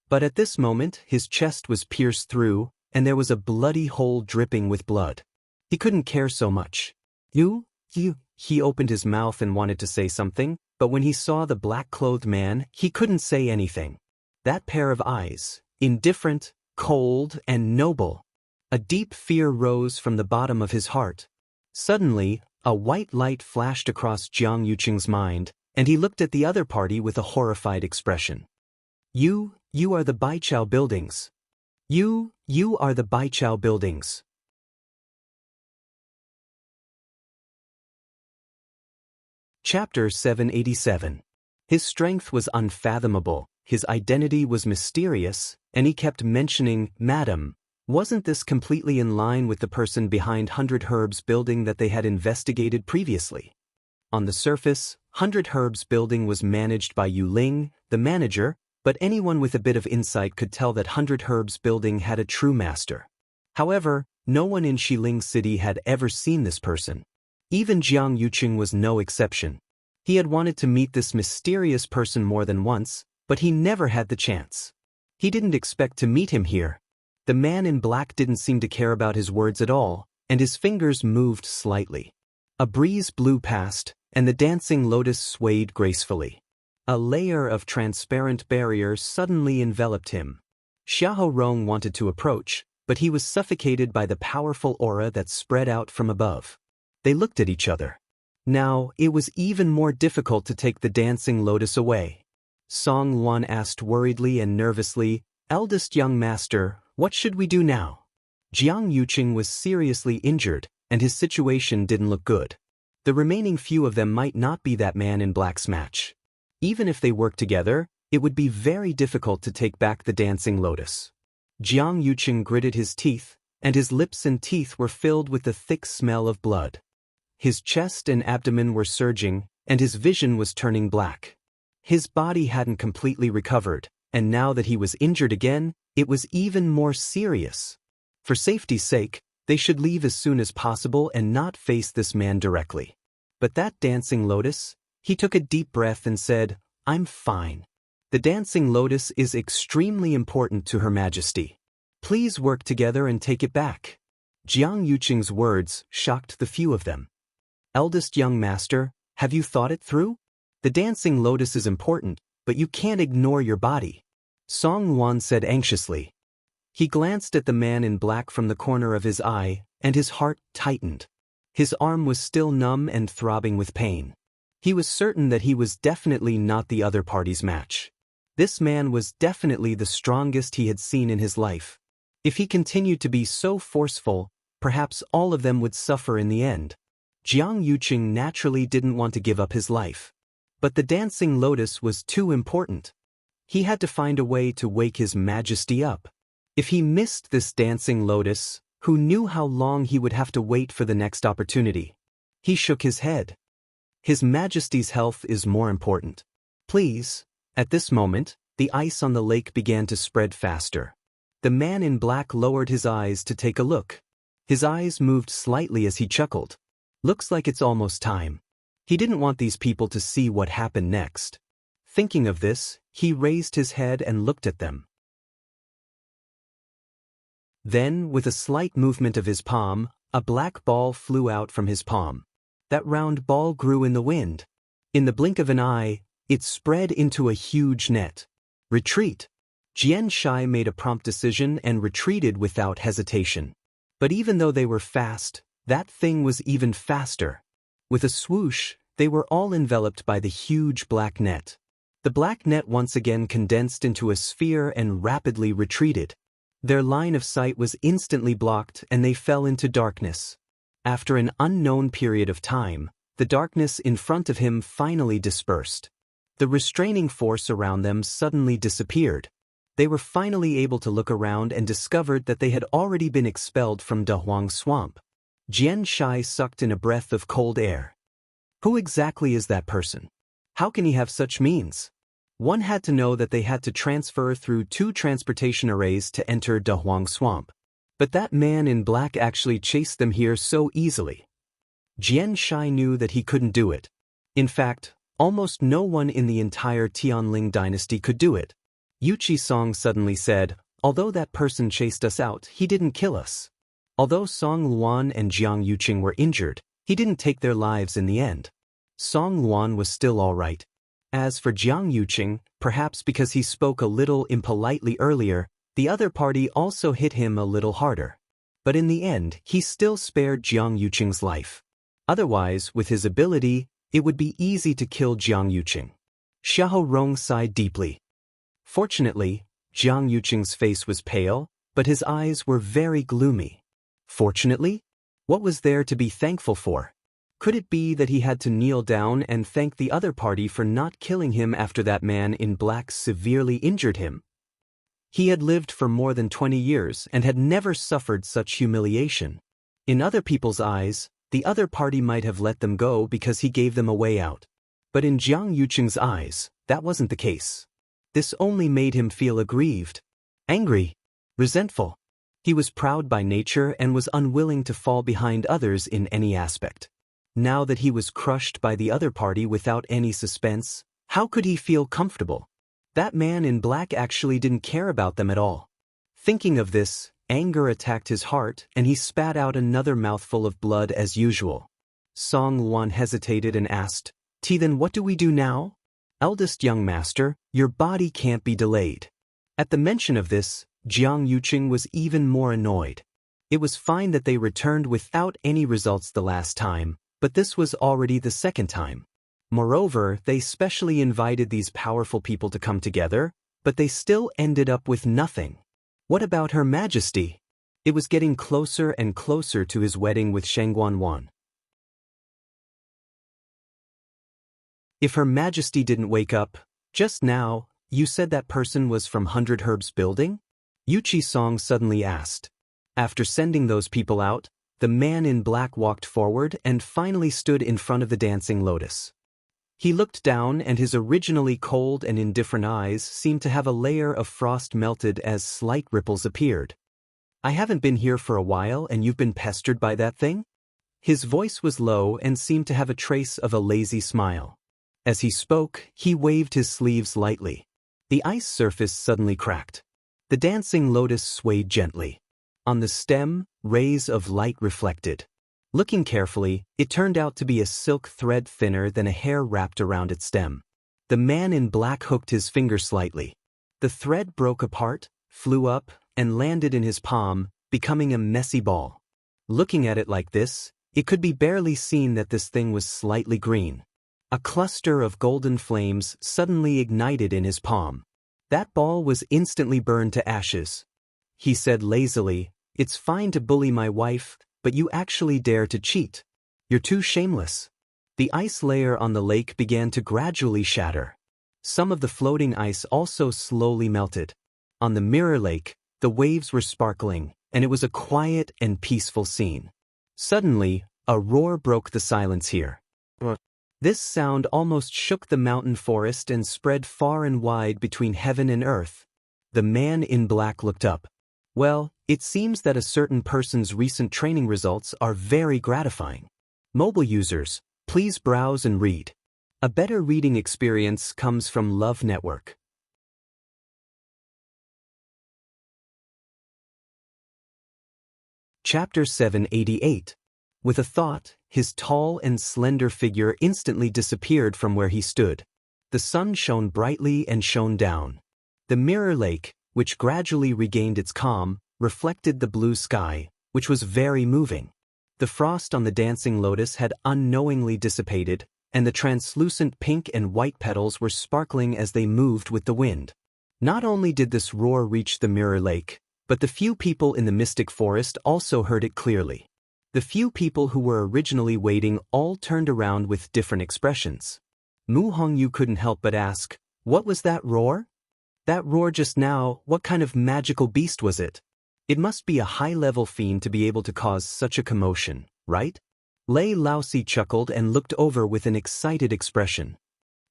But at this moment, his chest was pierced through, and there was a bloody hole dripping with blood. He couldn't care so much. You? He opened his mouth and wanted to say something, but when he saw the black-clothed man, he couldn't say anything. That pair of eyes, indifferent, cold, and noble. A deep fear rose from the bottom of his heart. Suddenly, a white light flashed across Jiang Yuqing's mind, and he looked at the other party with a horrified expression. You are the Baichao buildings. You are the Baichao buildings. Chapter 787. His strength was unfathomable, his identity was mysterious, and he kept mentioning, Madam. Wasn't this completely in line with the person behind 100 Herbs building that they had investigated previously? On the surface, 100 Herbs building was managed by Yu Ling, the manager, but anyone with a bit of insight could tell that 100 Herbs building had a true master. However, no one in Xiling City had ever seen this person. Even Jiang Yuqing was no exception. He had wanted to meet this mysterious person more than once, but he never had the chance. He didn't expect to meet him here. The man in black didn't seem to care about his words at all, and his fingers moved slightly. A breeze blew past, and the dancing lotus swayed gracefully. A layer of transparent barrier suddenly enveloped him. Xiahou Rong wanted to approach, but he was suffocated by the powerful aura that spread out from above. They looked at each other. Now, it was even more difficult to take the dancing lotus away. Song Wan asked worriedly and nervously, Eldest young master, what should we do now? Jiang Yuqing was seriously injured, and his situation didn't look good. The remaining few of them might not be that man in black's match. Even if they worked together, it would be very difficult to take back the dancing lotus. Jiang Yuqing gritted his teeth, and his lips and teeth were filled with the thick smell of blood. His chest and abdomen were surging, and his vision was turning black. His body hadn't completely recovered, and now that he was injured again, it was even more serious. For safety's sake, they should leave as soon as possible and not face this man directly. But that dancing lotus? He took a deep breath and said, I'm fine. The dancing lotus is extremely important to Her Majesty. Please work together and take it back. Jiang Yuqing's words shocked the few of them. Eldest young master, have you thought it through? The dancing lotus is important, but you can't ignore your body. Song Wan said anxiously. He glanced at the man in black from the corner of his eye, and his heart tightened. His arm was still numb and throbbing with pain. He was certain that he was definitely not the other party's match. This man was definitely the strongest he had seen in his life. If he continued to be so forceful, perhaps all of them would suffer in the end. Jiang Yuqing naturally didn't want to give up his life. But the dancing lotus was too important. He had to find a way to wake his majesty up. If he missed this dancing lotus, who knew how long he would have to wait for the next opportunity? He shook his head. His Majesty's health is more important. Please. At this moment, the ice on the lake began to spread faster. The man in black lowered his eyes to take a look. His eyes moved slightly as he chuckled. Looks like it's almost time. He didn't want these people to see what happened next. Thinking of this, he raised his head and looked at them. Then, with a slight movement of his palm, a black ball flew out from his palm. That round ball grew in the wind. In the blink of an eye, it spread into a huge net. Retreat. Xianxia made a prompt decision and retreated without hesitation. But even though they were fast, that thing was even faster. With a swoosh, they were all enveloped by the huge black net. The black net once again condensed into a sphere and rapidly retreated. Their line of sight was instantly blocked and they fell into darkness. After an unknown period of time, the darkness in front of him finally dispersed. The restraining force around them suddenly disappeared. They were finally able to look around and discovered that they had already been expelled from Dahuang Swamp. Xianxia sucked in a breath of cold air. Who exactly is that person? How can he have such means? One had to know that they had to transfer through 2 transportation arrays to enter Dahuang Swamp. But that man in black actually chased them here so easily. Xianxia knew that he couldn't do it. In fact, almost no one in the entire Tianling dynasty could do it. Yuqi Song suddenly said, although that person chased us out, he didn't kill us. Although Song Luan and Jiang Yuqing were injured, he didn't take their lives in the end. Song Luan was still all right. As for Jiang Yuqing, perhaps because he spoke a little impolitely earlier, the other party also hit him a little harder. But in the end, he still spared Jiang Yuqing's life. Otherwise, with his ability, it would be easy to kill Jiang Yuqing. Xiahou Rong sighed deeply. Fortunately, Jiang Yuqing's face was pale, but his eyes were very gloomy. Fortunately? What was there to be thankful for? Could it be that he had to kneel down and thank the other party for not killing him after that man in black severely injured him? He had lived for more than 20 years and had never suffered such humiliation. In other people's eyes, the other party might have let them go because he gave them a way out. But in Jiang Yuqing's eyes, that wasn't the case. This only made him feel aggrieved, angry, resentful. He was proud by nature and was unwilling to fall behind others in any aspect. Now that he was crushed by the other party without any suspense, how could he feel comfortable? That man in black actually didn't care about them at all. Thinking of this, anger attacked his heart and he spat out another mouthful of blood as usual. Song Luan hesitated and asked, then what do we do now? Eldest young master, your body can't be delayed. At the mention of this, Jiang Yuqing was even more annoyed. It was fine that they returned without any results the last time, but this was already the second time. Moreover, they specially invited these powerful people to come together, but they still ended up with nothing. What about Her Majesty? It was getting closer and closer to his wedding with Shengguan. If Her Majesty didn't wake up, just now, you said that person was from 100 Herbs Building? Yuqi Song suddenly asked. After sending those people out, the man in black walked forward and finally stood in front of the dancing lotus. He looked down and his originally cold and indifferent eyes seemed to have a layer of frost melted as slight ripples appeared. I haven't been here for a while and you've been pestered by that thing? His voice was low and seemed to have a trace of a lazy smile. As he spoke, he waved his sleeves lightly. The ice surface suddenly cracked. The dancing lotus swayed gently. On the stem, rays of light reflected. Looking carefully, it turned out to be a silk thread thinner than a hair wrapped around its stem. The man in black hooked his finger slightly. The thread broke apart, flew up, and landed in his palm, becoming a messy ball. Looking at it like this, it could be barely seen that this thing was slightly green. A cluster of golden flames suddenly ignited in his palm. That ball was instantly burned to ashes. He said lazily, "It's fine to bully my wife, but you actually dare to cheat. You're too shameless." The ice layer on the lake began to gradually shatter. Some of the floating ice also slowly melted. On the mirror lake, the waves were sparkling, and it was a quiet and peaceful scene. Suddenly, a roar broke the silence here. This sound almost shook the mountain forest and spread far and wide between heaven and earth. The man in black looked up. "Well, it seems that a certain person's recent training results are very gratifying. Mobile users, please browse and read. A better reading experience comes from Love Network." Chapter 788. With a thought, his tall and slender figure instantly disappeared from where he stood. The sun shone brightly and shone down. The mirror lake, which gradually regained its calm, reflected the blue sky, which was very moving. The frost on the dancing lotus had unknowingly dissipated, and the translucent pink and white petals were sparkling as they moved with the wind. Not only did this roar reach the mirror lake, but the few people in the mystic forest also heard it clearly. The few people who were originally waiting all turned around with different expressions. Mu Hongyu couldn't help but ask, "What was that roar? That roar just now, what kind of magical beast was it? It must be a high-level fiend to be able to cause such a commotion, right?" Lei Laosi chuckled and looked over with an excited expression.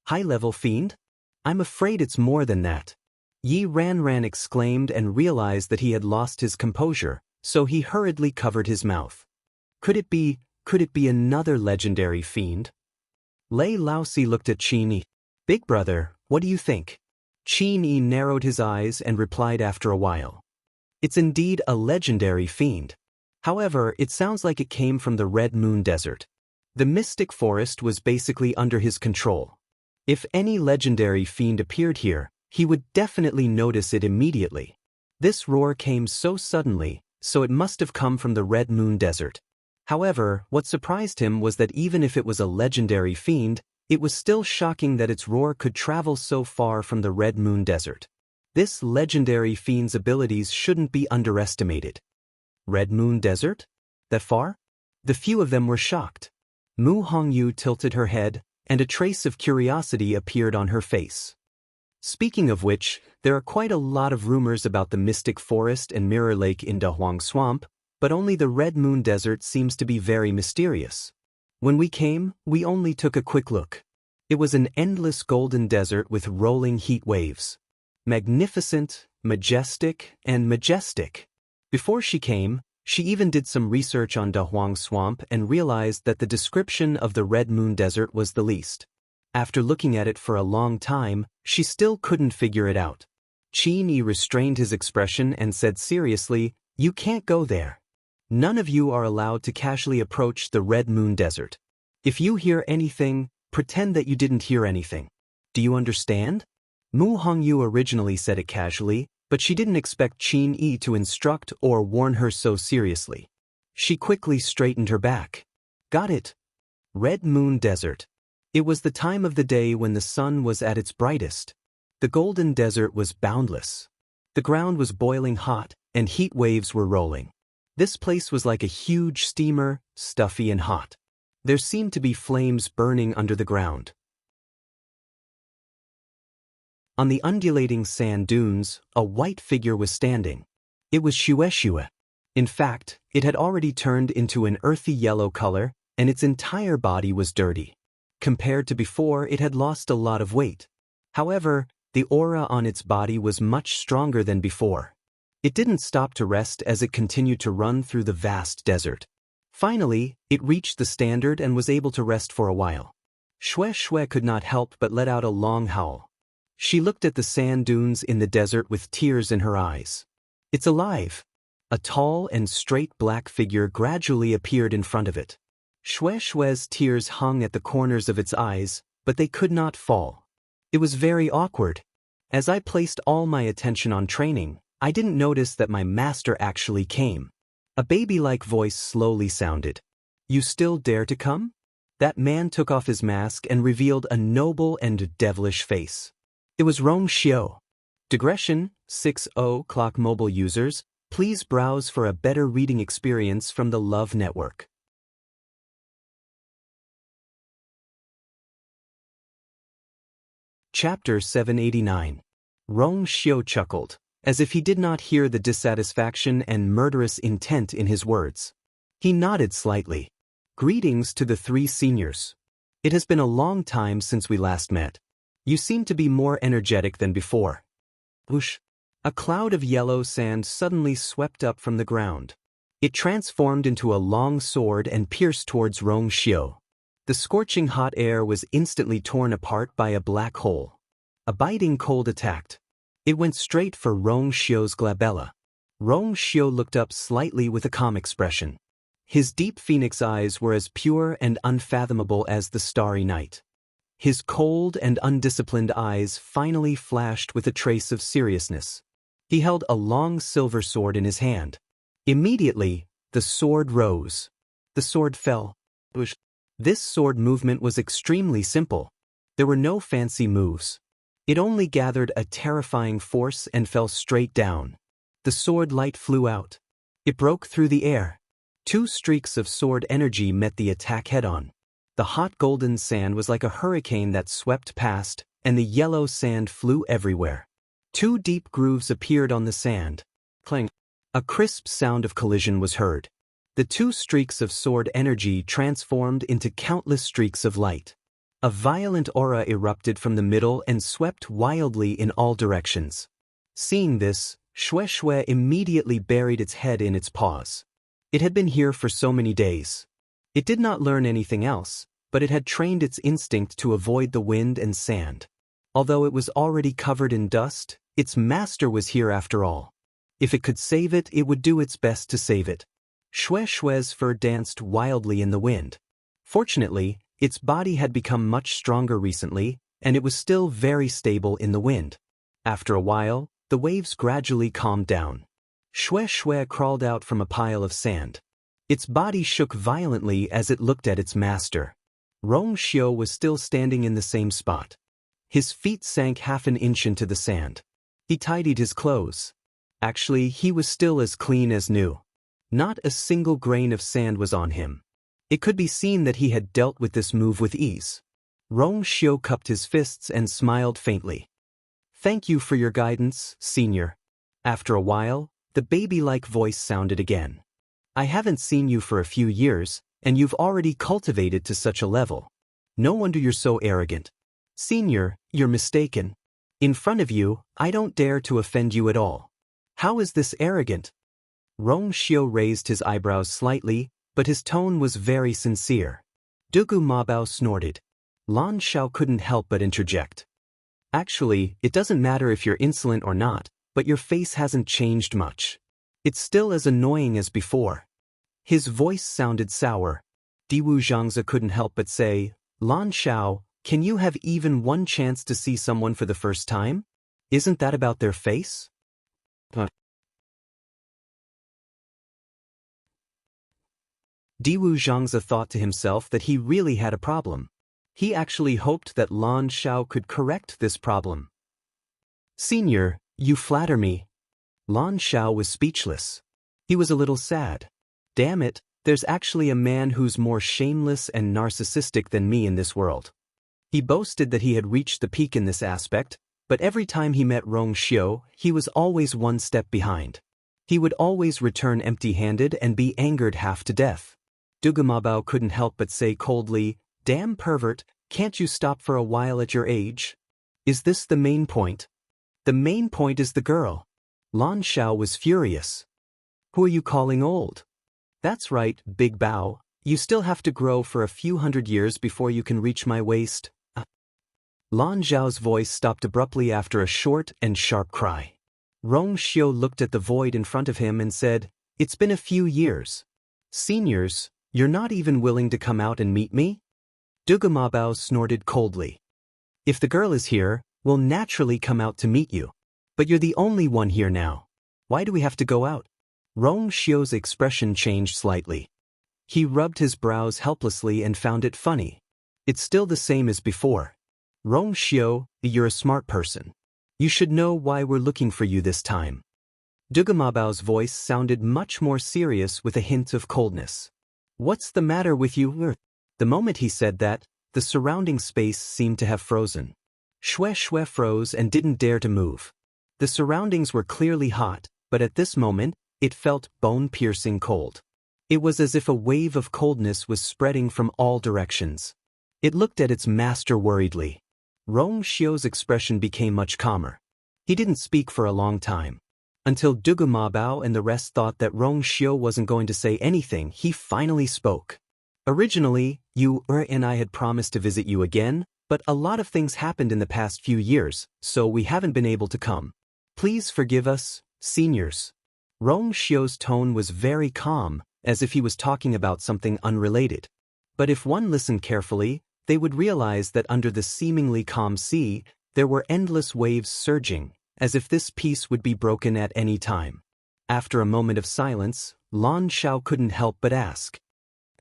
"High-level fiend? I'm afraid it's more than that." Yi Ranran exclaimed and realized that he had lost his composure, so he hurriedly covered his mouth. Could it be another legendary fiend? Lei Laosi looked at Qin Yi. "Big brother, what do you think?" Qin Yi narrowed his eyes and replied after a while. "It's indeed a legendary fiend. However, it sounds like it came from the Red Moon Desert. The mystic forest was basically under his control. If any legendary fiend appeared here, he would definitely notice it immediately. This roar came so suddenly, so it must have come from the Red Moon Desert. However, what surprised him was that even if it was a legendary fiend, it was still shocking that its roar could travel so far from the Red Moon Desert. This legendary fiend's abilities shouldn't be underestimated. Red Moon Desert? That far? The few of them were shocked. Mu Hongyu tilted her head, and a trace of curiosity appeared on her face. Speaking of which, there are quite a lot of rumors about the Mystic Forest and Mirror Lake in Dahuang Swamp, but only the Red Moon Desert seems to be very mysterious. When we came, we only took a quick look. It was an endless golden desert with rolling heat waves. Magnificent, majestic, and majestic. Before she came, she even did some research on Dahuang Swamp and realized that the description of the Red Moon Desert was the least. After looking at it for a long time, she still couldn't figure it out. Qin Yi restrained his expression and said seriously, "You can't go there. None of you are allowed to casually approach the Red Moon Desert. If you hear anything, pretend that you didn't hear anything. Do you understand?" Mu Hongyu originally said it casually, but she didn't expect Qin Yi to instruct or warn her so seriously. She quickly straightened her back. "Got it. Red Moon Desert." It was the time of the day when the sun was at its brightest. The golden desert was boundless. The ground was boiling hot, and heat waves were rolling. This place was like a huge steamer, stuffy and hot. There seemed to be flames burning under the ground. On the undulating sand dunes, a white figure was standing. It was Xue. In fact, it had already turned into an earthy yellow color, and its entire body was dirty. Compared to before, it had lost a lot of weight. However, the aura on its body was much stronger than before. It didn't stop to rest as it continued to run through the vast desert. Finally, it reached the standard and was able to rest for a while. Xue could not help but let out a long howl. She looked at the sand dunes in the desert with tears in her eyes. "It's alive." A tall and straight black figure gradually appeared in front of it. Xue's tears hung at the corners of its eyes, but they could not fall. It was very awkward. As I placed all my attention on training, I didn't notice that my master actually came. A baby-like voice slowly sounded. "You still dare to come?" That man took off his mask and revealed a noble and devilish face. It was Rong Xiu. Digression, 6:0 clock mobile users, please browse for a better reading experience from the Love Network. Chapter 789. Rong Xiu chuckled, as if he did not hear the dissatisfaction and murderous intent in his words. He nodded slightly. Greetings to the three seniors. It has been a long time since we last met. You seem to be more energetic than before. Whoosh! A cloud of yellow sand suddenly swept up from the ground. It transformed into a long sword and pierced towards Rong Xiu. The scorching hot air was instantly torn apart by a black hole. A biting cold attacked. It went straight for Rong Xiu's glabella. Rong Xiu looked up slightly with a calm expression. His deep phoenix eyes were as pure and unfathomable as the starry night. His cold and undisciplined eyes finally flashed with a trace of seriousness. He held a long silver sword in his hand. Immediately, the sword rose. The sword fell. This sword movement was extremely simple. There were no fancy moves. It only gathered a terrifying force and fell straight down. The sword light flew out. It broke through the air. Two streaks of sword energy met the attack head-on. The hot golden sand was like a hurricane that swept past, and the yellow sand flew everywhere. Two deep grooves appeared on the sand. Clang! A crisp sound of collision was heard. The two streaks of sword energy transformed into countless streaks of light. A violent aura erupted from the middle and swept wildly in all directions. Seeing this, Shui immediately buried its head in its paws. It had been here for so many days. It did not learn anything else, but it had trained its instinct to avoid the wind and sand. Although it was already covered in dust, its master was here after all. If it could save it, it would do its best to save it. Shui's fur danced wildly in the wind. Fortunately, its body had become much stronger recently, and it was still very stable in the wind. After a while, the waves gradually calmed down. Shui crawled out from a pile of sand. Its body shook violently as it looked at its master. Rong Xiu was still standing in the same spot. His feet sank half an inch into the sand. He tidied his clothes. Actually, he was still as clean as new. Not a single grain of sand was on him. It could be seen that he had dealt with this move with ease. Rong Xiu cupped his fists and smiled faintly. Thank you for your guidance, senior. After a while, the baby-like voice sounded again. I haven't seen you for a few years, and you've already cultivated to such a level. No wonder you're so arrogant. Senior, you're mistaken. In front of you, I don't dare to offend you at all. How is this arrogant? Rong Xiu raised his eyebrows slightly, but his tone was very sincere. Dugu Mabao snorted. Lan Xiao couldn't help but interject. Actually, it doesn't matter if you're insolent or not, but your face hasn't changed much. It's still as annoying as before. His voice sounded sour. Diwu Zhangzi couldn't help but say, Lan Xiao, can you have even one chance to see someone for the first time? Isn't that about their face? Diwu Zhangzi thought to himself that he really had a problem. He actually hoped that Lan Xiao could correct this problem. Senior, you flatter me. Lan Xiao was speechless. He was a little sad. Damn it, there's actually a man who's more shameless and narcissistic than me in this world. He boasted that he had reached the peak in this aspect, but every time he met Rong Xiu, he was always one step behind. He would always return empty-handed and be angered half to death. Dugamabao couldn't help but say coldly, Damn pervert, can't you stop for a while at your age? Is this the main point? The main point is the girl. Lan Xiao was furious. Who are you calling old? That's right, Big Bao, you still have to grow for a few hundred years before you can reach my waist. Lan Xiao's voice stopped abruptly after a short and sharp cry. Rong Xiu looked at the void in front of him and said, It's been a few years. Seniors, you're not even willing to come out and meet me? Dugamabao snorted coldly. If the girl is here, we'll naturally come out to meet you. But you're the only one here now. Why do we have to go out? Rong Xiu's expression changed slightly. He rubbed his brows helplessly and found it funny. It's still the same as before. Rong Xiu, you're a smart person. You should know why we're looking for you this time. Dugamabao's voice sounded much more serious with a hint of coldness. What's the matter with you? The moment he said that, the surrounding space seemed to have frozen. Shui froze and didn't dare to move. The surroundings were clearly hot, but at this moment, it felt bone-piercing cold. It was as if a wave of coldness was spreading from all directions. It looked at its master worriedly. Rong Xiu's expression became much calmer. He didn't speak for a long time. Until Dugumabao and the rest thought that Rong Xiu wasn't going to say anything, he finally spoke. Originally, you and I had promised to visit you again, but a lot of things happened in the past few years, so we haven't been able to come. Please forgive us, seniors. Rong Xiu's tone was very calm, as if he was talking about something unrelated. But if one listened carefully, they would realize that under the seemingly calm sea, there were endless waves surging, as if this peace would be broken at any time. After a moment of silence, Lan Xiao couldn't help but ask.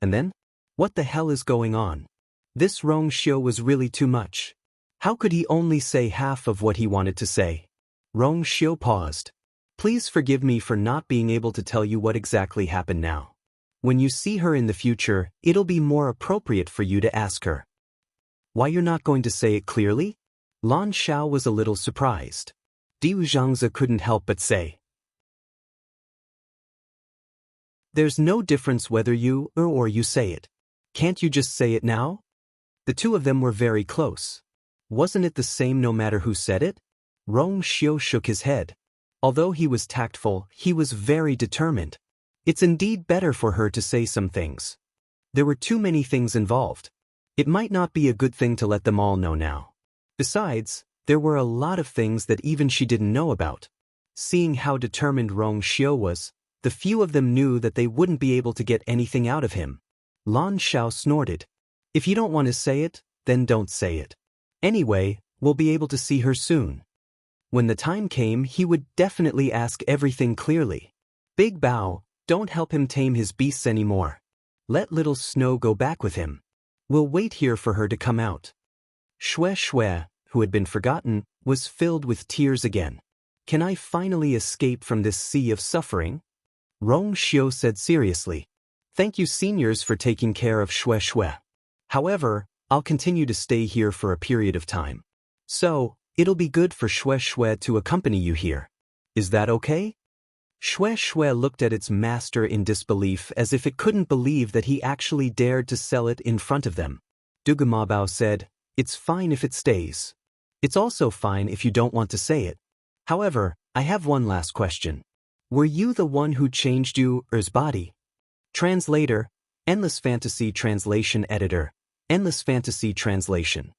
And then? What the hell is going on? This Rong Xiu was really too much. How could he only say half of what he wanted to say? Rong Xiu paused. Please forgive me for not being able to tell you what exactly happened now. When you see her in the future, it'll be more appropriate for you to ask her. Why you're not going to say it clearly? Lan Xiao was a little surprised. Diu Zhangzi couldn't help but say. There's no difference whether you or you say it. Can't you just say it now? The two of them were very close. Wasn't it the same no matter who said it? Rong Xiu shook his head. Although he was tactful, he was very determined. It's indeed better for her to say some things. There were too many things involved. It might not be a good thing to let them all know now. Besides, there were a lot of things that even she didn't know about. Seeing how determined Rong Xiu was, the few of them knew that they wouldn't be able to get anything out of him. Lan Xiao snorted. If you don't want to say it, then don't say it. Anyway, we'll be able to see her soon. When the time came, he would definitely ask everything clearly. Big Bao, don't help him tame his beasts anymore. Let little Snow go back with him. We'll wait here for her to come out. Shui, who had been forgotten, was filled with tears again. Can I finally escape from this sea of suffering? Rong Xiu said seriously. Thank you seniors for taking care of Shui. However, I'll continue to stay here for a period of time. So, it'll be good for Shui to accompany you here. Is that okay? Shui looked at its master in disbelief as if it couldn't believe that he actually dared to sell it in front of them. Dugumabao said, It's fine if it stays. It's also fine if you don't want to say it. However, I have one last question. Were you the one who changed Yu's body? Translator, Endless Fantasy Translation Editor, Endless Fantasy Translation.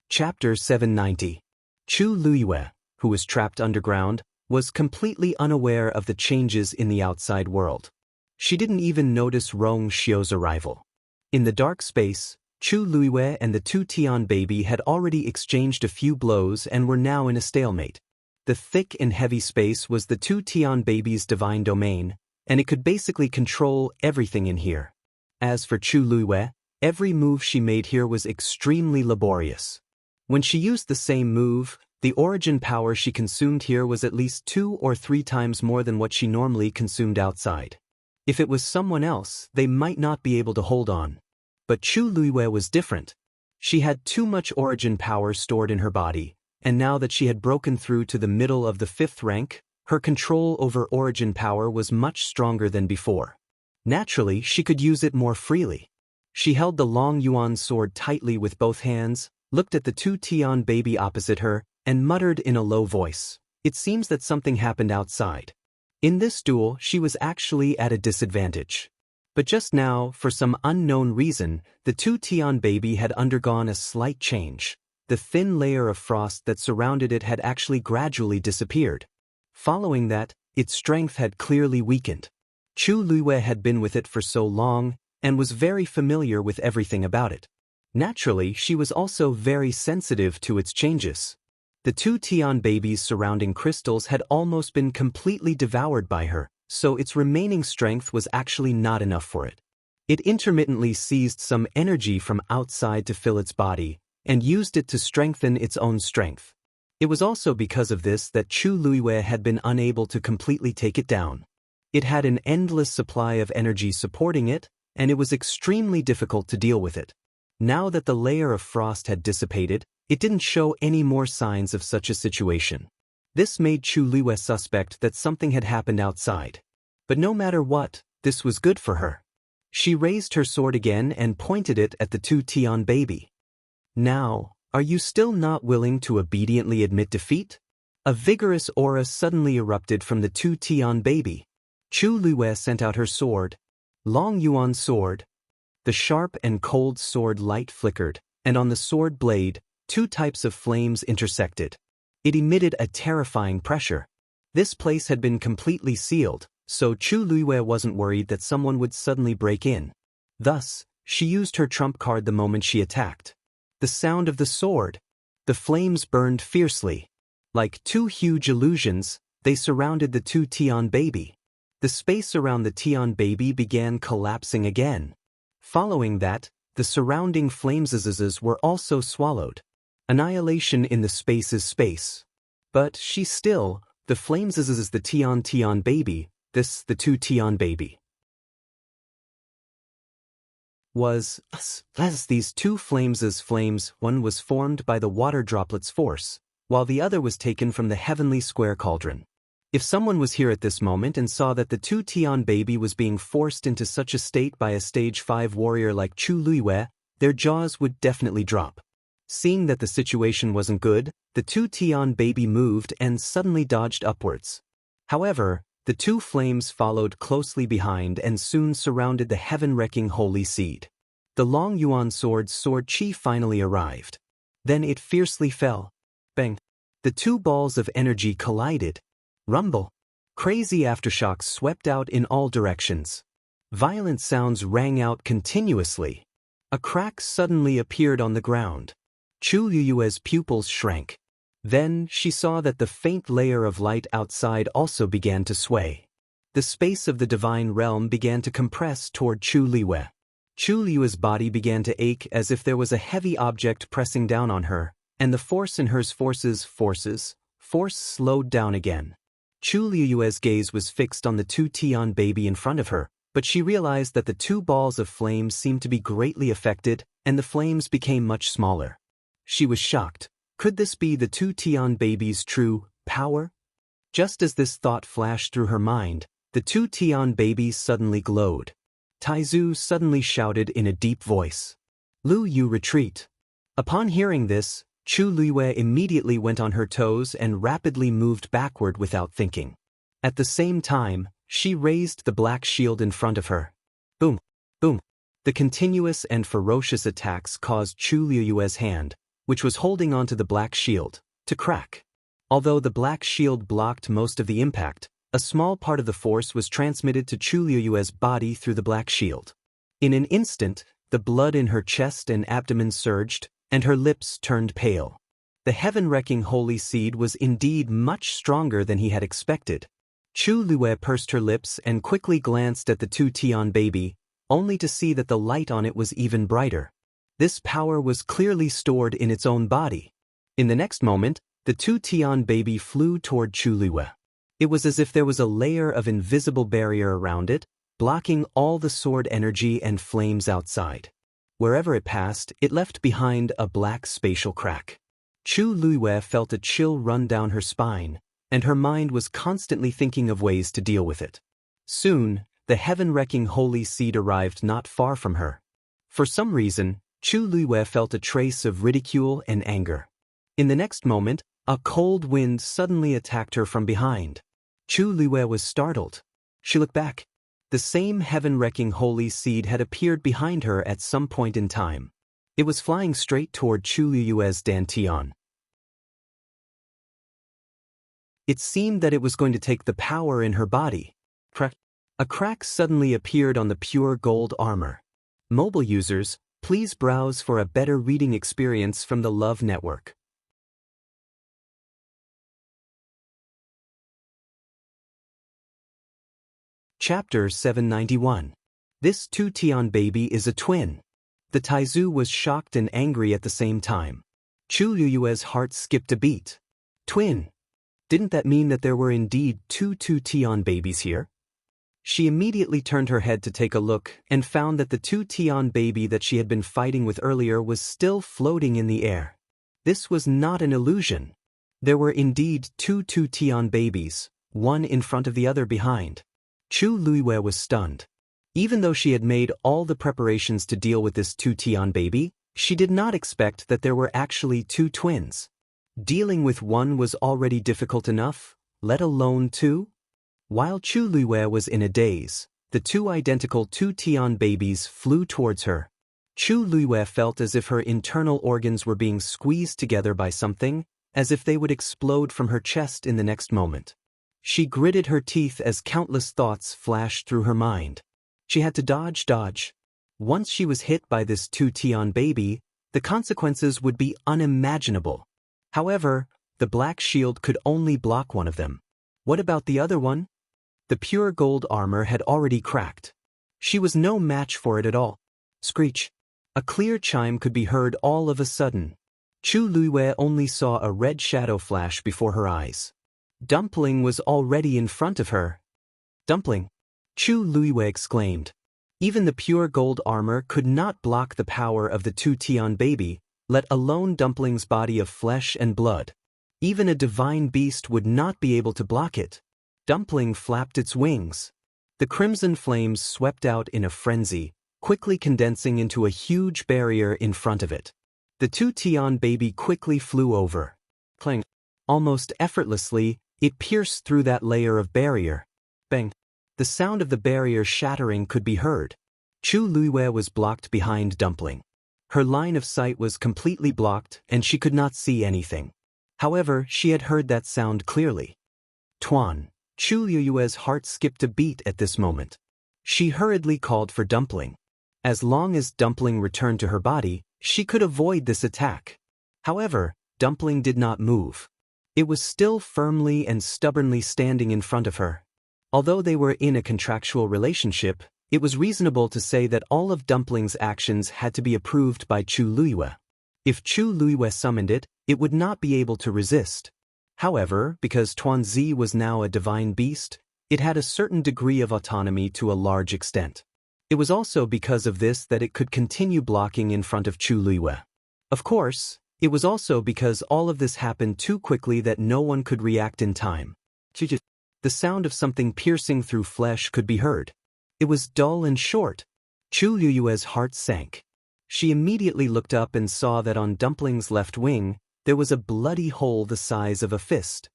Chapter 790. Chu Luyue, who was trapped underground, was completely unaware of the changes in the outside world. She didn't even notice Rong Xiu's arrival. In the dark space, Chu Luyue and the two Tian baby had already exchanged a few blows and were now in a stalemate. The thick and heavy space was the two Tian baby's divine domain, and it could basically control everything in here. As for Chu Luyue, every move she made here was extremely laborious. When she used the same move, the origin power she consumed here was at least 2 or 3 times more than what she normally consumed outside. If it was someone else, they might not be able to hold on. But Chu Luyue was different. She had too much origin power stored in her body, and now that she had broken through to the middle of the 5th rank, her control over origin power was much stronger than before. Naturally, she could use it more freely. She held the long yuan sword tightly with both hands, looked at the two Tian baby opposite her, and muttered in a low voice, It seems that something happened outside. In this duel, she was actually at a disadvantage. But just now, for some unknown reason, the two Tian baby had undergone a slight change. The thin layer of frost that surrounded it had actually gradually disappeared. Following that, its strength had clearly weakened. Chu Luyue had been with it for so long, and was very familiar with everything about it. Naturally, she was also very sensitive to its changes. The two Tian babies surrounding crystals had almost been completely devoured by her, so its remaining strength was actually not enough for it. It intermittently seized some energy from outside to fill its body, and used it to strengthen its own strength. It was also because of this that Chu Luiwei had been unable to completely take it down. It had an endless supply of energy supporting it, and it was extremely difficult to deal with it. Now that the layer of frost had dissipated, it didn't show any more signs of such a situation. This made Chu Luiwei suspect that something had happened outside. But no matter what, this was good for her. She raised her sword again and pointed it at the two Tian baby. Now, are you still not willing to obediently admit defeat? A vigorous aura suddenly erupted from the two Tian baby. Chu Luiwei sent out her sword. Long Yuan sword. The sharp and cold sword light flickered, and on the sword blade, two types of flames intersected. It emitted a terrifying pressure. This place had been completely sealed, so Chu Luiwei wasn't worried that someone would suddenly break in. Thus, she used her trump card the moment she attacked. The sound of the sword. The flames burned fiercely. Like two huge illusions, they surrounded the two Tian baby. The space around the Tian baby began collapsing again. Following that, the surrounding flames were also swallowed. Annihilation in the space is space. But the flames is the Tian baby, the two Tian baby. As these two flames, one was formed by the water droplets' force, while the other was taken from the heavenly square cauldron. If someone was here at this moment and saw that the two Tian baby was being forced into such a state by a stage 5 warrior like Chu Luiwei, their jaws would definitely drop. Seeing that the situation wasn't good, the two Tian baby moved and suddenly dodged upwards. However, the two flames followed closely behind and soon surrounded the heaven-wrecking holy seed. The Long Yuan sword chi finally arrived. Then it fiercely fell. Bang! The two balls of energy collided. Rumble! Crazy aftershocks swept out in all directions. Violent sounds rang out continuously. A crack suddenly appeared on the ground. Chu Luiwei's pupils shrank. Then she saw that the faint layer of light outside also began to sway. The space of the divine realm began to compress toward Chu Luiwei. Chu Luiwei's body began to ache as if there was a heavy object pressing down on her, and the force in her force slowed down again. Chu Luiwei's gaze was fixed on the two Tian baby in front of her, but she realized that the two balls of flame seemed to be greatly affected, and the flames became much smaller. She was shocked. Could this be the two Tian babies' true power? Just as this thought flashed through her mind, the two Tian babies suddenly glowed. Taizu suddenly shouted in a deep voice. Lu Yu, retreat. Upon hearing this, Chu Luiwei immediately went on her toes and rapidly moved backward without thinking. At the same time, she raised the black shield in front of her. Boom! Boom! The continuous and ferocious attacks caused Chu Luiwei's hand, which was holding onto the black shield, to crack. Although the black shield blocked most of the impact, a small part of the force was transmitted to Chu Luiwei's body through the black shield. In an instant, the blood in her chest and abdomen surged, and her lips turned pale. The heaven-wrecking holy seed was indeed much stronger than he had expected. Chu Luiwei pursed her lips and quickly glanced at the two Tian baby, only to see that the light on it was even brighter. This power was clearly stored in its own body. In the next moment, the two Tian baby flew toward Chu Luiwei. It was as if there was a layer of invisible barrier around it, blocking all the sword energy and flames outside. Wherever it passed, it left behind a black spatial crack. Chu Luiwei felt a chill run down her spine, and her mind was constantly thinking of ways to deal with it. Soon, the heaven-wrecking holy seed arrived not far from her. For some reason, Chu Luiwei felt a trace of ridicule and anger. In the next moment, a cold wind suddenly attacked her from behind. Chu Luiwei was startled. She looked back. The same heaven-wrecking holy seed had appeared behind her at some point in time. It was flying straight toward Chu Luiwei's dantian. It seemed that it was going to take the power in her body. A crack suddenly appeared on the pure gold armor. Mobile users, please browse for a better reading experience from the Love Network. Chapter 791. This two-tian baby is a twin. The Taizu was shocked and angry at the same time. Chu Liyue's heart skipped a beat. Twin. Didn't that mean that there were indeed two two-tian babies here? She immediately turned her head to take a look and found that the two-tian baby that she had been fighting with earlier was still floating in the air. This was not an illusion. There were indeed two two-tian babies, one in front of the other behind. Chu Liyue was stunned. Even though she had made all the preparations to deal with this two-tian baby, she did not expect that there were actually two twins. Dealing with one was already difficult enough, let alone two? While Chu Liyue was in a daze, the two identical two-tian babies flew towards her. Chu Liyue felt as if her internal organs were being squeezed together by something, as if they would explode from her chest in the next moment. She gritted her teeth as countless thoughts flashed through her mind. She had to dodge. Once she was hit by this two-tian baby, the consequences would be unimaginable. However, the black shield could only block one of them. What about the other one? The pure gold armor had already cracked. She was no match for it at all. Screech. A clear chime could be heard all of a sudden. Chu Liyue only saw a red shadow flash before her eyes. Dumpling was already in front of her. Dumpling! Chu Liyue exclaimed. Even the pure gold armor could not block the power of the two-tian baby, let alone Dumpling's body of flesh and blood. Even a divine beast would not be able to block it. Dumpling flapped its wings. The crimson flames swept out in a frenzy, quickly condensing into a huge barrier in front of it. The two-tian baby quickly flew over. Clang! Almost effortlessly, it pierced through that layer of barrier. Bang! The sound of the barrier shattering could be heard. Chu Liyue was blocked behind Dumpling. Her line of sight was completely blocked and she could not see anything. However, she had heard that sound clearly. Tuan. Chu Liyue's heart skipped a beat at this moment. She hurriedly called for Dumpling. As long as Dumpling returned to her body, she could avoid this attack. However, Dumpling did not move. It was still firmly and stubbornly standing in front of her. Although they were in a contractual relationship, it was reasonable to say that all of Dumpling's actions had to be approved by Chu Liyue. If Chu Liyue summoned it, it would not be able to resist. However, because Tuanzi was now a divine beast, it had a certain degree of autonomy to a large extent. It was also because of this that it could continue blocking in front of Chu Liyue. Of course, it was also because all of this happened too quickly that no one could react in time. The sound of something piercing through flesh could be heard. It was dull and short. Chu Liyue's heart sank. She immediately looked up and saw that on Dumpling's left wing, there was a bloody hole the size of a fist.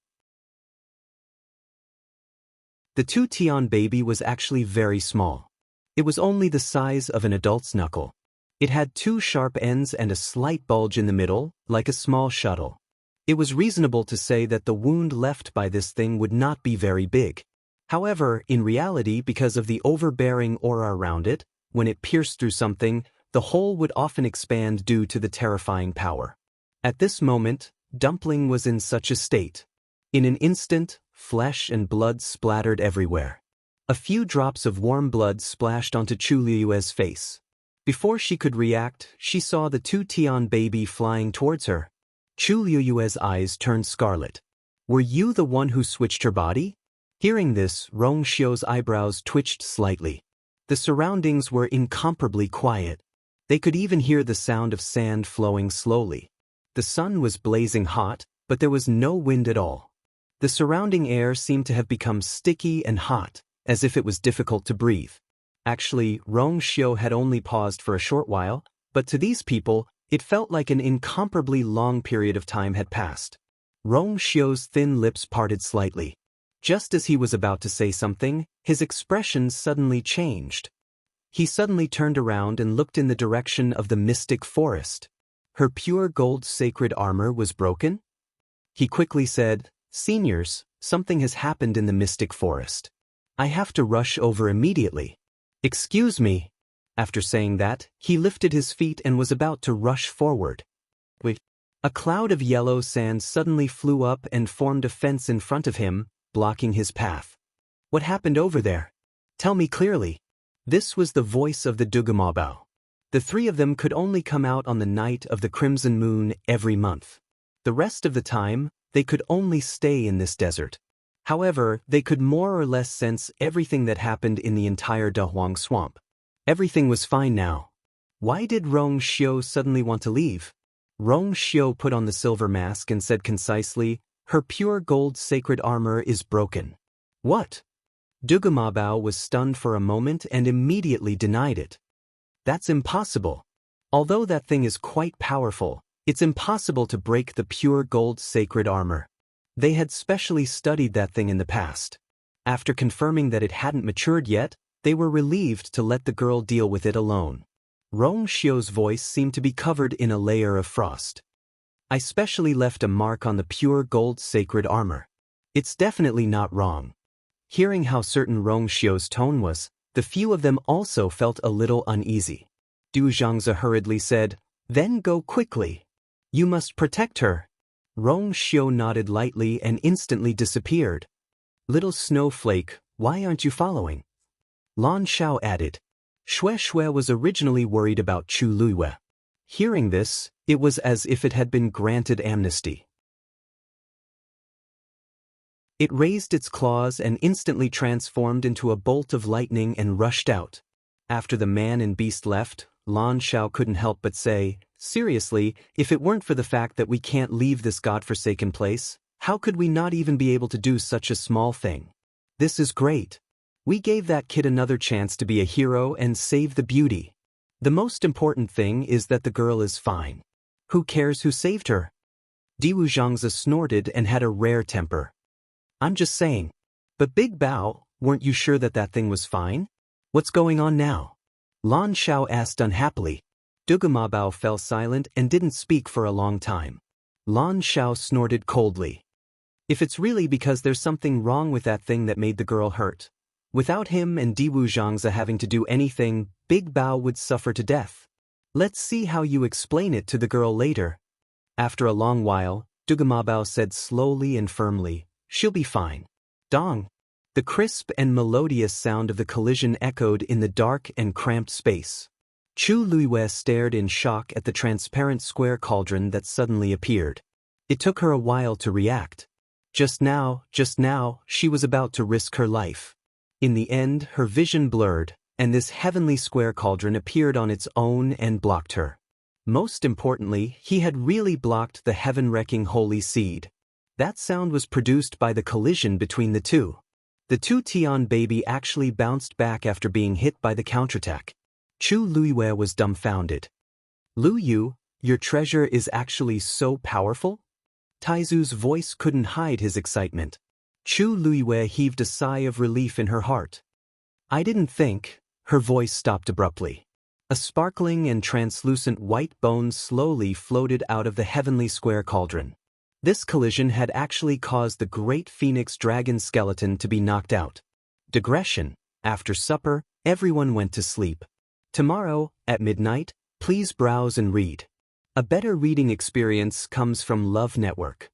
The two-tian baby was actually very small. It was only the size of an adult's knuckle. It had two sharp ends and a slight bulge in the middle, like a small shuttle. It was reasonable to say that the wound left by this thing would not be very big. However, in reality, because of the overbearing aura around it, when it pierced through something, the hole would often expand due to the terrifying power. At this moment, Dumpling was in such a state. In an instant, flesh and blood splattered everywhere. A few drops of warm blood splashed onto Chu Liyue's face. Before she could react, she saw the two-tian baby flying towards her. Chu Liyue's eyes turned scarlet. Were you the one who switched her body? Hearing this, Rong Xiu's eyebrows twitched slightly. The surroundings were incomparably quiet. They could even hear the sound of sand flowing slowly. The sun was blazing hot, but there was no wind at all. The surrounding air seemed to have become sticky and hot, as if it was difficult to breathe. Actually, Rong Xiu had only paused for a short while, but to these people, it felt like an incomparably long period of time had passed. Rong Xiu's thin lips parted slightly. Just as he was about to say something, his expression suddenly changed. He suddenly turned around and looked in the direction of the mystic forest. Her pure gold sacred armor was broken? He quickly said, "Seniors, something has happened in the mystic forest. I have to rush over immediately. Excuse me." After saying that, he lifted his feet and was about to rush forward. Wait. A cloud of yellow sand suddenly flew up and formed a fence in front of him, blocking his path. What happened over there? Tell me clearly. This was the voice of the Dugamabao. The three of them could only come out on the night of the crimson moon every month. The rest of the time, they could only stay in this desert. However, they could more or less sense everything that happened in the entire Dahuang swamp. Everything was fine now. Why did Rong Xiu suddenly want to leave? Rong Xiu put on the silver mask and said concisely, "Her pure gold sacred armor is broken." What? Dugamabao was stunned for a moment and immediately denied it. That's impossible. Although that thing is quite powerful, it's impossible to break the pure gold sacred armor. They had specially studied that thing in the past. After confirming that it hadn't matured yet, they were relieved to let the girl deal with it alone. Rong Xiu's voice seemed to be covered in a layer of frost. I specially left a mark on the pure gold sacred armor. It's definitely not wrong. Hearing how certain Rong Xiu's tone was, the few of them also felt a little uneasy. Du Xianxia hurriedly said, "Then go quickly. You must protect her." Rong Xiu nodded lightly and instantly disappeared. "Little snowflake, why aren't you following?" Lan Xiao added. Xue Xue was originally worried about Chu Luiyue. Hearing this, it was as if it had been granted amnesty. It raised its claws and instantly transformed into a bolt of lightning and rushed out. After the man and beast left, Lan Xiao couldn't help but say, "Seriously, if it weren't for the fact that we can't leave this godforsaken place, how could we not even be able to do such a small thing? This is great. We gave that kid another chance to be a hero and save the beauty. The most important thing is that the girl is fine. Who cares who saved her?" Diwu Zhangzi snorted and had a rare temper. "I'm just saying. But Big Bao, weren't you sure that that thing was fine? What's going on now?" Lan Xiao asked unhappily. Dugamabao fell silent and didn't speak for a long time. Lan Xiao snorted coldly. "If it's really because there's something wrong with that thing that made the girl hurt, without him and Diwu Zhangzi having to do anything, Big Bao would suffer to death. Let's see how you explain it to the girl later." After a long while, Dugamabao said slowly and firmly, "She'll be fine." Dong. The crisp and melodious sound of the collision echoed in the dark and cramped space. Chu Luiyue stared in shock at the transparent square cauldron that suddenly appeared. It took her a while to react. Just now, she was about to risk her life. In the end, her vision blurred, and this heavenly square cauldron appeared on its own and blocked her. Most importantly, he had really blocked the heaven-wrecking holy seed. That sound was produced by the collision between the two. The two Tian baby actually bounced back after being hit by the counterattack. Chu Luiyue was dumbfounded. "Lu Yu, your treasure is actually so powerful?" Taizu's voice couldn't hide his excitement. Chu Luiyue heaved a sigh of relief in her heart. "I didn't think." Her voice stopped abruptly. A sparkling and translucent white bone slowly floated out of the heavenly square cauldron. This collision had actually caused the great phoenix dragon skeleton to be knocked out. Digression. After supper, everyone went to sleep. Tomorrow, at midnight, please browse and read. A better reading experience comes from Love Network.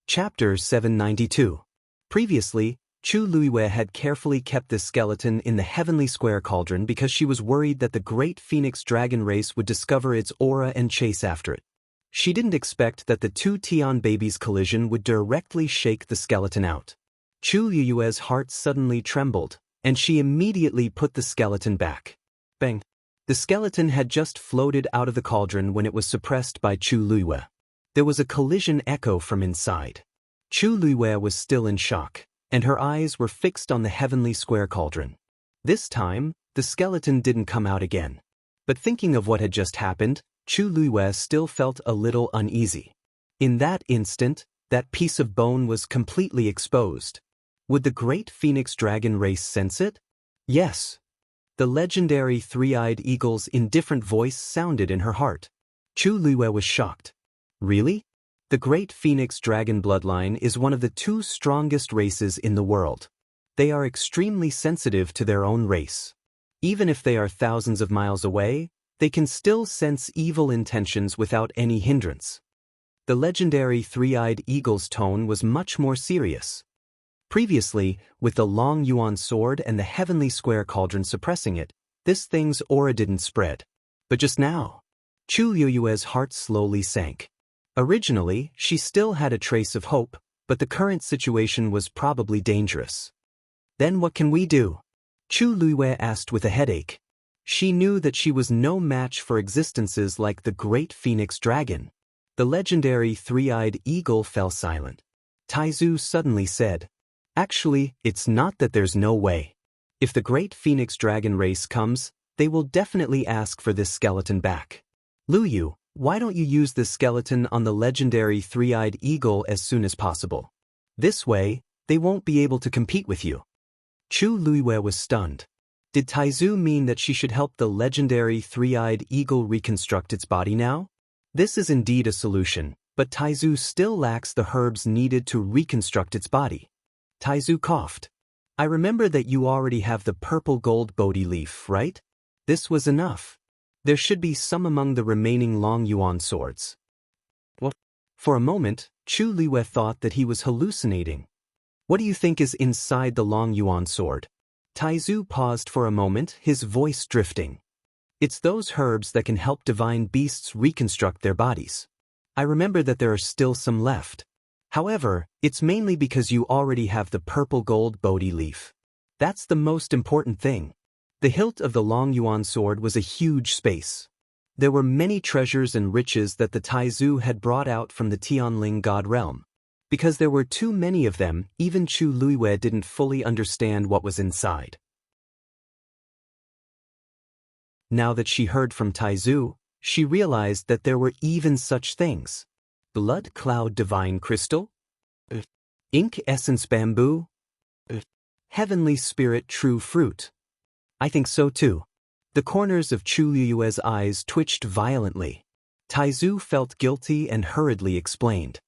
Chapter 792. Previously, Chu Luiyue had carefully kept the skeleton in the heavenly square cauldron because she was worried that the great phoenix dragon race would discover its aura and chase after it. She didn't expect that the two Tian babies' collision would directly shake the skeleton out. Chu Luiyue's heart suddenly trembled, and she immediately put the skeleton back. Bang! The skeleton had just floated out of the cauldron when it was suppressed by Chu Luiyue. There was a collision echo from inside. Chu Luiyue was still in shock, and her eyes were fixed on the heavenly square cauldron. This time, the skeleton didn't come out again. But thinking of what had just happened, Chu Luiyue still felt a little uneasy. In that instant, that piece of bone was completely exposed. Would the great phoenix dragon race sense it? Yes. The legendary three-eyed eagle's indifferent voice sounded in her heart. Chu Luiyue was shocked. Really? The great phoenix dragon bloodline is one of the two strongest races in the world. They are extremely sensitive to their own race. Even if they are thousands of miles away, they can still sense evil intentions without any hindrance. The legendary three-eyed eagle's tone was much more serious. Previously, with the long yuan sword and the heavenly square cauldron suppressing it, this thing's aura didn't spread. But just now, Chu Liyue's heart slowly sank. Originally, she still had a trace of hope, but the current situation was probably dangerous. Then what can we do? Chu Liyue asked with a headache. She knew that she was no match for existences like the great phoenix dragon. The legendary three-eyed eagle fell silent. Taizu suddenly said, "Actually, it's not that there's no way. If the great phoenix dragon race comes, they will definitely ask for this skeleton back. Luyu, why don't you use this skeleton on the legendary three-eyed eagle as soon as possible? This way, they won't be able to compete with you." Chu Liyue was stunned. Did Taizu mean that she should help the legendary three-eyed eagle reconstruct its body now? This is indeed a solution, but Taizu still lacks the herbs needed to reconstruct its body. Taizu coughed. "I remember that you already have the purple gold Bodhi leaf, right? This was enough. There should be some among the remaining long yuan swords." What? For a moment, Chu Liyue thought that he was hallucinating. "What do you think is inside the long yuan sword?" Taizu paused for a moment, his voice drifting. "It's those herbs that can help divine beasts reconstruct their bodies. I remember that there are still some left. However, it's mainly because you already have the purple gold Bodhi leaf. That's the most important thing." The hilt of the long yuan sword was a huge space. There were many treasures and riches that the Taizu had brought out from the Tianling god realm. Because there were too many of them, even Chu Liyue didn't fully understand what was inside. Now that she heard from Taizu, she realized that there were even such things. Blood cloud divine crystal? Ink essence bamboo? Heavenly spirit true fruit. I think so too. The corners of Chu Liyue's eyes twitched violently. Taizu felt guilty and hurriedly explained.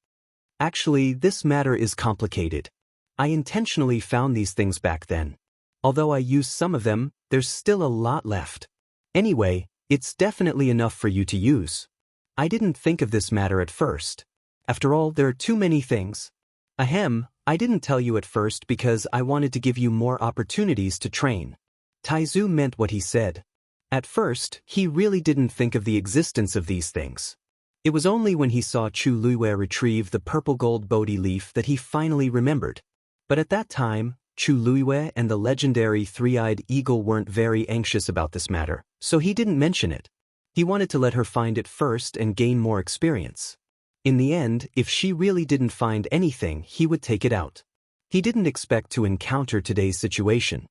"Actually, this matter is complicated. I intentionally found these things back then. Although I used some of them, there's still a lot left. Anyway, it's definitely enough for you to use. I didn't think of this matter at first. After all, there are too many things. Ahem, I didn't tell you at first because I wanted to give you more opportunities to train." Taizu meant what he said. At first, he really didn't think of the existence of these things. It was only when he saw Chu Liyue retrieve the purple gold Bodhi leaf that he finally remembered. But at that time, Chu Liyue and the legendary three-eyed eagle weren't very anxious about this matter, so he didn't mention it. He wanted to let her find it first and gain more experience. In the end, if she really didn't find anything, he would take it out. He didn't expect to encounter today's situation.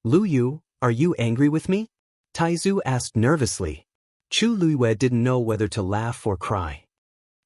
"Luyu, are you angry with me?" Taizu asked nervously. Chu Liyue didn't know whether to laugh or cry.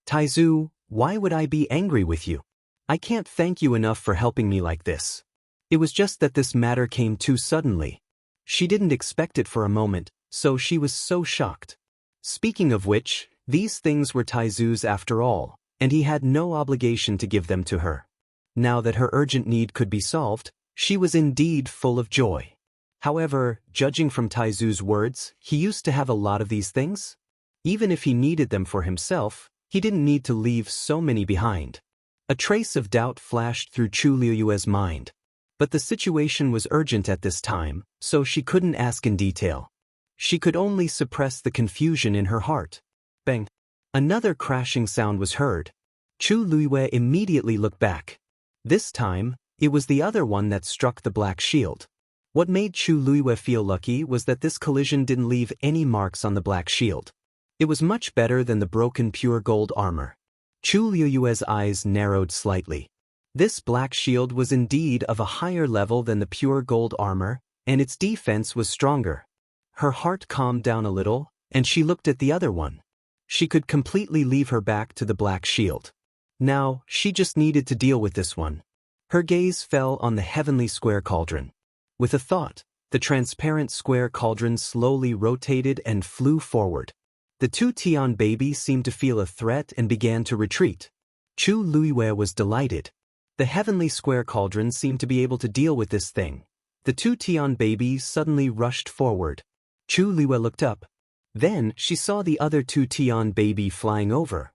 "Taizu, why would I be angry with you? I can't thank you enough for helping me like this. It was just that this matter came too suddenly. She didn't expect it for a moment, so she was so shocked. Speaking of which, these things were Taizu's after all, and he had no obligation to give them to her. Now that her urgent need could be solved, she was indeed full of joy. However, judging from Taizu's words, he used to have a lot of these things. Even if he needed them for himself, he didn't need to leave so many behind. A trace of doubt flashed through Chu Liyue's mind. But the situation was urgent at this time, so she couldn't ask in detail. She could only suppress the confusion in her heart. Bang! Another crashing sound was heard. Chu Liyue immediately looked back. This time, it was the other one that struck the black shield. What made Chu Liyue feel lucky was that this collision didn't leave any marks on the black shield. It was much better than the broken pure gold armor. Chu Liyue's eyes narrowed slightly. This black shield was indeed of a higher level than the pure gold armor, and its defense was stronger. Her heart calmed down a little, and she looked at the other one. She could completely leave her back to the black shield. Now, she just needed to deal with this one. Her gaze fell on the heavenly square cauldron. With a thought, the transparent square cauldron slowly rotated and flew forward. The two Tian babies seemed to feel a threat and began to retreat. Chu Liyue was delighted. The heavenly square cauldron seemed to be able to deal with this thing. The two Tian babies suddenly rushed forward. Chu Liyue looked up. Then she saw the other two Tian baby flying over.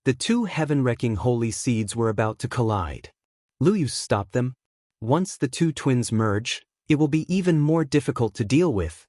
The two heaven-wrecking holy seeds were about to collide. Luyu stopped them. Once the two twins merge, it will be even more difficult to deal with.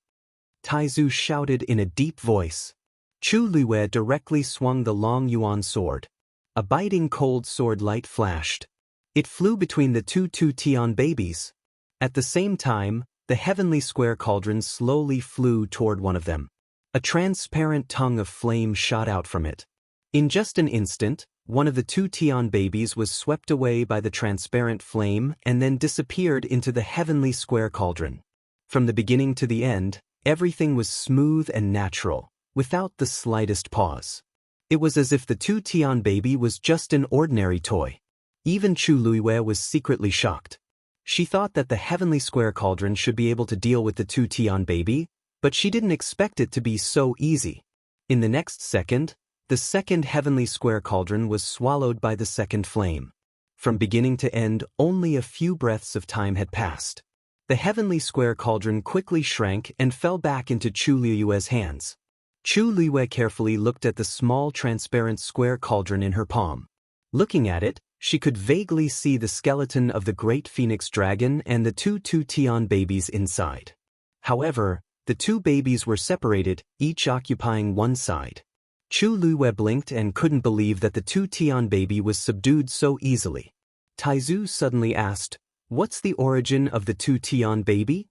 Taizu shouted in a deep voice. Chu Luiyue directly swung the long yuan sword. A biting cold sword light flashed. It flew between the two Tian babies. At the same time, the heavenly square cauldron slowly flew toward one of them. A transparent tongue of flame shot out from it. In just an instant, one of the two Tian babies was swept away by the transparent flame and then disappeared into the heavenly square cauldron. From the beginning to the end, everything was smooth and natural, without the slightest pause. It was as if the two Tian baby was just an ordinary toy. Even Chu Luiyue was secretly shocked. She thought that the heavenly square cauldron should be able to deal with the two Tian baby, but she didn't expect it to be so easy. In the next second, the second heavenly square cauldron was swallowed by the second flame. From beginning to end, only a few breaths of time had passed. The heavenly square cauldron quickly shrank and fell back into Chu Luiyue's hands. Chu Luiyue carefully looked at the small transparent square cauldron in her palm. Looking at it, she could vaguely see the skeleton of the great phoenix dragon and the two Tian babies inside. However, the two babies were separated, each occupying one side. Chu Luiyue blinked and couldn't believe that the two Tian baby was subdued so easily. Taizu suddenly asked, "What's the origin of the two Tian baby?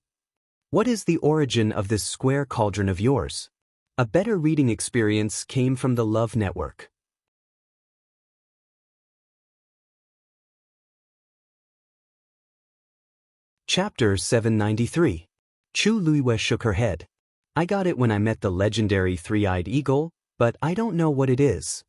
What is the origin of this square cauldron of yours?" A better reading experience came from the Love Network. Chapter 793. Chu Luiyue shook her head. "I got it when I met the legendary three-eyed eagle, but I don't know what it is."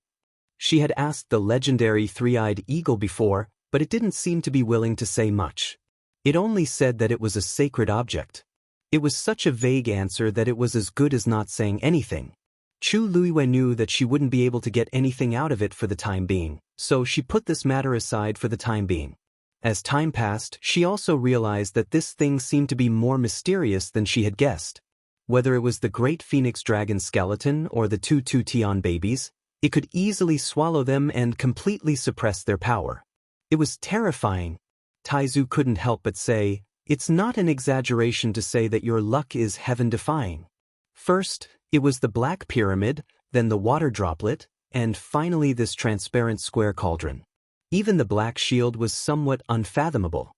She had asked the legendary three-eyed eagle before, but it didn't seem to be willing to say much. It only said that it was a sacred object. It was such a vague answer that it was as good as not saying anything. Chu Luiyue knew that she wouldn't be able to get anything out of it for the time being, so she put this matter aside for the time being. As time passed, she also realized that this thing seemed to be more mysterious than she had guessed. Whether it was the great phoenix dragon skeleton or the two Tian babies, it could easily swallow them and completely suppress their power. It was terrifying. Taizu couldn't help but say, "It's not an exaggeration to say that your luck is heaven-defying." First, it was the black pyramid, then the water droplet, and finally this transparent square cauldron. Even the black shield was somewhat unfathomable.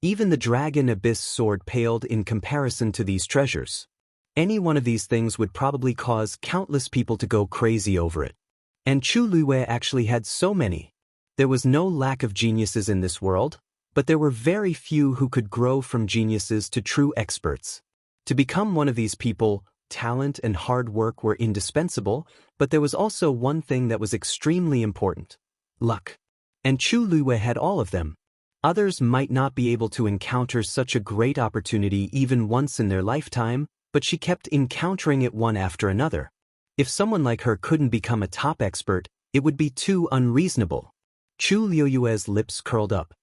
Even the dragon abyss sword paled in comparison to these treasures. Any one of these things would probably cause countless people to go crazy over it. And Chu Luiyue actually had so many. There was no lack of geniuses in this world, but there were very few who could grow from geniuses to true experts. To become one of these people, talent and hard work were indispensable, but there was also one thing that was extremely important: luck. And Chu Luiyue had all of them. Others might not be able to encounter such a great opportunity even once in their lifetime, but she kept encountering it one after another. If someone like her couldn't become a top expert, it would be too unreasonable. Chu Luiyue's lips curled up.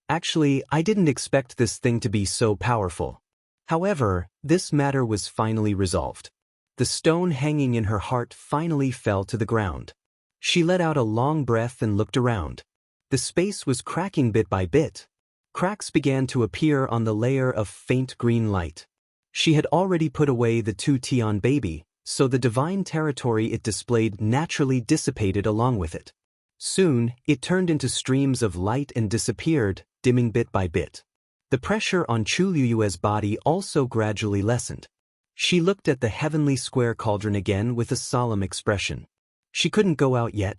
"Actually, I didn't expect this thing to be so powerful." However, this matter was finally resolved. The stone hanging in her heart finally fell to the ground. She let out a long breath and looked around. The space was cracking bit by bit. Cracks began to appear on the layer of faint green light. She had already put away the two Tian baby, so the divine territory it displayed naturally dissipated along with it. Soon, it turned into streams of light and disappeared, dimming bit by bit. The pressure on Chu Luiyue's body also gradually lessened. She looked at the heavenly square cauldron again with a solemn expression. She couldn't go out yet.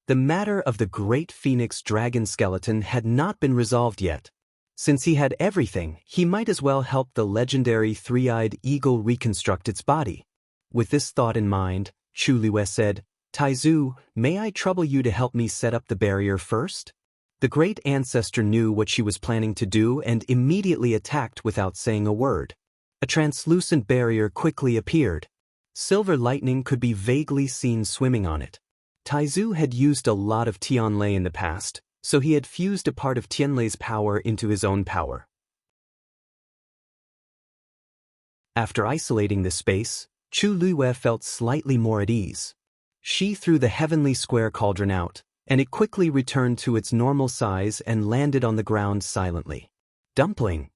The matter of the great phoenix dragon skeleton had not been resolved yet. Since he had everything, he might as well help the legendary three-eyed eagle reconstruct its body. With this thought in mind, Chu Luiyue said, "Taizu, may I trouble you to help me set up the barrier first?" The great ancestor knew what she was planning to do and immediately attacked without saying a word. A translucent barrier quickly appeared. Silver lightning could be vaguely seen swimming on it. Taizu had used a lot of Tianlei in the past, so he had fused a part of Tianlei's power into his own power. After isolating this space, Chu Luiyue felt slightly more at ease. She threw the heavenly square cauldron out, and it quickly returned to its normal size and landed on the ground silently. Dumpling.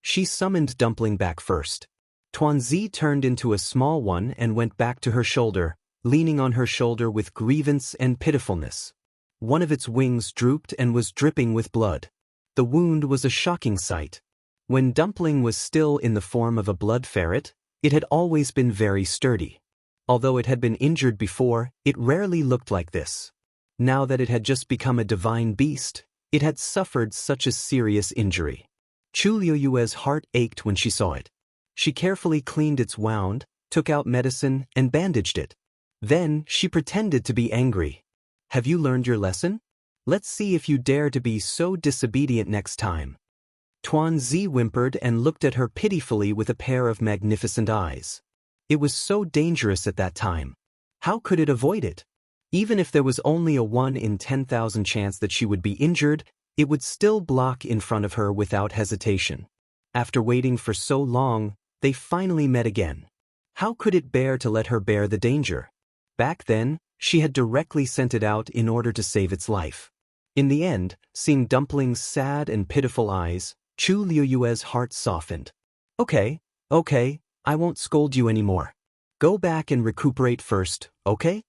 She summoned Dumpling back first. Tuanzi turned into a small one and went back to her shoulder, leaning on her shoulder with grievance and pitifulness. One of its wings drooped and was dripping with blood. The wound was a shocking sight. When Dumpling was still in the form of a blood ferret, it had always been very sturdy. Although it had been injured before, it rarely looked like this. Now that it had just become a divine beast, it had suffered such a serious injury. Chu Liuyue's heart ached when she saw it. She carefully cleaned its wound, took out medicine, and bandaged it. Then she pretended to be angry. Have you learned your lesson? Let's see if you dare to be so disobedient next time. Tuanzi whimpered and looked at her pitifully with a pair of magnificent eyes. It was so dangerous at that time. How could it avoid it? Even if there was only a 1 in 10,000 chance that she would be injured, it would still block in front of her without hesitation. After waiting for so long, they finally met again. How could it bear to let her bear the danger? Back then, she had directly sent it out in order to save its life. In the end, seeing Dumpling's sad and pitiful eyes, Chu Liuyue's heart softened. Okay, I won't scold you anymore. Go back and recuperate first, okay?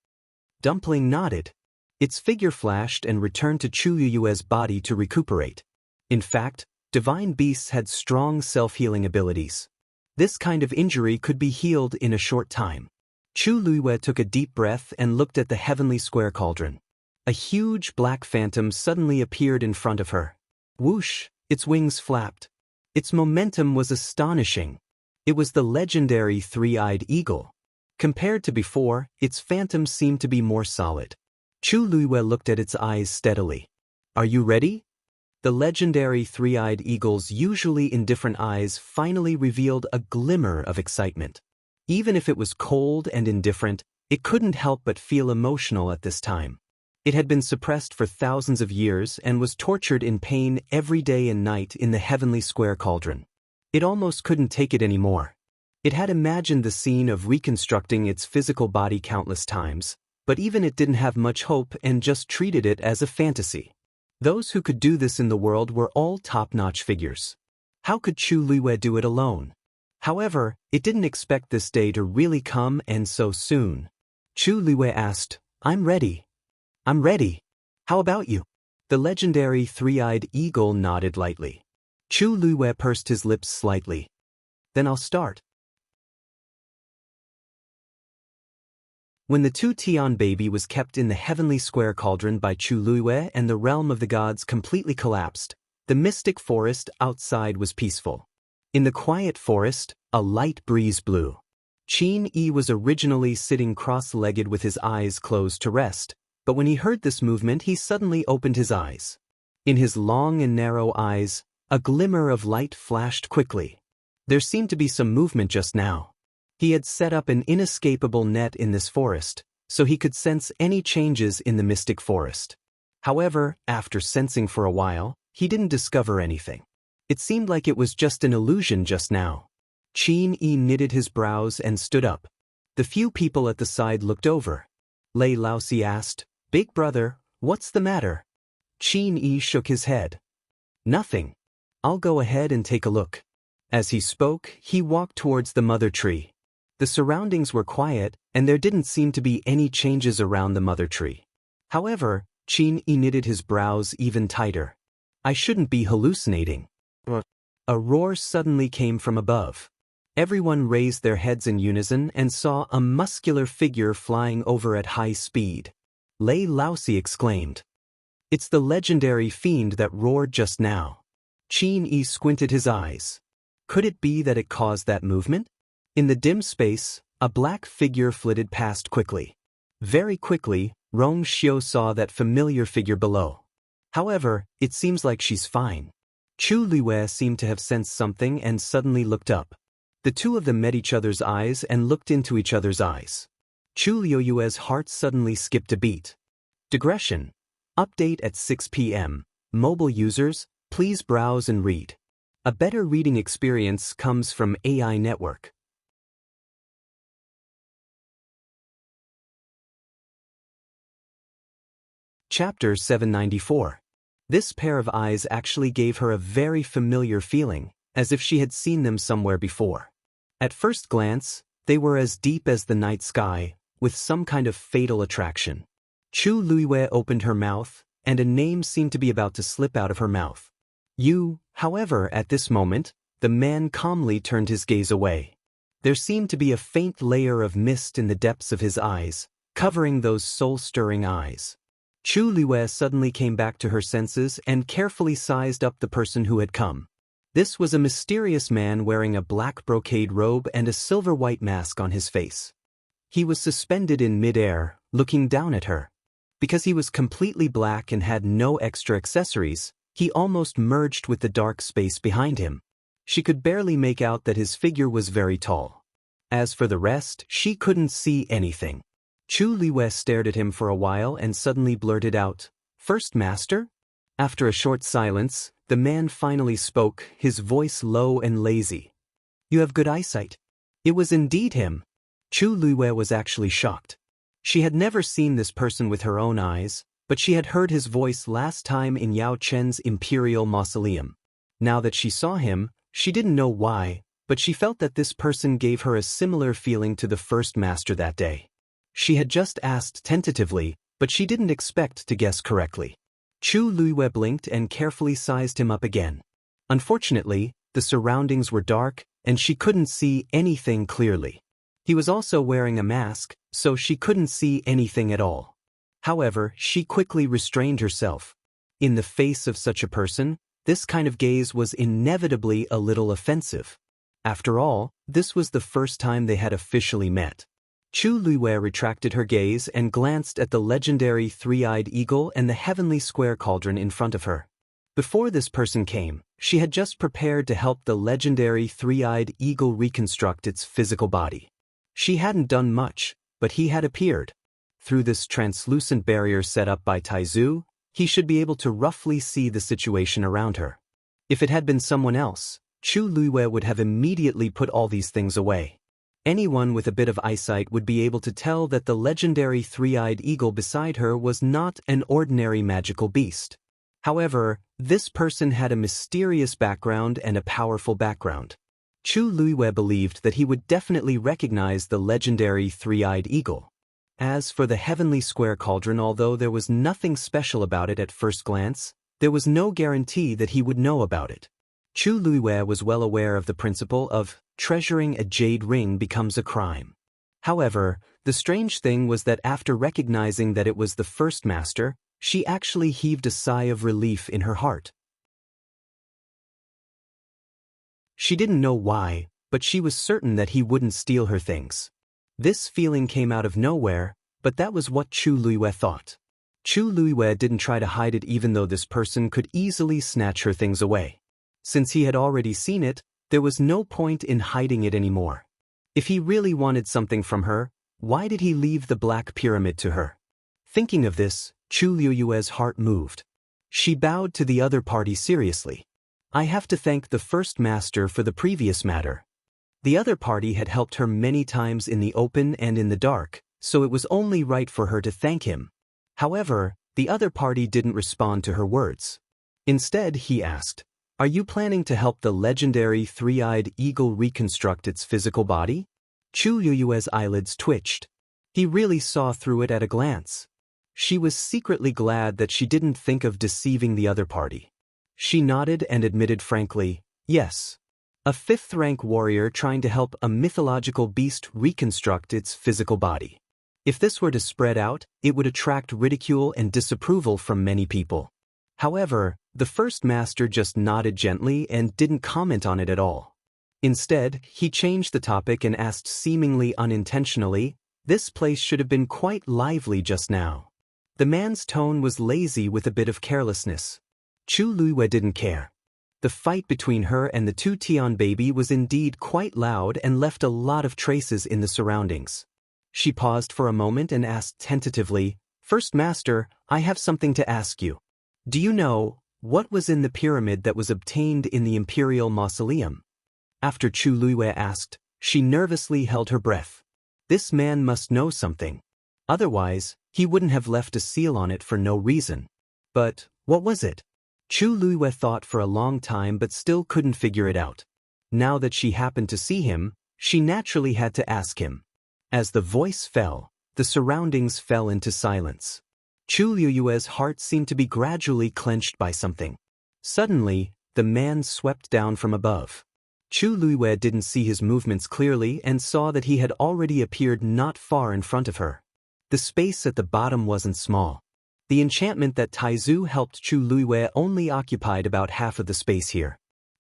Dumpling nodded. Its figure flashed and returned to Chu Liuyue's body to recuperate. In fact, divine beasts had strong self-healing abilities. This kind of injury could be healed in a short time. Chu Liuyue took a deep breath and looked at the heavenly square cauldron. A huge black phantom suddenly appeared in front of her. Whoosh! Its wings flapped. Its momentum was astonishing. It was the legendary three-eyed eagle. Compared to before, its phantom seemed to be more solid. Chu Liuyue looked at its eyes steadily. Are you ready? The legendary three-eyed eagle's usually indifferent eyes finally revealed a glimmer of excitement. Even if it was cold and indifferent, it couldn't help but feel emotional at this time. It had been suppressed for thousands of years and was tortured in pain every day and night in the heavenly square cauldron. It almost couldn't take it anymore. It had imagined the scene of reconstructing its physical body countless times, but even it didn't have much hope and just treated it as a fantasy. Those who could do this in the world were all top-notch figures. How could Chu Liuyue do it alone? However, it didn't expect this day to really come and so soon. Chu Liuyue asked, I'm ready. I'm ready. How about you? The legendary three-eyed eagle nodded lightly. Chu Liuyue pursed his lips slightly. Then I'll start. When the two-Tian baby was kept in the heavenly square cauldron by Chu Liuyue and the realm of the gods completely collapsed, the mystic forest outside was peaceful. In the quiet forest, a light breeze blew. Qin Yi was originally sitting cross-legged with his eyes closed to rest, but when he heard this movement he suddenly opened his eyes. In his long and narrow eyes, a glimmer of light flashed quickly. There seemed to be some movement just now. He had set up an inescapable net in this forest, so he could sense any changes in the mystic forest. However, after sensing for a while, he didn't discover anything. It seemed like it was just an illusion just now. Qin Yi knitted his brows and stood up. The few people at the side looked over. Lei Laosi asked, Big brother, what's the matter? Qin Yi shook his head. Nothing. I'll go ahead and take a look. As he spoke, he walked towards the mother tree. The surroundings were quiet, and there didn't seem to be any changes around the mother tree. However, Qin Yi knitted his brows even tighter. I shouldn't be hallucinating. A roar suddenly came from above. Everyone raised their heads in unison and saw a muscular figure flying over at high speed. Lei Laosi exclaimed. It's the legendary fiend that roared just now. Qin Yi squinted his eyes. Could it be that it caused that movement? In the dim space, a black figure flitted past quickly. Very quickly, Rong Xiu saw that familiar figure below. However, it seems like she's fine. Chu Liuyue seemed to have sensed something and suddenly looked up. The two of them met each other's eyes and looked into each other's eyes. Chu Liuyue's heart suddenly skipped a beat. Digression. Update at 6 p.m. Mobile users, please browse and read. A better reading experience comes from AI Network. Chapter 794. This pair of eyes actually gave her a very familiar feeling, as if she had seen them somewhere before. At first glance, they were as deep as the night sky, with some kind of fatal attraction. Chu Luiwei opened her mouth, and a name seemed to be about to slip out of her mouth. You, however, at this moment, the man calmly turned his gaze away. There seemed to be a faint layer of mist in the depths of his eyes, covering those soul-stirring eyes. Chu Luiwei suddenly came back to her senses and carefully sized up the person who had come. This was a mysterious man wearing a black brocade robe and a silver-white mask on his face. He was suspended in mid-air, looking down at her. Because he was completely black and had no extra accessories, he almost merged with the dark space behind him. She could barely make out that his figure was very tall. As for the rest, she couldn't see anything. Chu Luiwei stared at him for a while and suddenly blurted out, "First Master?" After a short silence, the man finally spoke, his voice low and lazy. "You have good eyesight." It was indeed him. Chu Luiwei was actually shocked. She had never seen this person with her own eyes, but she had heard his voice last time in Yao Chen's imperial mausoleum. Now that she saw him, she didn't know why, but she felt that this person gave her a similar feeling to the first master that day. She had just asked tentatively, but she didn't expect to guess correctly. Chu Luiwei blinked and carefully sized him up again. Unfortunately, the surroundings were dark, and she couldn't see anything clearly. He was also wearing a mask, so she couldn't see anything at all. However, she quickly restrained herself. In the face of such a person, this kind of gaze was inevitably a little offensive. After all, this was the first time they had officially met. Chu Luiwei retracted her gaze and glanced at the legendary three-eyed eagle and the heavenly square cauldron in front of her. Before this person came, she had just prepared to help the legendary three-eyed eagle reconstruct its physical body. She hadn't done much, but he had appeared. Through this translucent barrier set up by Taizu, he should be able to roughly see the situation around her. If it had been someone else, Chu Luiwei would have immediately put all these things away. Anyone with a bit of eyesight would be able to tell that the legendary three-eyed eagle beside her was not an ordinary magical beast. However, this person had a mysterious background and a powerful background. Chu Luiwei believed that he would definitely recognize the legendary three-eyed eagle. As for the heavenly square cauldron, although there was nothing special about it at first glance, there was no guarantee that he would know about it. Chu Luiwei was well aware of the principle of treasuring a jade ring becomes a crime. However, the strange thing was that after recognizing that it was the first master, she actually heaved a sigh of relief in her heart. She didn't know why, but she was certain that he wouldn't steal her things. This feeling came out of nowhere, but that was what Chu Luiwei thought. Chu Luiwei didn't try to hide it even though this person could easily snatch her things away. Since he had already seen it, there was no point in hiding it anymore. If he really wanted something from her, why did he leave the black pyramid to her? Thinking of this, Chu Luiwei's heart moved. She bowed to the other party seriously. "I have to thank the first master for the previous matter." The other party had helped her many times in the open and in the dark, so it was only right for her to thank him. However, the other party didn't respond to her words. Instead, he asked, "Are you planning to help the legendary three-eyed eagle reconstruct its physical body?" Chu Luiwei's eyelids twitched. He really saw through it at a glance. She was secretly glad that she didn't think of deceiving the other party. She nodded and admitted frankly, "Yes. A fifth-rank warrior trying to help a mythological beast reconstruct its physical body. If this were to spread out, it would attract ridicule and disapproval from many people." However, the first master just nodded gently and didn't comment on it at all. Instead, he changed the topic and asked seemingly unintentionally, "This place should have been quite lively just now." The man's tone was lazy with a bit of carelessness. Chu Luiwei didn't care. The fight between her and the two Tian baby was indeed quite loud and left a lot of traces in the surroundings. She paused for a moment and asked tentatively, "First Master, I have something to ask you. Do you know what was in the pyramid that was obtained in the imperial mausoleum?" After Chu Luiwei asked, she nervously held her breath. This man must know something. Otherwise, he wouldn't have left a seal on it for no reason. But what was it? Chu Luiyue thought for a long time but still couldn't figure it out. Now that she happened to see him, she naturally had to ask him. As the voice fell, the surroundings fell into silence. Chu Luiyue's heart seemed to be gradually clenched by something. Suddenly, the man swept down from above. Chu Luiyue didn't see his movements clearly and saw that he had already appeared not far in front of her. The space at the bottom wasn't small. The enchantment that Taizu helped Chu Luiyue only occupied about half of the space here.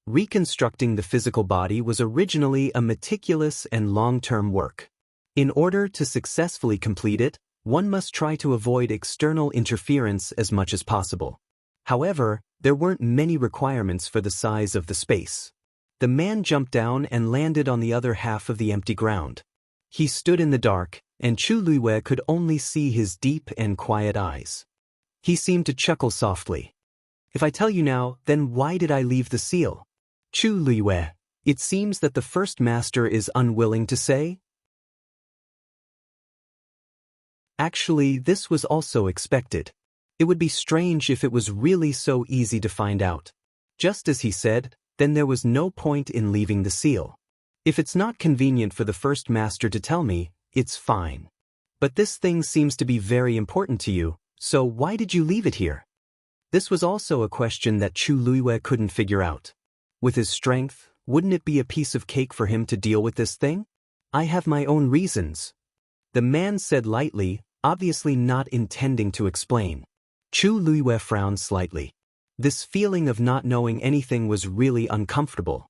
Reconstructing the physical body was originally a meticulous and long-term work. In order to successfully complete it, one must try to avoid external interference as much as possible. However, there weren't many requirements for the size of the space. The man jumped down and landed on the other half of the empty ground. He stood in the dark, and Chu Luiyue could only see his deep and quiet eyes. He seemed to chuckle softly. If I tell you now, then why did I leave the seal? Chu Luiyue, it seems that the first master is unwilling to say? Actually, this was also expected. It would be strange if it was really so easy to find out. Just as he said, then there was no point in leaving the seal. If it's not convenient for the first master to tell me, it's fine. But this thing seems to be very important to you, so why did you leave it here? This was also a question that Chu Luiyue couldn't figure out. With his strength, wouldn't it be a piece of cake for him to deal with this thing? I have my own reasons. The man said lightly, obviously not intending to explain. Chu Luiyue frowned slightly. This feeling of not knowing anything was really uncomfortable.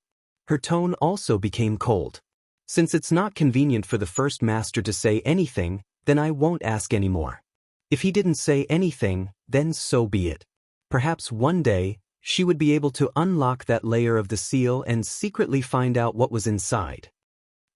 Her tone also became cold. Since it's not convenient for the first master to say anything, then I won't ask anymore. If he didn't say anything, then so be it. Perhaps one day, she would be able to unlock that layer of the seal and secretly find out what was inside.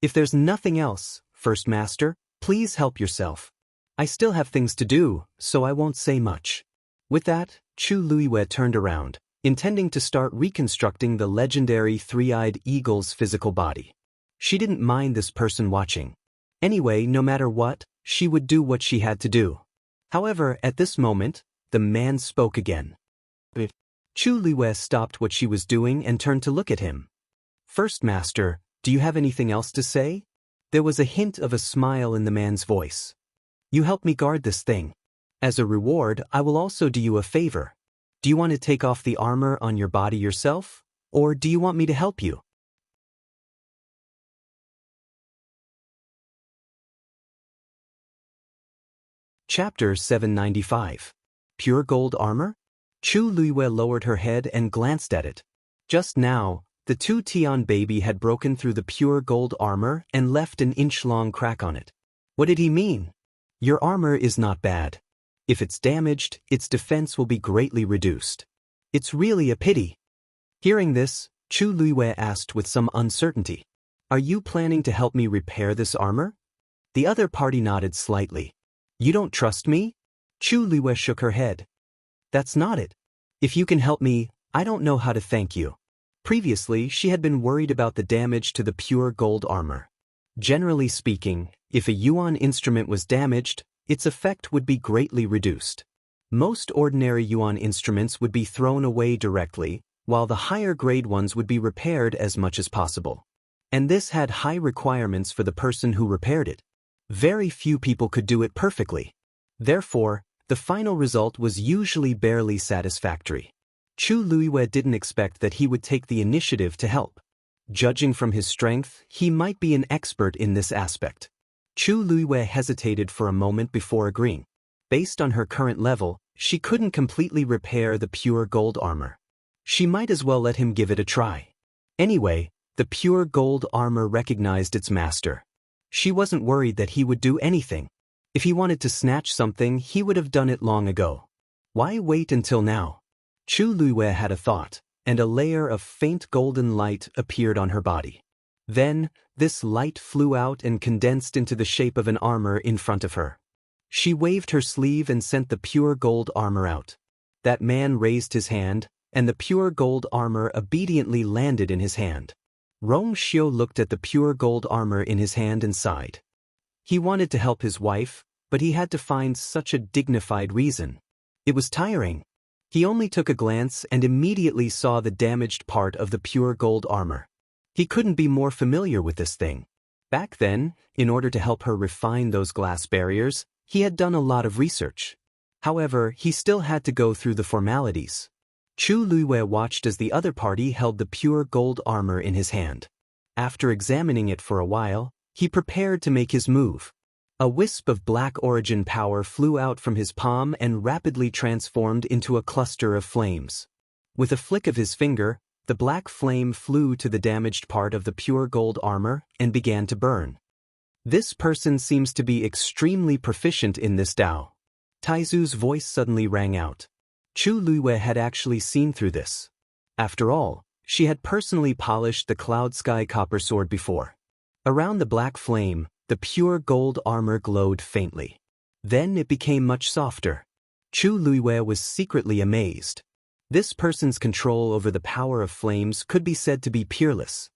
If there's nothing else, First Master, please help yourself. I still have things to do, so I won't say much. With that, Chu Luiyue turned around, intending to start reconstructing the legendary three-eyed eagle's physical body. She didn't mind this person watching. Anyway, no matter what, she would do what she had to do. However, at this moment, the man spoke again. Chu Luiyue stopped what she was doing and turned to look at him. First Master, do you have anything else to say? There was a hint of a smile in the man's voice. You help me guard this thing. As a reward, I will also do you a favor. Do you want to take off the armor on your body yourself, or do you want me to help you? Chapter 795. Pure Gold Armor? Chu Luiyue lowered her head and glanced at it. Just now, the two Tian baby had broken through the pure gold armor and left an inch-long crack on it. What did he mean? Your armor is not bad. If it's damaged, its defense will be greatly reduced. It's really a pity. Hearing this, Chu Luiyue asked with some uncertainty. Are you planning to help me repair this armor? The other party nodded slightly. You don't trust me? Chu Luiyue shook her head. That's not it. If you can help me, I don't know how to thank you. Previously, she had been worried about the damage to the pure gold armor. Generally speaking, if a yuan instrument was damaged, its effect would be greatly reduced. Most ordinary yuan instruments would be thrown away directly, while the higher-grade ones would be repaired as much as possible. And this had high requirements for the person who repaired it. Very few people could do it perfectly. Therefore, the final result was usually barely satisfactory. Chu Luiyue didn't expect that he would take the initiative to help. Judging from his strength, he might be an expert in this aspect. Chu Luiyue hesitated for a moment before agreeing. Based on her current level, she couldn't completely repair the pure gold armor. She might as well let him give it a try. Anyway, the pure gold armor recognized its master. She wasn't worried that he would do anything. If he wanted to snatch something, he would have done it long ago. Why wait until now? Chu Luiyue had a thought, and a layer of faint golden light appeared on her body. Then, this light flew out and condensed into the shape of an armor in front of her. She waved her sleeve and sent the pure gold armor out. That man raised his hand, and the pure gold armor obediently landed in his hand. Rong Xiu looked at the pure gold armor in his hand and sighed. He wanted to help his wife, but he had to find such a dignified reason. It was tiring. He only took a glance and immediately saw the damaged part of the pure gold armor. He couldn't be more familiar with this thing. Back then, in order to help her refine those glass barriers, he had done a lot of research. However, he still had to go through the formalities. Chu Luiwei watched as the other party held the pure gold armor in his hand. After examining it for a while, he prepared to make his move. A wisp of black origin power flew out from his palm and rapidly transformed into a cluster of flames. With a flick of his finger, the black flame flew to the damaged part of the pure gold armor and began to burn. This person seems to be extremely proficient in this Dao. Taizu's voice suddenly rang out. Chu Luiwei had actually seen through this. After all, she had personally polished the cloud sky copper sword before. Around the black flame, the pure gold armor glowed faintly. Then it became much softer. Chu Luiwei was secretly amazed. This person's control over the power of flames could be said to be peerless.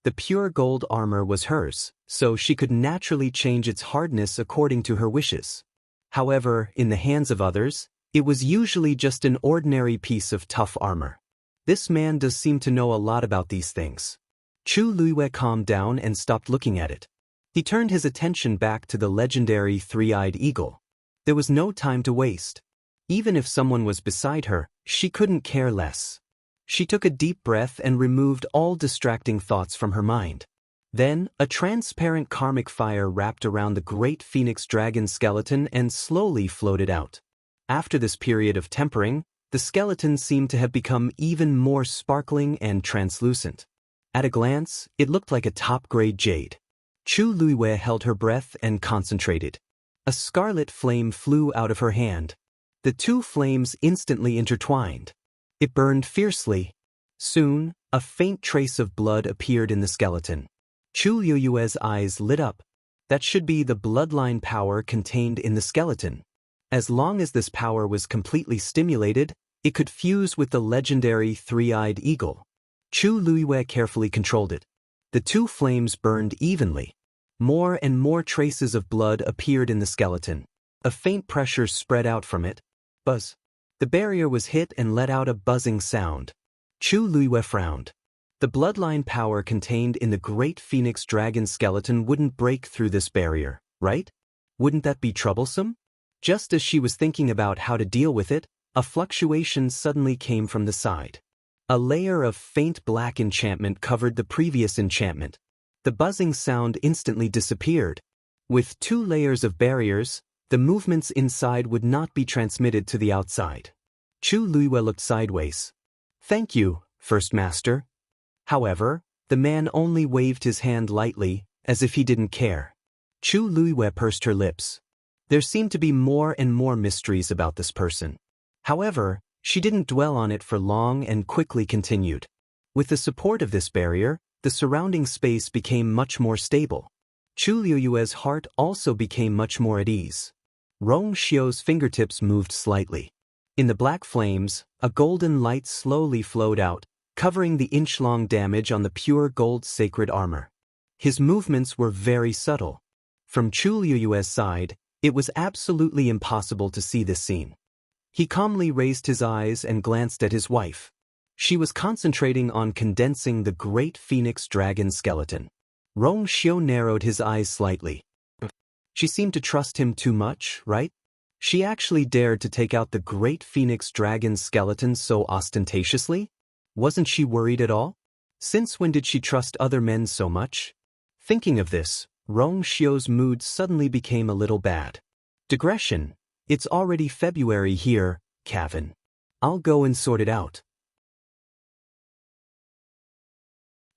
The pure gold armor was hers, so she could naturally change its hardness according to her wishes. However, in the hands of others, it was usually just an ordinary piece of tough armor. This man does seem to know a lot about these things. Chu Luiwei calmed down and stopped looking at it. He turned his attention back to the legendary three-eyed eagle. There was no time to waste. Even if someone was beside her, she couldn't care less. She took a deep breath and removed all distracting thoughts from her mind. Then, a transparent karmic fire wrapped around the great phoenix dragon skeleton and slowly floated out. After this period of tempering, the skeleton seemed to have become even more sparkling and translucent. At a glance, it looked like a top-grade jade. Chu Luiwei held her breath and concentrated. A scarlet flame flew out of her hand. The two flames instantly intertwined. It burned fiercely. Soon, a faint trace of blood appeared in the skeleton. Chu Luiwei's eyes lit up. That should be the bloodline power contained in the skeleton. As long as this power was completely stimulated, it could fuse with the legendary three-eyed eagle. Chu Luiwei carefully controlled it. The two flames burned evenly. More and more traces of blood appeared in the skeleton. A faint pressure spread out from it. Buzz. The barrier was hit and let out a buzzing sound. Chu Luiwei frowned. The bloodline power contained in the great phoenix dragon skeleton wouldn't break through this barrier, right? Wouldn't that be troublesome? Just as she was thinking about how to deal with it, a fluctuation suddenly came from the side. A layer of faint black enchantment covered the previous enchantment. The buzzing sound instantly disappeared. With two layers of barriers, the movements inside would not be transmitted to the outside. Chu Luiwei looked sideways. "Thank you, First Master." However, the man only waved his hand lightly, as if he didn't care. Chu Luiwei pursed her lips. There seemed to be more and more mysteries about this person. However, she didn't dwell on it for long and quickly continued. With the support of this barrier, the surrounding space became much more stable. Chu Luiwei's heart also became much more at ease. Rong Xiu's fingertips moved slightly. In the black flames, a golden light slowly flowed out, covering the inch-long damage on the pure gold sacred armor. His movements were very subtle. From Chu Luiwei's side, it was absolutely impossible to see this scene. He calmly raised his eyes and glanced at his wife. She was concentrating on condensing the great phoenix dragon skeleton. Rong Xiu narrowed his eyes slightly. She seemed to trust him too much, right? She actually dared to take out the great phoenix dragon skeleton so ostentatiously? Wasn't she worried at all? Since when did she trust other men so much? Thinking of this, Rong Xiu's mood suddenly became a little bad. Digression. It's already February here, Kevin. I'll go and sort it out.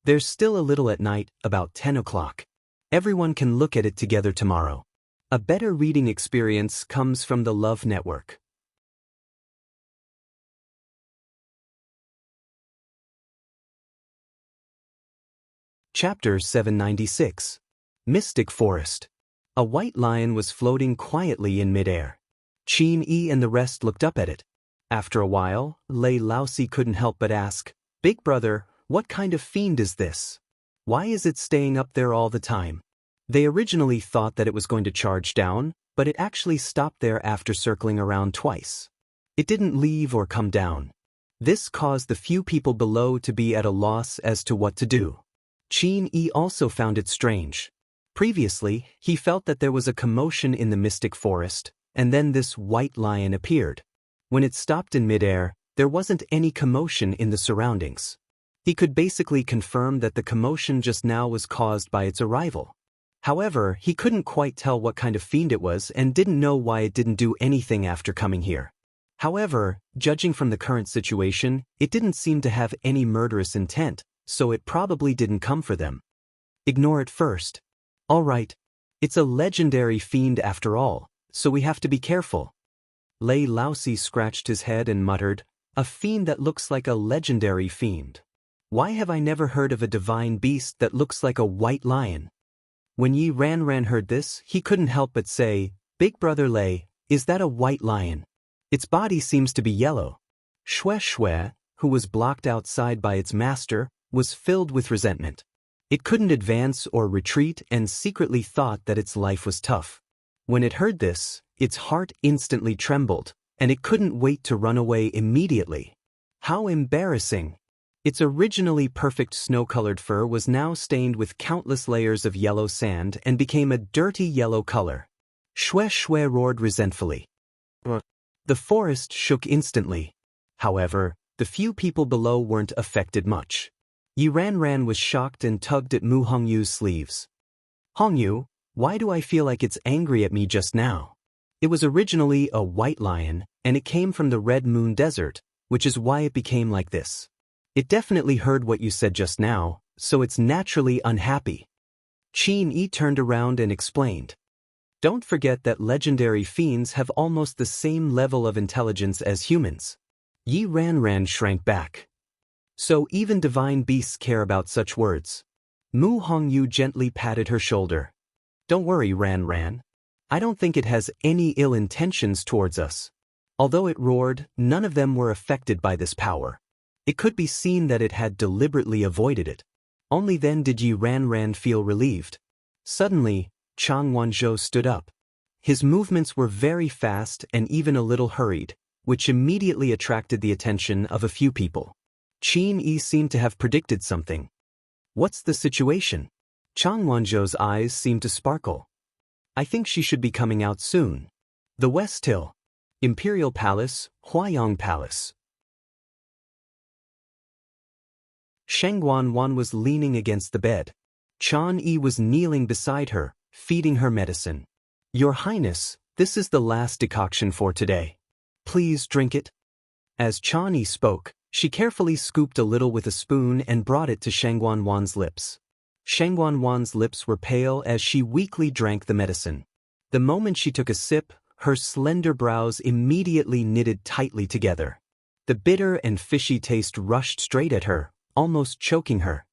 There's still a little at night, about 10 o'clock. Everyone can look at it together tomorrow. A better reading experience comes from the Love Network. Chapter 796. Mystic Forest. A white lion was floating quietly in midair. Qin Yi and the rest looked up at it. After a while, Lei Laosi couldn't help but ask, "Big brother, what kind of fiend is this? Why is it staying up there all the time?" They originally thought that it was going to charge down, but it actually stopped there after circling around twice. It didn't leave or come down. This caused the few people below to be at a loss as to what to do. Qin Yi also found it strange. Previously, he felt that there was a commotion in the mystic forest, and then this white lion appeared. When it stopped in midair, there wasn't any commotion in the surroundings. He could basically confirm that the commotion just now was caused by its arrival. However, he couldn't quite tell what kind of fiend it was and didn't know why it didn't do anything after coming here. However, judging from the current situation, it didn't seem to have any murderous intent, so it probably didn't come for them. Ignore it first. All right. It's a legendary fiend after all, so we have to be careful. Lei Laosi scratched his head and muttered, a fiend that looks like a legendary fiend. Why have I never heard of a divine beast that looks like a white lion? When Yi Ranran heard this, he couldn't help but say, Big Brother Lei, is that a white lion? Its body seems to be yellow. Xue Xue, who was blocked outside by its master, was filled with resentment. It couldn't advance or retreat and secretly thought that its life was tough. When it heard this, its heart instantly trembled, and it couldn't wait to run away immediately. How embarrassing! Its originally perfect snow-colored fur was now stained with countless layers of yellow sand and became a dirty yellow color. Xue Xue roared resentfully. The forest shook instantly. However, the few people below weren't affected much. Yi Ranran was shocked and tugged at Mu Hongyu's sleeves. Hongyu, why do I feel like it's angry at me just now? It was originally a white lion, and it came from the Red Moon Desert, which is why it became like this. It definitely heard what you said just now, so it's naturally unhappy. Qin Yi turned around and explained. Don't forget that legendary fiends have almost the same level of intelligence as humans. Yi Ranran shrank back. So even divine beasts care about such words. Mu Hongyu gently patted her shoulder. Don't worry, Ranran. I don't think it has any ill intentions towards us. Although it roared, none of them were affected by this power. It could be seen that it had deliberately avoided it. Only then did Yi Ranran feel relieved. Suddenly, Chang Wanzhou stood up. His movements were very fast and even a little hurried, which immediately attracted the attention of a few people. Qin Yi seemed to have predicted something. What's the situation? Chang Wanzhou's eyes seemed to sparkle. I think she should be coming out soon. The West Hill. Imperial Palace, Huayang Palace. Shengguan Wan was leaning against the bed. Chan Yi was kneeling beside her, feeding her medicine. Your Highness, this is the last decoction for today. Please drink it. As Chan Yi spoke, she carefully scooped a little with a spoon and brought it to Shengguan Wan's lips. Shengguan Wan's lips were pale as she weakly drank the medicine. The moment she took a sip, her slender brows immediately knitted tightly together. The bitter and fishy taste rushed straight at her, almost choking her.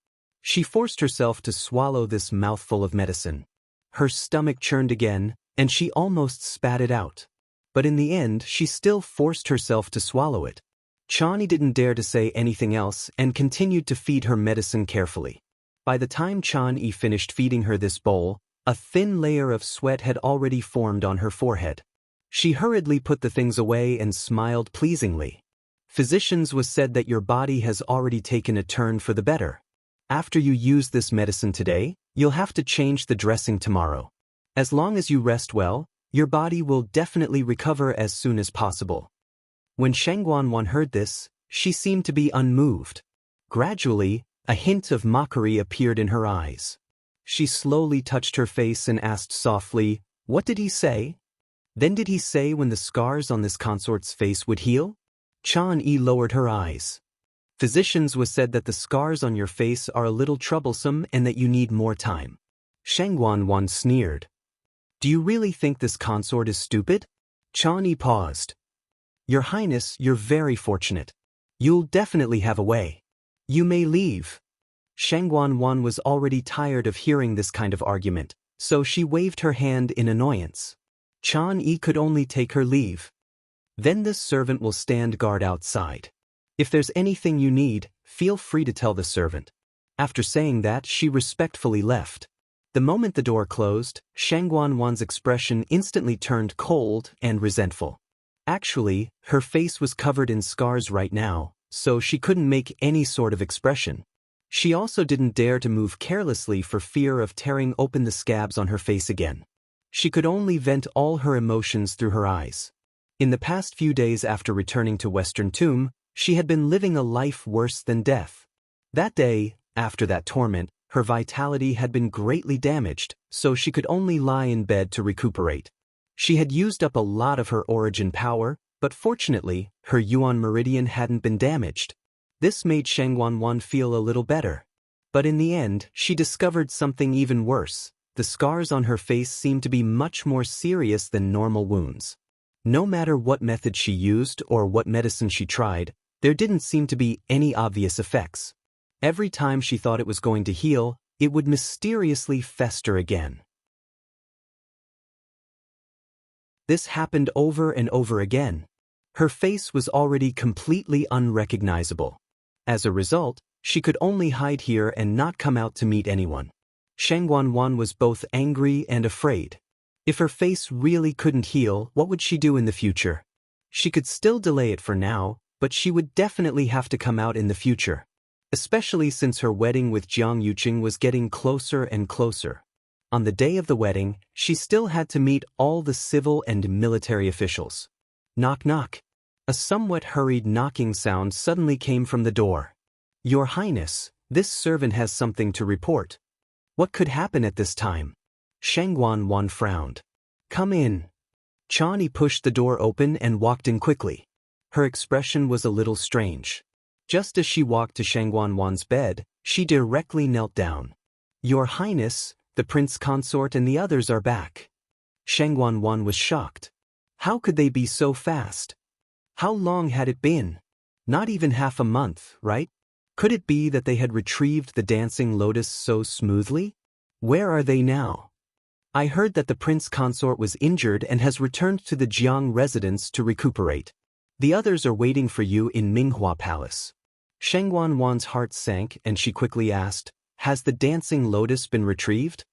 She forced herself to swallow this mouthful of medicine. Her stomach churned again, and she almost spat it out. But in the end, she still forced herself to swallow it. Chani didn't dare to say anything else and continued to feed her medicine carefully. By the time Chan Yi finished feeding her this bowl, a thin layer of sweat had already formed on her forehead. She hurriedly put the things away and smiled pleasingly. Physicians was said that your body has already taken a turn for the better. After you use this medicine today, you'll have to change the dressing tomorrow. As long as you rest well, your body will definitely recover as soon as possible. When Shengguan Wan heard this, she seemed to be unmoved. Gradually, a hint of mockery appeared in her eyes. She slowly touched her face and asked softly, "What did he say?" Then did he say when the scars on this consort's face would heal? Chan Yi lowered her eyes. Physicians was said that the scars on your face are a little troublesome and that you need more time. Shengguan Wan sneered. Do you really think this consort is stupid? Chan Yi paused. Your Highness, you're very fortunate. You'll definitely have a way. You may leave. Shengguan Wan was already tired of hearing this kind of argument, so she waved her hand in annoyance. Chan Yi could only take her leave. Then this servant will stand guard outside. If there's anything you need, feel free to tell the servant. After saying that, she respectfully left. The moment the door closed, Shangguanwan's expression instantly turned cold and resentful. Actually, her face was covered in scars right now, so she couldn't make any sort of expression. She also didn't dare to move carelessly for fear of tearing open the scabs on her face again. She could only vent all her emotions through her eyes. In the past few days after returning to Western Tomb, she had been living a life worse than death. That day, after that torment, her vitality had been greatly damaged, so she could only lie in bed to recuperate. She had used up a lot of her origin power, but fortunately, her Yuan meridian hadn't been damaged. This made Shangguanwan feel a little better. But in the end, she discovered something even worse. The scars on her face seemed to be much more serious than normal wounds. No matter what method she used or what medicine she tried, there didn't seem to be any obvious effects. Every time she thought it was going to heal, it would mysteriously fester again. This happened over and over again. Her face was already completely unrecognizable. As a result, she could only hide here and not come out to meet anyone. Shangguanwan was both angry and afraid. If her face really couldn't heal, what would she do in the future? She could still delay it for now, but she would definitely have to come out in the future. Especially since her wedding with Jiang Yuqing was getting closer and closer. On the day of the wedding, she still had to meet all the civil and military officials. Knock knock. A somewhat hurried knocking sound suddenly came from the door. Your Highness, this servant has something to report. What could happen at this time? Shangguanwan frowned. Come in. Chani pushed the door open and walked in quickly. Her expression was a little strange. Just as she walked to Shangguanwan's bed, she directly knelt down. Your Highness, the prince consort and the others are back. Shangguanwan was shocked. How could they be so fast? How long had it been? Not even half a month, right? Could it be that they had retrieved the dancing lotus so smoothly? Where are they now? I heard that the prince consort was injured and has returned to the Jiang residence to recuperate. The others are waiting for you in Minghua Palace. Shangguanwan's heart sank and she quickly asked, has the dancing lotus been retrieved?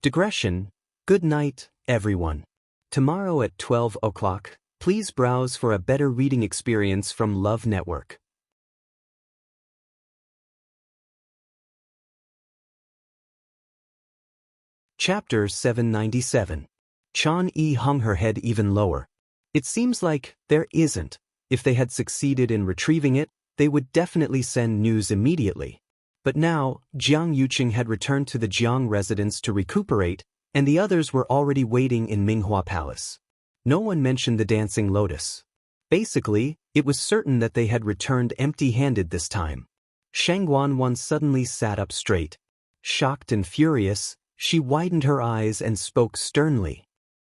Digression. Good night, everyone. Tomorrow at 12 o'clock, please browse for a better reading experience from Love Network. Chapter 797. Chan Yi hung her head even lower. It seems like there isn't. If they had succeeded in retrieving it, they would definitely send news immediately. But now, Jiang Yuqing had returned to the Jiang residence to recuperate, and the others were already waiting in Minghua Palace. No one mentioned the dancing lotus. Basically, it was certain that they had returned empty-handed this time. Shangguanwan suddenly sat up straight. Shocked and furious, she widened her eyes and spoke sternly.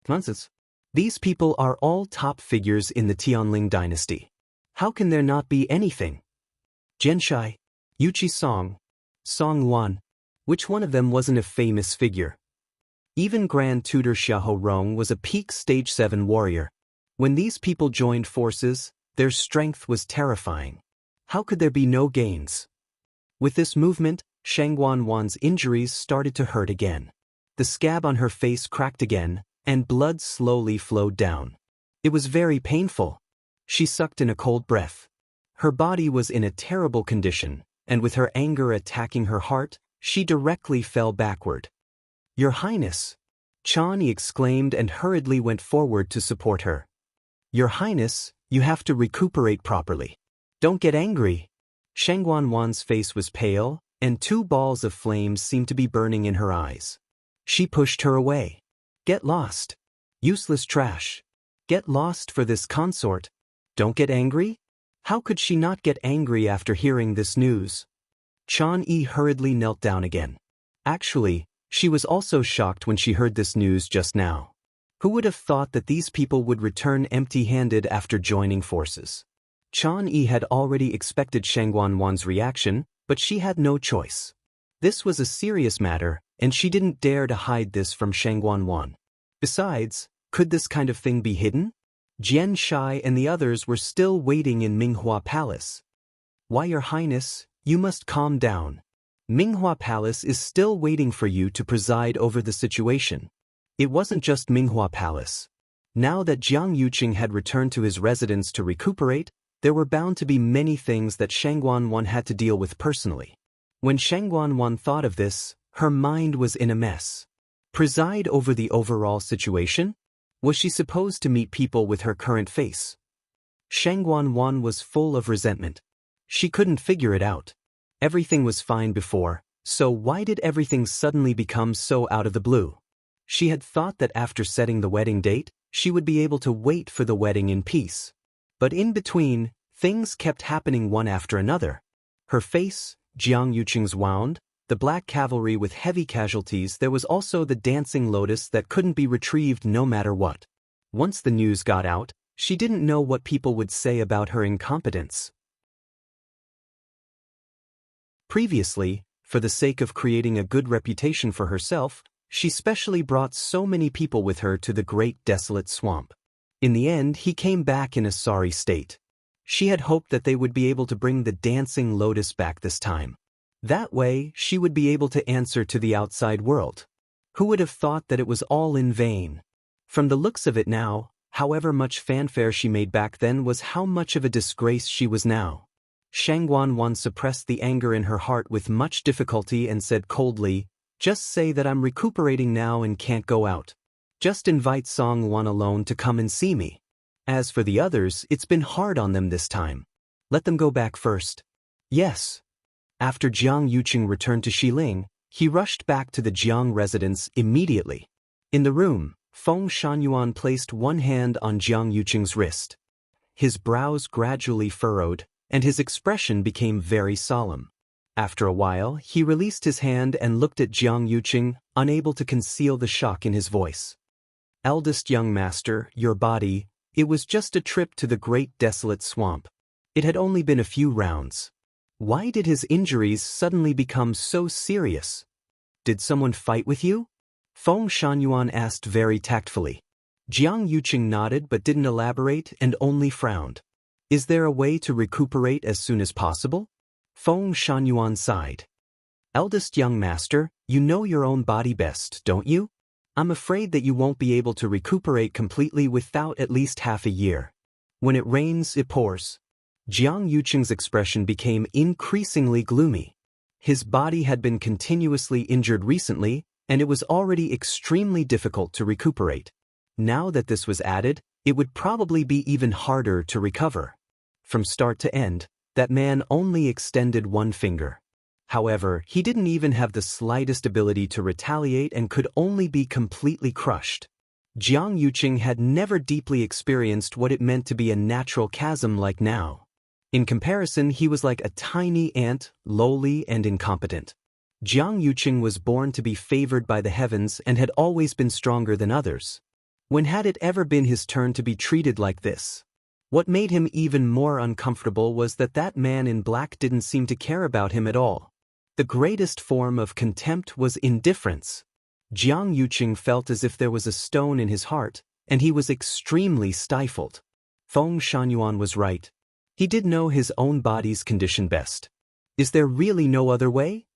Nonsense. These people are all top figures in the Tianling dynasty. How can there not be anything? Zhenshai, Yuqi Song, Song Wan. Which one of them wasn't a famous figure? Even Grand Tutor Xiahou Rong was a peak Stage 7 warrior. When these people joined forces, their strength was terrifying. How could there be no gains? With this movement, Shangguanwan's injuries started to hurt again. The scab on her face cracked again, and blood slowly flowed down. It was very painful. She sucked in a cold breath. Her body was in a terrible condition, and with her anger attacking her heart, she directly fell backward. Your Highness! Chani exclaimed and hurriedly went forward to support her. Your Highness, you have to recuperate properly. Don't get angry. Shangguanwan's face was pale, and 2 balls of flames seemed to be burning in her eyes. She pushed her away. Get lost. Useless trash. Get lost for this consort. Don't get angry? How could she not get angry after hearing this news? Chan Yi hurriedly knelt down again. Actually, she was also shocked when she heard this news just now. Who would have thought that these people would return empty-handed after joining forces? Chan Yi had already expected Shangguanwan's reaction, but she had no choice. This was a serious matter, and she didn't dare to hide this from Shangguanwan. Besides, could this kind of thing be hidden? Jian Shai and the others were still waiting in Minghua Palace. Why, Your Highness, you must calm down. Minghua Palace is still waiting for you to preside over the situation. It wasn't just Minghua Palace. Now that Jiang Yuqing had returned to his residence to recuperate, there were bound to be many things that Shangguan had to deal with personally. When Shangguan thought of this, her mind was in a mess. Preside over the overall situation? Was she supposed to meet people with her current face? Shangguan was full of resentment. She couldn't figure it out. Everything was fine before, so why did everything suddenly become so out of the blue? She had thought that after setting the wedding date, she would be able to wait for the wedding in peace. But in between, things kept happening one after another. Her face, Jiang Yuqing's wound, the black cavalry with heavy casualties. There was also the dancing lotus that couldn't be retrieved no matter what. Once the news got out, she didn't know what people would say about her incompetence. Previously, for the sake of creating a good reputation for herself, she specially brought so many people with her to the great desolate swamp. In the end, he came back in a sorry state. She had hoped that they would be able to bring the dancing lotus back this time. That way, she would be able to answer to the outside world. Who would have thought that it was all in vain? From the looks of it now, however much fanfare she made back then was how much of a disgrace she was now. Shangguan suppressed the anger in her heart with much difficulty and said coldly, "Just say that I'm recuperating now and can't go out. Just invite Song Wan alone to come and see me. As for the others, it's been hard on them this time. Let them go back first." Yes. After Jiang Yuqing returned to Xiling, he rushed back to the Jiang residence immediately. In the room, Feng Shangyuan placed one hand on Jiang Yuqing's wrist. His brows gradually furrowed, and his expression became very solemn. After a while, he released his hand and looked at Jiang Yuqing, unable to conceal the shock in his voice. "Eldest young master, your body, it was just a trip to the great desolate swamp. It had only been a few rounds. Why did his injuries suddenly become so serious? Did someone fight with you?" Feng Shangyuan asked very tactfully. Jiang Yuqing nodded but didn't elaborate and only frowned. "Is there a way to recuperate as soon as possible?" Feng Shangyuan sighed. "Eldest young master, you know your own body best, don't you? I'm afraid that you won't be able to recuperate completely without at least half a year. When it rains, it pours." Jiang Yuqing's expression became increasingly gloomy. His body had been continuously injured recently, and it was already extremely difficult to recuperate. Now that this was added, it would probably be even harder to recover. From start to end, that man only extended one finger. However, he didn't even have the slightest ability to retaliate and could only be completely crushed. Jiang Yuqing had never deeply experienced what it meant to be a natural chasm like now. In comparison, he was like a tiny ant, lowly and incompetent. Jiang Yuqing was born to be favored by the heavens and had always been stronger than others. When had it ever been his turn to be treated like this? What made him even more uncomfortable was that that man in black didn't seem to care about him at all. The greatest form of contempt was indifference. Jiang Yuqing felt as if there was a stone in his heart, and he was extremely stifled. Feng Shangyuan was right. He did know his own body's condition best. "Is there really no other way?"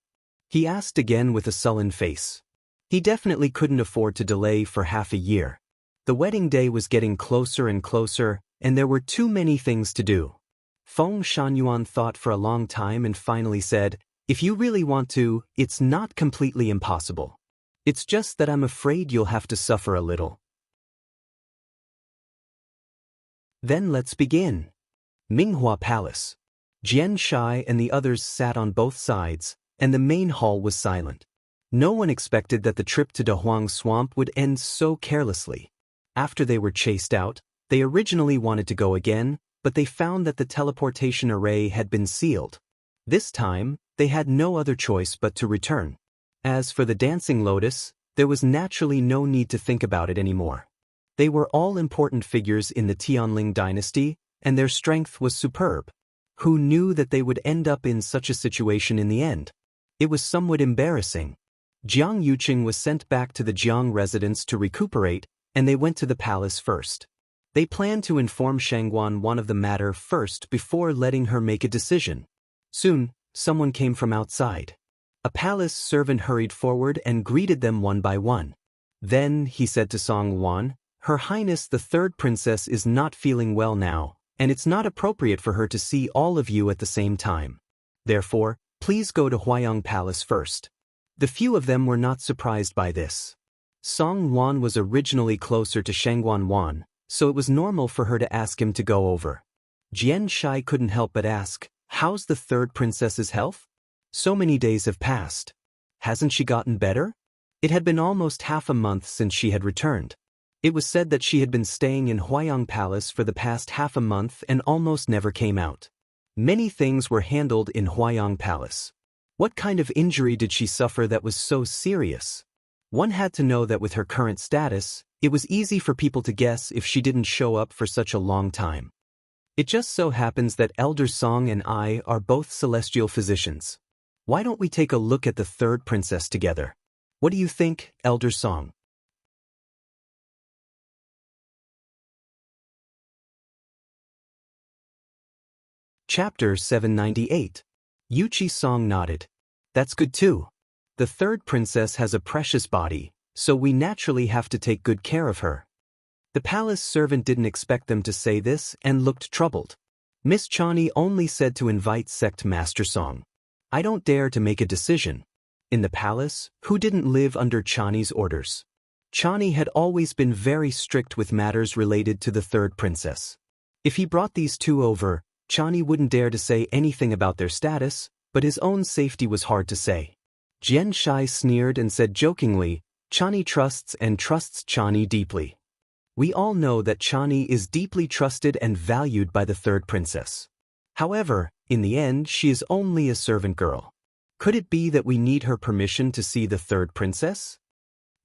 he asked again with a sullen face. He definitely couldn't afford to delay for half a year. The wedding day was getting closer and closer, and there were too many things to do. Feng Shangyuan thought for a long time and finally said, "If you really want to, it's not completely impossible. It's just that I'm afraid you'll have to suffer a little." Then let's begin. Minghua Palace. Jian Shai and the others sat on both sides, and the main hall was silent. No one expected that the trip to Dahuang Swamp would end so carelessly. After they were chased out, they originally wanted to go again, but they found that the teleportation array had been sealed. This time, they had no other choice but to return. As for the dancing lotus, there was naturally no need to think about it anymore. They were all important figures in the Tianling dynasty, and their strength was superb. Who knew that they would end up in such a situation in the end? It was somewhat embarrassing. Jiang Yuqing was sent back to the Jiang residence to recuperate, and they went to the palace first. They planned to inform Shangguan of the matter first before letting her make a decision. Soon, someone came from outside. A palace servant hurried forward and greeted them one by one. Then, he said to Song Wan, "Her Highness the third princess is not feeling well now, and it's not appropriate for her to see all of you at the same time. Therefore, please go to Huayang Palace first." The few of them were not surprised by this. Song Wan was originally closer to Shangguan Wan, so it was normal for her to ask him to go over. Jian Shai couldn't help but ask, "How's the third princess's health? So many days have passed. Hasn't she gotten better?" It had been almost half a month since she had returned. It was said that she had been staying in Huayang Palace for the past half a month and almost never came out. Many things were handled in Huayang Palace. What kind of injury did she suffer that was so serious? One had to know that with her current status, it was easy for people to guess if she didn't show up for such a long time. It just so happens that Elder Song and I are both celestial physicians. Why don't we take a look at the third princess together? What do you think, Elder Song? Chapter 798. Yuchi Song nodded. "That's good too. The third princess has a precious body, so we naturally have to take good care of her." The palace servant didn't expect them to say this and looked troubled. Miss Chani only said to invite Sect Master Song. "I don't dare to make a decision." In the palace, who didn't live under Chani's orders? Chani had always been very strict with matters related to the third princess. If he brought these two over, Chani wouldn't dare to say anything about their status, but his own safety was hard to say. Jian Shai sneered and said jokingly, "Chani trusts and trusts Chani deeply." We all know that Chani is deeply trusted and valued by the third princess. However, in the end she is only a servant girl. Could it be that we need her permission to see the third princess?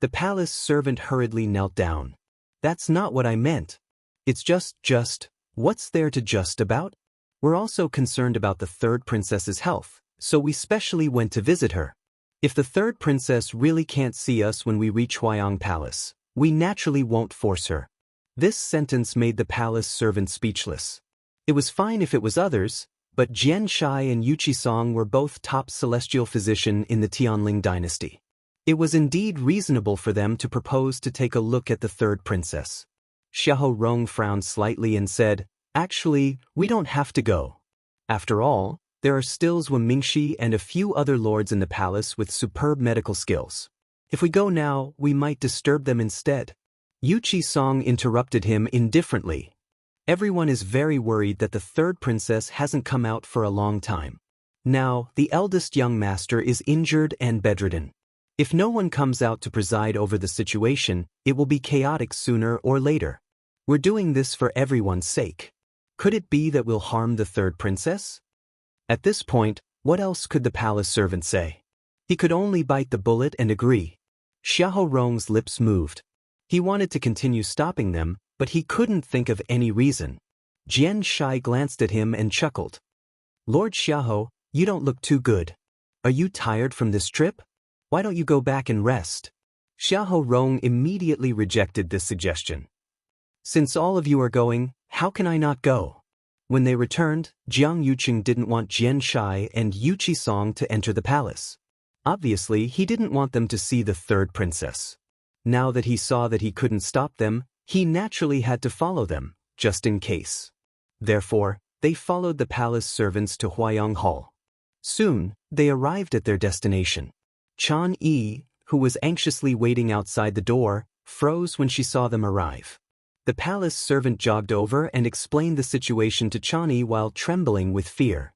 The palace servant hurriedly knelt down. "That's not what I meant. It's just, what's there to just about? We're also concerned about the third princess's health, so we specially went to visit her. If the third princess really can't see us when we reach Huayang Palace, we naturally won't force her." This sentence made the palace servant speechless. It was fine if it was others, but Jian Shai and Yuchi Song were both top celestial physician in the Tianling dynasty. It was indeed reasonable for them to propose to take a look at the third princess. Xiahou Rong frowned slightly and said, "Actually, we don't have to go. After all, there are still Zhuo Mingxi and a few other lords in the palace with superb medical skills. If we go now, we might disturb them instead." Yuchi Song interrupted him indifferently. "Everyone is very worried that the third princess hasn't come out for a long time. Now, the eldest young master is injured and bedridden. If no one comes out to preside over the situation, it will be chaotic sooner or later. We're doing this for everyone's sake. Could it be that we'll harm the third princess?" At this point, what else could the palace servant say? He could only bite the bullet and agree. Xiahou Rong's lips moved. He wanted to continue stopping them, but he couldn't think of any reason. Jian Shai glanced at him and chuckled. "Lord Xiahou, you don't look too good. Are you tired from this trip? Why don't you go back and rest?" Xiahou Rong immediately rejected this suggestion. "Since all of you are going, how can I not go?" When they returned, Jiang Yuqing didn't want Jian Shai and Yuchi Song to enter the palace. Obviously, he didn't want them to see the third princess. Now that he saw that he couldn't stop them, he naturally had to follow them, just in case. Therefore, they followed the palace servants to Huayang Hall. Soon, they arrived at their destination. Chan Yi, who was anxiously waiting outside the door, froze when she saw them arrive. The palace servant jogged over and explained the situation to Chani while trembling with fear.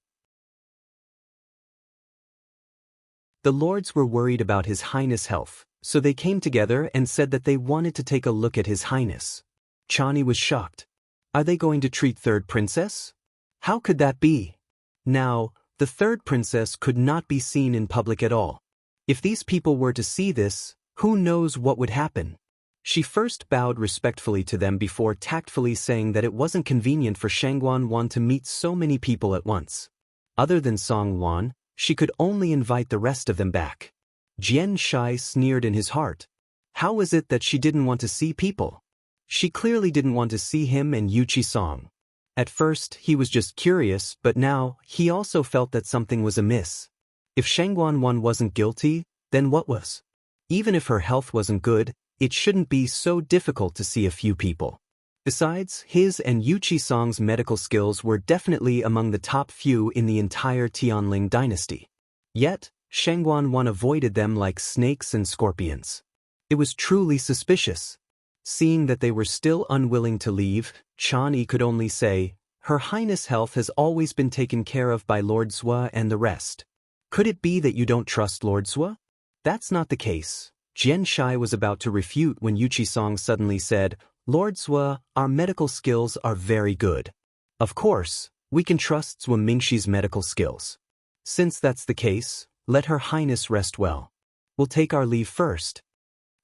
The lords were worried about His Highness' health, so they came together and said that they wanted to take a look at His Highness. Chani was shocked. Are they going to treat third princess? How could that be? Now, the third princess could not be seen in public at all. If these people were to see this, who knows what would happen? She first bowed respectfully to them before tactfully saying that it wasn't convenient for Shangguan Wan to meet so many people at once. Other than Song Wan, she could only invite the rest of them back. Jian Shai sneered in his heart. How was it that she didn't want to see people? She clearly didn't want to see him and Yuchi Song. At first, he was just curious, but now, he also felt that something was amiss. If Shangguan wasn't guilty, then what was? Even if her health wasn't good, it shouldn't be so difficult to see a few people. Besides, his and Yu Qisong's medical skills were definitely among the top few in the entire Tianling dynasty. Yet, Shangguan avoided them like snakes and scorpions. It was truly suspicious. Seeing that they were still unwilling to leave, Chan Yi could only say, "Her Highness' health has always been taken care of by Lord Zua and the rest. Could it be that you don't trust Lord Zua?" "That's not the case." Jian Shai was about to refute when Yu Qisong suddenly said, "Lord Zua, our medical skills are very good. Of course, we can trust Zua Mingxi's medical skills. Since that's the case, let Her Highness rest well. We'll take our leave first."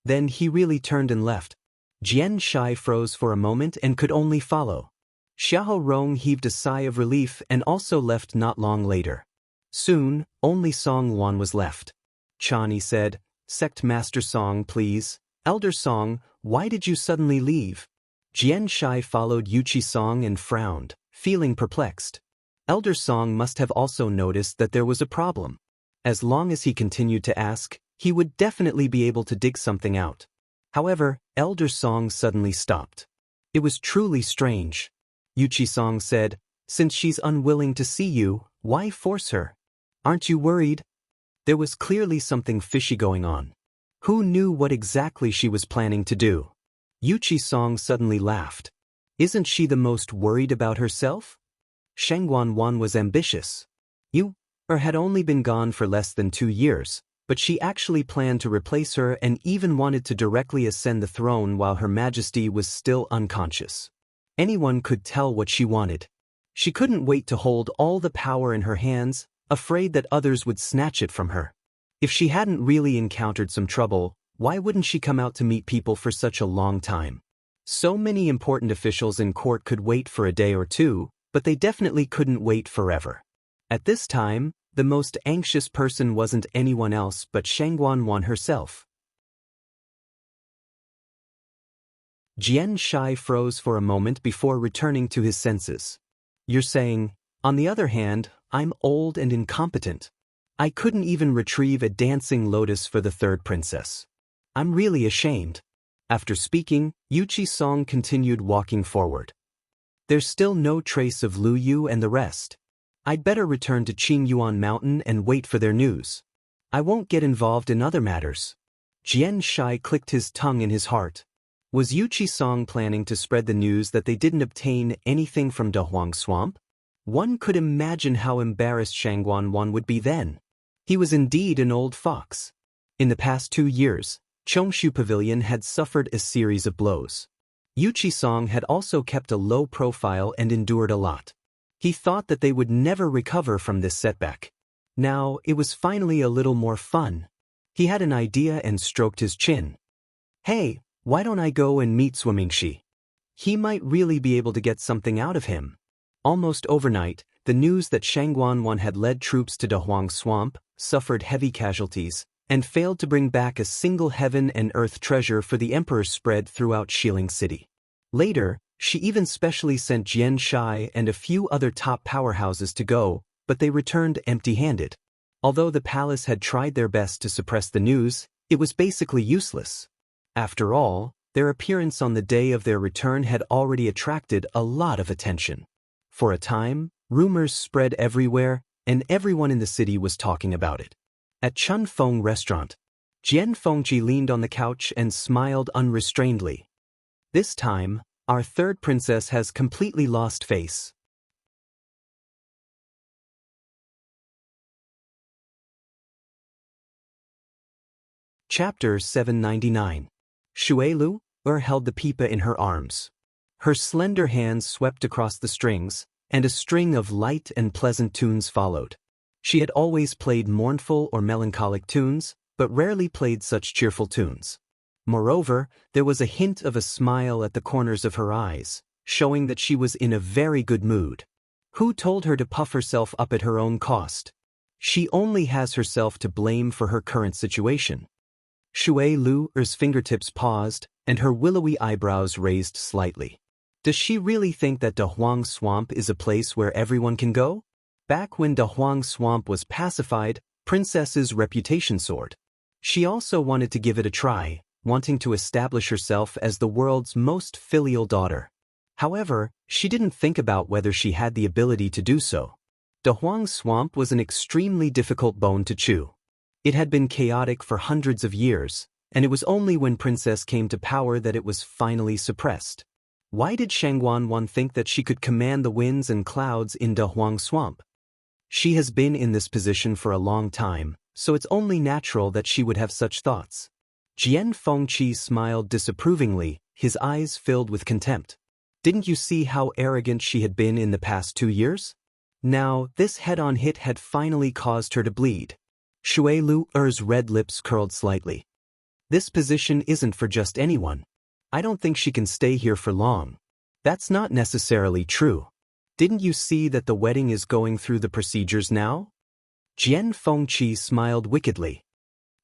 Then he really turned and left. Jian Shai froze for a moment and could only follow. Xiahou Rong heaved a sigh of relief and also left not long later. Soon, only Song Wan was left. Chan Yi said, "Sect Master Song, please. Elder Song, why did you suddenly leave?" Jian Shai followed Yu Qisong and frowned, feeling perplexed. Elder Song must have also noticed that there was a problem. As long as he continued to ask, he would definitely be able to dig something out. However, Elder Song suddenly stopped. It was truly strange. Yu Qisong said, "Since she's unwilling to see you, why force her? Aren't you worried?" There was clearly something fishy going on. Who knew what exactly she was planning to do? Yu Qisong suddenly laughed. Isn't she the most worried about herself? Shangguan was ambitious. Had only been gone for less than 2 years, but she actually planned to replace her and even wanted to directly ascend the throne while Her Majesty was still unconscious. Anyone could tell what she wanted. She couldn't wait to hold all the power in her hands, afraid that others would snatch it from her. If she hadn't really encountered some trouble, why wouldn't she come out to meet people for such a long time? So many important officials in court could wait for a day or two, but they definitely couldn't wait forever. At this time, the most anxious person wasn't anyone else but Shangguan herself. Jian Shai froze for a moment before returning to his senses. "You're saying, on the other hand, I'm old and incompetent. I couldn't even retrieve a dancing lotus for the third princess. I'm really ashamed." After speaking, Yu Qisong continued walking forward. "There's still no trace of Lu Yu and the rest. I'd better return to Qingyuan Mountain and wait for their news. I won't get involved in other matters." Jian Shai clicked his tongue in his heart. Was Yu Qisong planning to spread the news that they didn't obtain anything from Daoist Swamp? One could imagine how embarrassed Shangguan would be then. He was indeed an old fox. In the past 2 years, Chongshu Pavilion had suffered a series of blows. Yu Qisong had also kept a low profile and endured a lot. He thought that they would never recover from this setback. Now, it was finally a little more fun. He had an idea and stroked his chin. "Hey, why don't I go and meet Zua Mingxi? He might really be able to get something out of him." Almost overnight, the news that Shangguan had led troops to Daoist Swamp, suffered heavy casualties, and failed to bring back a single heaven and earth treasure for the emperor spread throughout Xiling City. Later, she even specially sent Jian Shai and a few other top powerhouses to go, but they returned empty-handed. Although the palace had tried their best to suppress the news, it was basically useless. After all, their appearance on the day of their return had already attracted a lot of attention. For a time, rumors spread everywhere, and everyone in the city was talking about it. At Chun Feng Restaurant, Jian Fengji leaned on the couch and smiled unrestrainedly. "This time, our third princess has completely lost face." Chapter 799. Shuelu held the pipa in her arms. Her slender hands swept across the strings, and a string of light and pleasant tunes followed. She had always played mournful or melancholic tunes, but rarely played such cheerful tunes. Moreover, there was a hint of a smile at the corners of her eyes, showing that she was in a very good mood. Who told her to puff herself up at her own cost? She only has herself to blame for her current situation. Shui Lu's fingertips paused, and her willowy eyebrows raised slightly. Does she really think that Daoist Swamp is a place where everyone can go? Back when Daoist Swamp was pacified, princess's reputation soared. She also wanted to give it a try, wanting to establish herself as the world's most filial daughter. However, she didn't think about whether she had the ability to do so. Daoist swamp was an extremely difficult bone to chew. It had been chaotic for hundreds of years, and it was only when Princess came to power that it was finally suppressed. Why did Shangguan think that she could command the winds and clouds in Daoist swamp? She has been in this position for a long time, so it's only natural that she would have such thoughts. Jian Fengqi smiled disapprovingly, his eyes filled with contempt. Didn't you see how arrogant she had been in the past 2 years? Now, this head-on hit had finally caused her to bleed. Shui Lu'er's red lips curled slightly. This position isn't for just anyone. I don't think she can stay here for long. That's not necessarily true. Didn't you see that the wedding is going through the procedures now? Jian Fengqi smiled wickedly.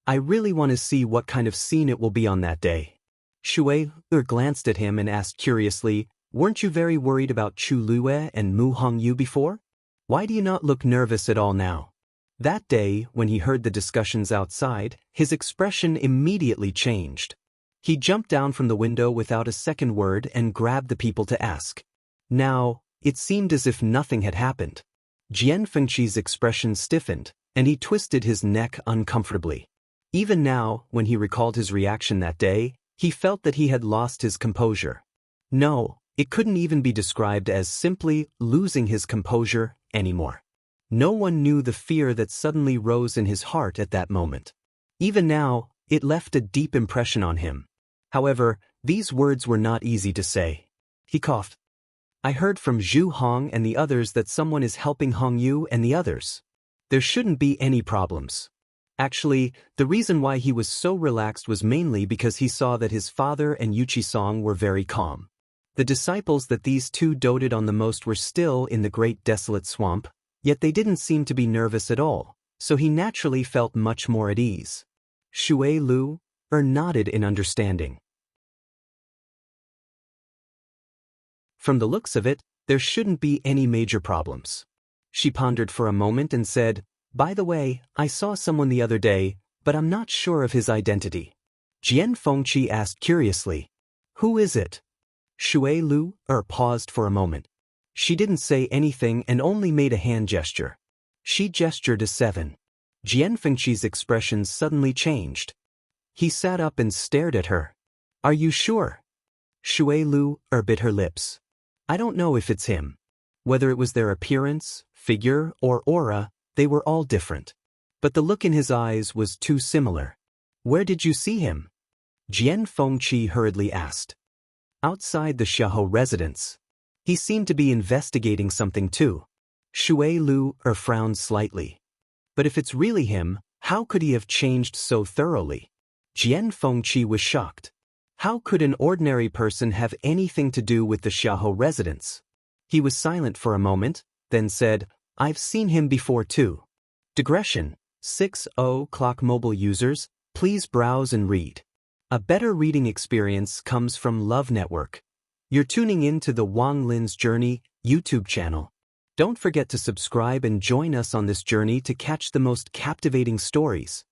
I really want to see what kind of scene it will be on that day. Shui Lu'er glanced at him and asked curiously, weren't you very worried about Chu Lue and Mu Hongyu before? Why do you not look nervous at all now? That day, when he heard the discussions outside, his expression immediately changed. He jumped down from the window without a second word and grabbed the people to ask. Now, it seemed as if nothing had happened. Jian Fengqi's expression stiffened, and he twisted his neck uncomfortably. Even now, when he recalled his reaction that day, he felt that he had lost his composure. No, it couldn't even be described as simply losing his composure anymore. No one knew the fear that suddenly rose in his heart at that moment. Even now, it left a deep impression on him. However, these words were not easy to say. He coughed. I heard from Zhu Hong and the others that someone is helping Hong Yu and the others. There shouldn't be any problems. Actually, the reason why he was so relaxed was mainly because he saw that his father and Yu Qisong were very calm. The disciples that these two doted on the most were still in the great desolate swamp, yet they didn't seem to be nervous at all, so he naturally felt much more at ease. Shui Lu'er nodded in understanding. From the looks of it, there shouldn't be any major problems. She pondered for a moment and said, by the way, I saw someone the other day, but I'm not sure of his identity. Jian Fengqi asked curiously, who is it? Shui Lu'er paused for a moment. She didn't say anything and only made a hand gesture. She gestured to 7. Jian Fengqi's expression suddenly changed. He sat up and stared at her. Are you sure? Shui Lu'er bit her lips. I don't know if it's him. Whether it was their appearance, figure, or aura, they were all different. But the look in his eyes was too similar. Where did you see him? Jian Fengqi hurriedly asked. Outside the Xiahou residence. He seemed to be investigating something too. Shui Lu'er frowned slightly. But if it's really him, how could he have changed so thoroughly? Jian Fengqi was shocked. How could an ordinary person have anything to do with the Xiahou residence? He was silent for a moment, then said, I've seen him before too. Digression. 6:00 mobile users, please browse and read. A better reading experience comes from Love Network. You're tuning in to the Wang Lin's Journey YouTube channel. Don't forget to subscribe and join us on this journey to catch the most captivating stories.